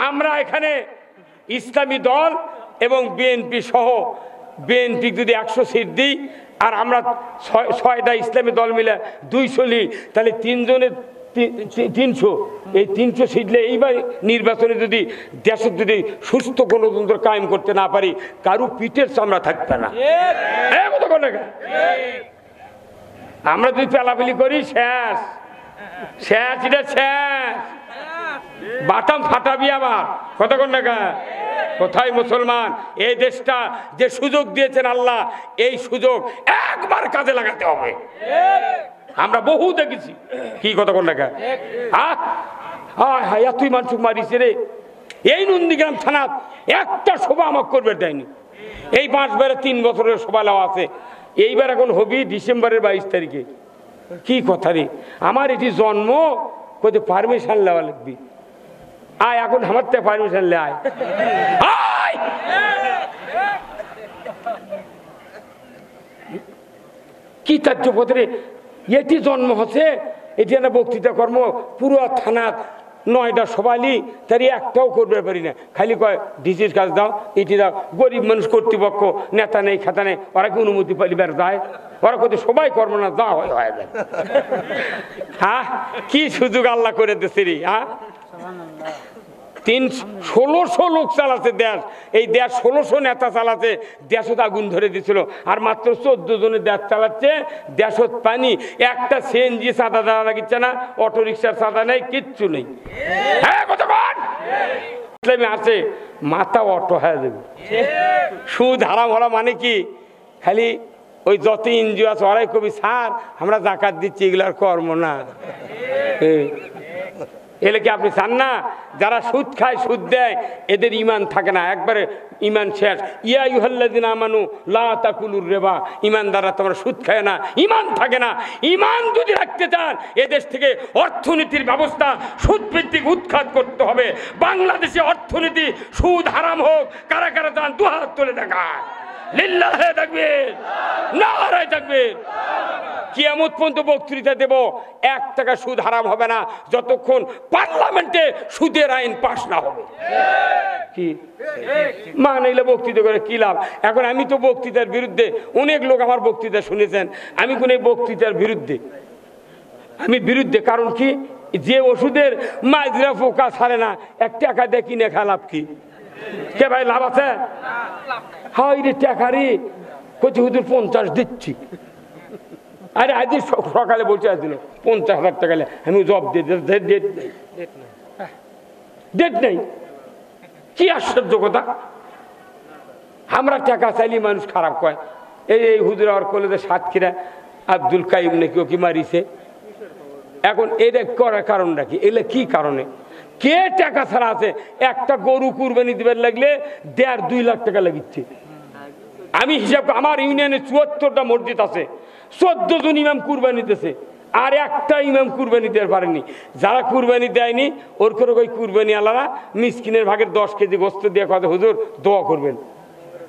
আমরা এখানে ইসলামী দল এবং বিএনপি সহ, বিএনপি যদি 100 সিট দিই আর আমরা 6টা ইসলামী দল মিলে 200 নিই, তাহলে 3 জনের 300, এই 300 সিটলে এইবার নির্বাচনে যদি দেশের যদি সুস্থ গণতন্ত্র কায়েম করতে না পারি, কারো পিঠের চামড়া থাকবে না। আমরা যদি পেলাপেলি করি শেষ শেষ, এটা শেষ। বাটাম ফাটাবি আবার। কতক্ষণ টাকা? কোথায় মুসলমান? এই দেশটা যে সুযোগ দিয়েছেন আল্লাহ, এই সুযোগ একবার কাজে লাগাতে হবে, আমরা বহু দেখেছি। কি কথা কোন লেখা এতই মানুষ মারিছে রে। এই নন্দীগ্রাম থানা একটা সভা আমাকে করবে দেয়নি। এই 5 বারে 3 বছরের সভা নেওয়া আছে। এইবার এখন হবি ডিসেম্বরের 22 তারিখে। কি কথা রে, আমার এটি জন্ম কোথায় পারমিশন নেওয়া লাগবি। আয় এখন আমার থেকে পারমিশন লে আয়। কি তার্যপত্রে এটি জন্ম হচ্ছে, এটি একটা বক্তৃতা কর্ম পুরো থানা 9টা সবাই তারই একটাও করবে পারি না। খালি কয় ডিসির কাজ দাও, এটি দাও। গরিব মানুষ, কর্তৃপক্ষ, নেতা নেই, খাতা নেই, ওরা কি অনুমতি পালিবার যায়? ওরা কোথায় সবাই কর্ম না যা হয় হয়ে যায়। হ্যাঁ, কি সুযোগ আল্লাহ করে দিচ্ছে রে। 1600 লোক চালাচ্ছে দেশ। এই দেশ 1600 নেতা চালাচ্ছে। দেশত আগুন ধরে দিছিল, আর মাত্র 14 জনের দেশ চালাচ্ছে। দেশত পানি, একটা সিএনজি চাঁদা দেওয়া লাগিচ্ছে না, অটো রিক্সার চাঁদা নেই, কিচ্ছু নেই। হ্যাঁ কতক্ষণ ইসলামী আছে, মাথা অটো হয়ে যাবে। সুদ হারাম হরা মানে কি, খালি ওই যত এনজিও আছে ওরাই কবি স্যার আমরা জাকাত দিচ্ছি, এগুলার কর্ম না। এলে কি আপনি চান না? যারা সুদ খায়, সুদ দেয়, এদের ইমান থাকে না, একবারে ইমান শেষ। ইয়া আইয়ুহাল্লাযিনা আমানু লা তাকুলুর রিবা, ইমানদাররা তোমরা সুদ খায় না, ইমান থাকে না। ইমান যদি রাখতে চান, এদেশ থেকে অর্থনীতির ব্যবস্থা সুদ ভিত্তিক উৎখাত করতে হবে। বাংলাদেশে অর্থনীতি সুদ হারাম হোক। কারা কারা চান 2 হাত তুলে দেখায়। লিল্লাহে তাকবীর, নারায়ে তাকবীর। কিয়ামত পর্যন্ত বক্তৃতা দেব, 1 টাকা সুদ হারাম হবে না যতক্ষণ পার্লামেন্টে সুদের আইন পাশ না হবে। কি মানাইলে বক্তৃতা করে কি লাভ? এখন আমি তো বক্তৃতার বিরুদ্ধে, অনেক লোক আমার বক্তৃতা শুনেছেন। আমি কোন বক্তৃতার বিরুদ্ধে, আমি বিরুদ্ধে। কারণ কি, যে ওষুধের মাজরা পোকা ছাড়ে না, 1 টাকা দিয়ে কিনে খা লাভ কি? কে ভাই লাভ আছে? হাই রে টাকারি কচি হুজুর 50 দিচ্ছি। আরে আজ সকালে বলছে আসছিল 50,000 টাকা। আমি জব ডেট নেই। কি আশ্চর্য কথা! আমরা টাকা চাইলে মানুষ খারাপ কয়। এই হুজুর আর কলেজে সাতক্ষীরা আব্দুল কাইম নাকি ওকে মারিছে। এখন এটা করার কারণটা কি? এগুলো কি কারণে? কে টাকা ছাড়া আছে? একটা গরু কুরবানি দিবার লাগলে 1.5-2 লাখ টাকা লাগিচ্ছে। আমি হিসাব, আমার ইউনিয়নে 74টা মসজিদ আছে, 14 জন ইমাম কুরবানি দিতেছে, আর একটা ইমাম কুরবানি দিতে পারেনি। যারা কুরবানি দেয়নি ওর করে ওই কুরবানি আলাদা মিসকিনের ভাগের 10 কেজি গোস্ত দিয়ে কথা হুজুর দোয়া করবেন।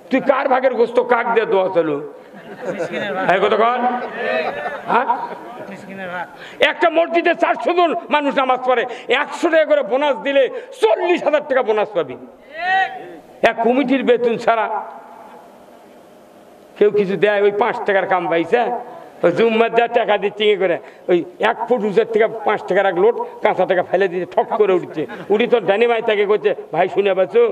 তুই কার ভাগের গোস্ত কাক দিয়ে দোয়া চালু? একটা মসজিদে 400 জন মানুষ নামাজ পড়ে, 100 টাকা করে বোনাস দিলে 40,000 টাকা বোনাস পাবি। এক কমিটির বেতন ছাড়া কেউ কিছু দেয়, ওই 5 টাকার কাম পাইছে। ওই জুম্মার দেওয়ার টাকা দিচ্ছে করে, ওই 1 ফুট উঁচের থেকে 5 টাকার এক লোট কাঁচা টাকা ফেলে দিচ্ছে, ঠক করে উঠছে। উঠি তোর ডানি মাই তাকে করছে, ভাই শুনে পাচ্ছো,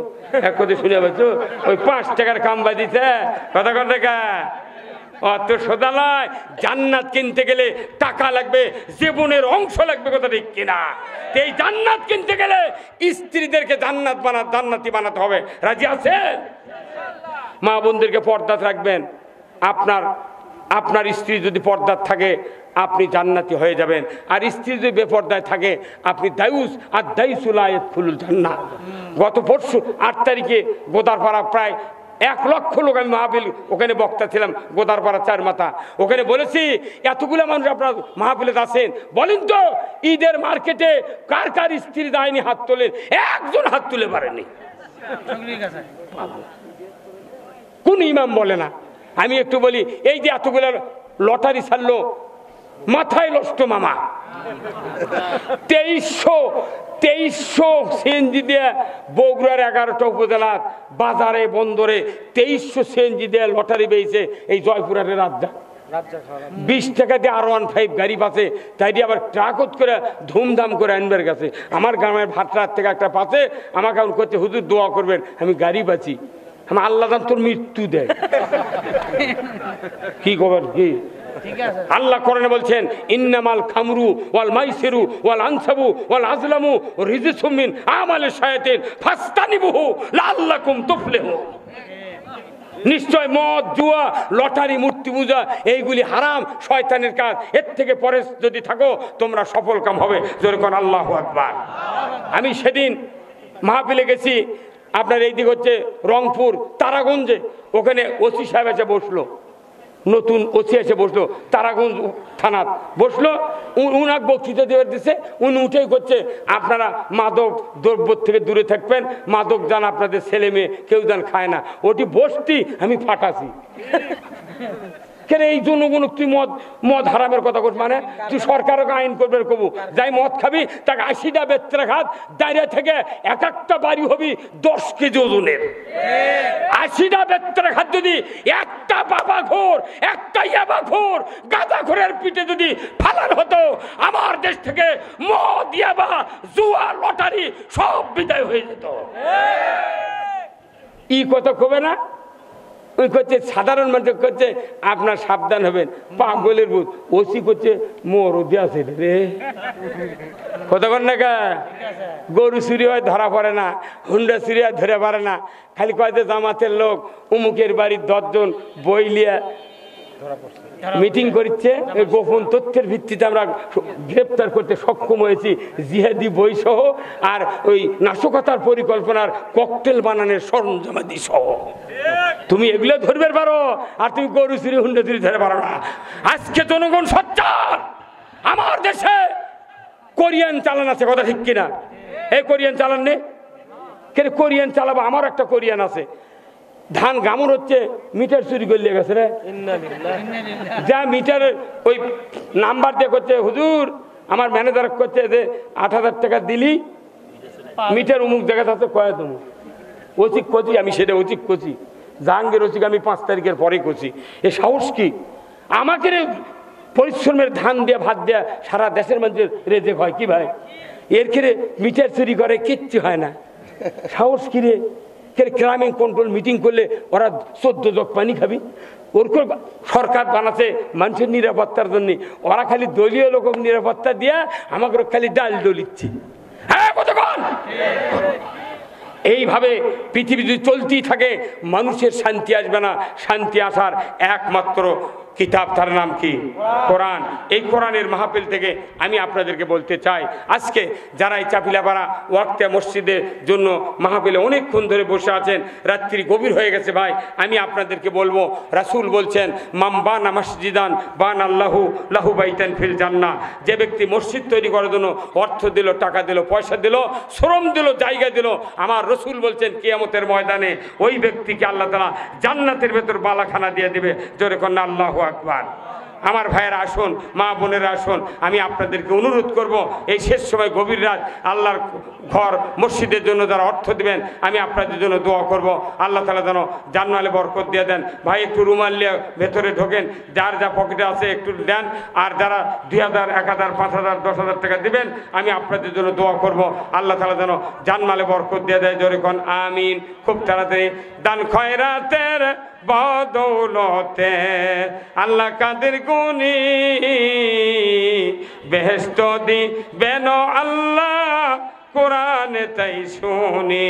এক কথা শুনে পাচ্ছো, ওই 5 টাকার কাম বাজিছে। কথা কর টাকা অত সোজা নয়। জান্নাত কিনতে গেলে টাকা লাগবে, জীবনের অংশ লাগবে। কথা ঠিক কিনা? এই জান্নাত কিনতে গেলে স্ত্রীদেরকে জান্নাতি বানাতে হবে। রাজি আছেন? মা বোনদেরকে পর্দাত রাখবেন। আপনার স্ত্রী যদি পর্দাত থাকে আপনি জান্নাতি হয়ে যাবেন, আর স্ত্রী যদি বেপর্দায় থাকে আপনি দায়ুস। আর দায়ুসুল আয়াত খুলুল জান্নাত। গত পরশু 8 তারিখে গোদারপাড়া প্রায় 1 লক্ষ লোক, আমি মাহফিল ওখানে বক্তা ছিলাম, গোদারপাড়া 4 মাথা। ওখানে বলেছি এতগুলো মানুষ আপনার মাহফিলে আছেন, বলেন তো ঈদের মার্কেটে কার কার স্ত্রী দায়নি হাত তোলেন? একজন হাত তুলে পারেনি। কোন ইমাম বলে না। আমি একটু বলি, এই যে এতগুলো লটারি ছাড়লো, মাথায় নষ্ট মামা। 2300 সিএনজি দিয়ে বগুড়ার 11টা উপজেলা বাজারে বন্দরে 2300 সিএনজি দিয়ে লটারি পেয়েছে এই জয়পুরহাটের রাজ্জা। 20 টাকা দিয়ে R15 গাড়ি পাচ্ছে, তাই দিয়ে আবার ট্রাকত করে ধুমধাম করে আনবার গেছে। আমার গ্রামের ভাটরার থেকে একটা পাচ্ছে, আমাকে এখন করছে হুজুর দোয়া করবেন, আমি গাড়ি পাচ্ছি। আমি আল্লাহ জান তোর মৃত্যু দেয়। কি খবর? কি আল্লাহ কোরআনে বলছেন, ইন্নামাল খামরু ওয়াল মাইসিরু ওয়াল আনসাবু ওয়াল আজলামু রিজসুম মিন আমালিশ শায়াতিন ফাস্তানিবুহু লাআল্লাকুম তুফলিহুন। নিশ্চয় মদ, জুয়া, লটারি, মূর্তি পূজা এইগুলি হারাম, শয়তানের কাজ। এর থেকে পরে যদি থাকো তোমরা সফল কাম হবে। যেরকম আল্লাহু আকবার। আমি সেদিন মাহফিলে গেছি, আপনার এই দিক হচ্ছে রংপুর তারাগঞ্জে, ওখানে ওসি সাহেব এসে বসলো, নতুন ওসি এসে বসলো, তারাগঞ্জ থানার বসলো। উনাক বক্তৃতা দেওয়ার দিচ্ছে, উনি উঠেই করছে আপনারা মাদক দ্রব্য থেকে দূরে থাকবেন, মাদক যান আপনাদের ছেলে মেয়ে কেউ যান খায় না। ওটি বসতি আমি ফাটাছি কেন এই জনগণ তুই মদ হারামের কথা কর, মানে তুই সরকারকে আইন করবে কবু, যাই মদ খাবি তাকে 80টা বেত্রা খাত দাঁড়িয়ে থেকে এক একটা বাড়ি হবি 10 কেজি ওজনের। 80টা বেত্রা খাত যদি একটা বাবা ঘোর, একটা ইয়াবা ঘোর, গাঁদা ঘোরের পিঠে যদি ফালার হতো, আমার দেশ থেকে মদ, ইয়াবা, জুয়া, লটারি সব বিদায় হয়ে যেত। ই কথা কবে না, ওই করছে সাধারণ মানুষ করছে আপনার সাবধান হবেন, পাগলের ভূত। ওসি করছে মরদি আছে রে, কথা কর না কা, গরু চুরি হয় ধরা পড়ে না, হুন্ডা চুরি হয় ধরে পারে না, খালি কয়েছে জামাতের লোক উমুকের বাড়ির 10 জন বই লিয়া মিটিং করছে, গোপন তথ্যের ভিত্তিতে আমরা গ্রেপ্তার করতে সক্ষম হয়েছি, জিহাদি বই সহ আর ওই নাশকতার পরিকল্পনার ককটেল বানানোর সরঞ্জামাদি সহ। তুমি এগুলো ধরবে পারো, আর তুমি গরু চুরি, হুন্ডা চুরি ধরে পারো না। আজকে জনগণ সোচ্চার। আমার দেশে কোরিয়ান চালান আছে, কথা ঠিক কিনা? এই কোরিয়ান চালান নেই কেন? কোরিয়ান চালাবো, আমার একটা কোরিয়ান আছে। ধান গামন হচ্ছে, মিটার চুরি করলে গেছে রে, যা মিটার ওই নাম্বার দিয়ে করছে, হুজুর আমার ম্যানেজার করছে যে 8,000 টাকা দিলি মিটার অমুক জায়গা থাকতে কয়ে তুমি ওচিক করছি। আমি সেটা ওচিক করছি, জাহাঙ্গীর ওচিক আমি 5 তারিখের পরে করছি। এ সাহস কি? আমাকে পরিশ্রমের ধান দিয়ে ভাত দেয়া সারা দেশের মানুষের রেজেক হয় কি ভাই? এর খেয়ে মিটার চুরি করে কিচ্ছু হয় না। সাহস কি রে? ক্রাইম কন্ট্রোল মিটিং করলে ওরা 14 জগ পানি খাবি। ওরকম সরকার বানাচ্ছে মানুষের নিরাপত্তার জন্য, ওরা খালি দলীয় লোক নিরাপত্তা দিয়া আমাকে খালি ডাল দলিচ্ছি। হ্যাঁ কতক্ষণ এইভাবে পৃথিবী যদি চলতেই থাকে মানুষের শান্তি আসবে না। শান্তি আসার একমাত্র কিতাব, তার নাম কি? কোরআন। এই কোরআনের মাহফিল থেকে আমি আপনাদেরকে বলতে চাই, আজকে যারা এই চাপিলাপাড়া ওয়াক্তে মসজিদের জন্য মাহফিলে অনেকক্ষণ ধরে বসে আছেন, রাত্রি গভীর হয়ে গেছে ভাই, আমি আপনাদেরকে বলবো, রাসূল বলছেন মাম বানা মসজিদান বান আল্লাহু লাহু বাইতান ফিল জান্নাহ। যে ব্যক্তি মসজিদ তৈরি করার জন্য অর্থ দিল, টাকা দিল, পয়সা দিল, শ্রম দিল, জায়গা দিল, আমার রাসূল বলছেন কিয়ামতের ময়দানে ওই ব্যক্তিকে আল্লাহ তাআলা জান্নাতের ভেতর বালাখানা দিয়ে দেবে। জোরে কন্যা আল্লাহু আকবার। আমার ভাইয়েরা আসুন, মা বোনেরা আসুন, আমি আপনাদেরকে অনুরোধ করব, এই শেষ সময় গভীর রাত আল্লাহর ঘর মসজিদের জন্য যারা অর্থ দিবেন আমি আপনাদের জন্য দোয়া করব, আল্লাহ তাআলা যেন জান্নাতে বরকত দিয়ে দেন। ভাই একটু রুমাল নিয়ে ভেতরে ঢোকেন, যার যা পকেটে আছে একটু দেন, আর যারা 2000, 1000, 5000, 10,000 টাকা দিবেন আমি আপনাদের জন্য দোয়া করব, আল্লাহ তাআলা যেন জান্নাতে বরকত দিয়ে দেয়। জোরে কোন আমিন। খুব তাড়াতাড়ি দান খয়রাতের বদৌলতে আল্লাহ কাদের গুনি বেহেশত দিবেন আল্লাহ কোরআনে তাই শুনি।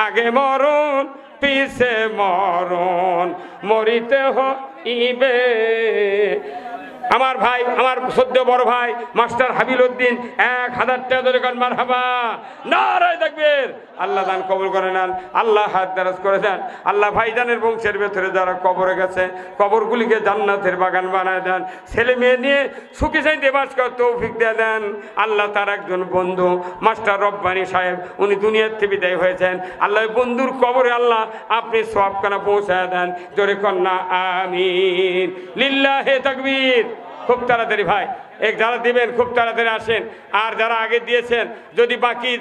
আগে মরণ পিছে মরণ মরিতে হইবে। আমার ভাই, আমার সদ্য বড় ভাই মাস্টার হাবিল উদ্দিন 1000 টাকা ধরে কান মারহাবা, নারায়ে তাকবীর। আল্লাহ দান কবুল করে নেন, আল্লাহ হাত দারাজ করে দেন। আল্লাহ ভাইজানের বংশের ভেতরে যারা কবরে গেছে কবরগুলিকে জান্নাতের বাগান বানায় দেন। ছেলে মেয়ে নিয়ে সুখী শান্তিতে বাস করার তৌফিক দিয়ে দেন। আল্লাহ তার একজন বন্ধু মাস্টার রব্বানী সাহেব, উনি দুনিয়ার থেকে বিদায় হয়েছেন। আল্লাহ বন্ধুর কবরে আল্লাহ আপনি সওয়াবখানা পৌঁছায় দেন। জোরে কন্যা আমিন। লিল্লাহে তাকবীর। খুব তাড়াতাড়ি ভাই যারা দিবেন খুব তাড়াতাড়ি আসেন, আর যারা আগে দিয়েছেন যদি বাকি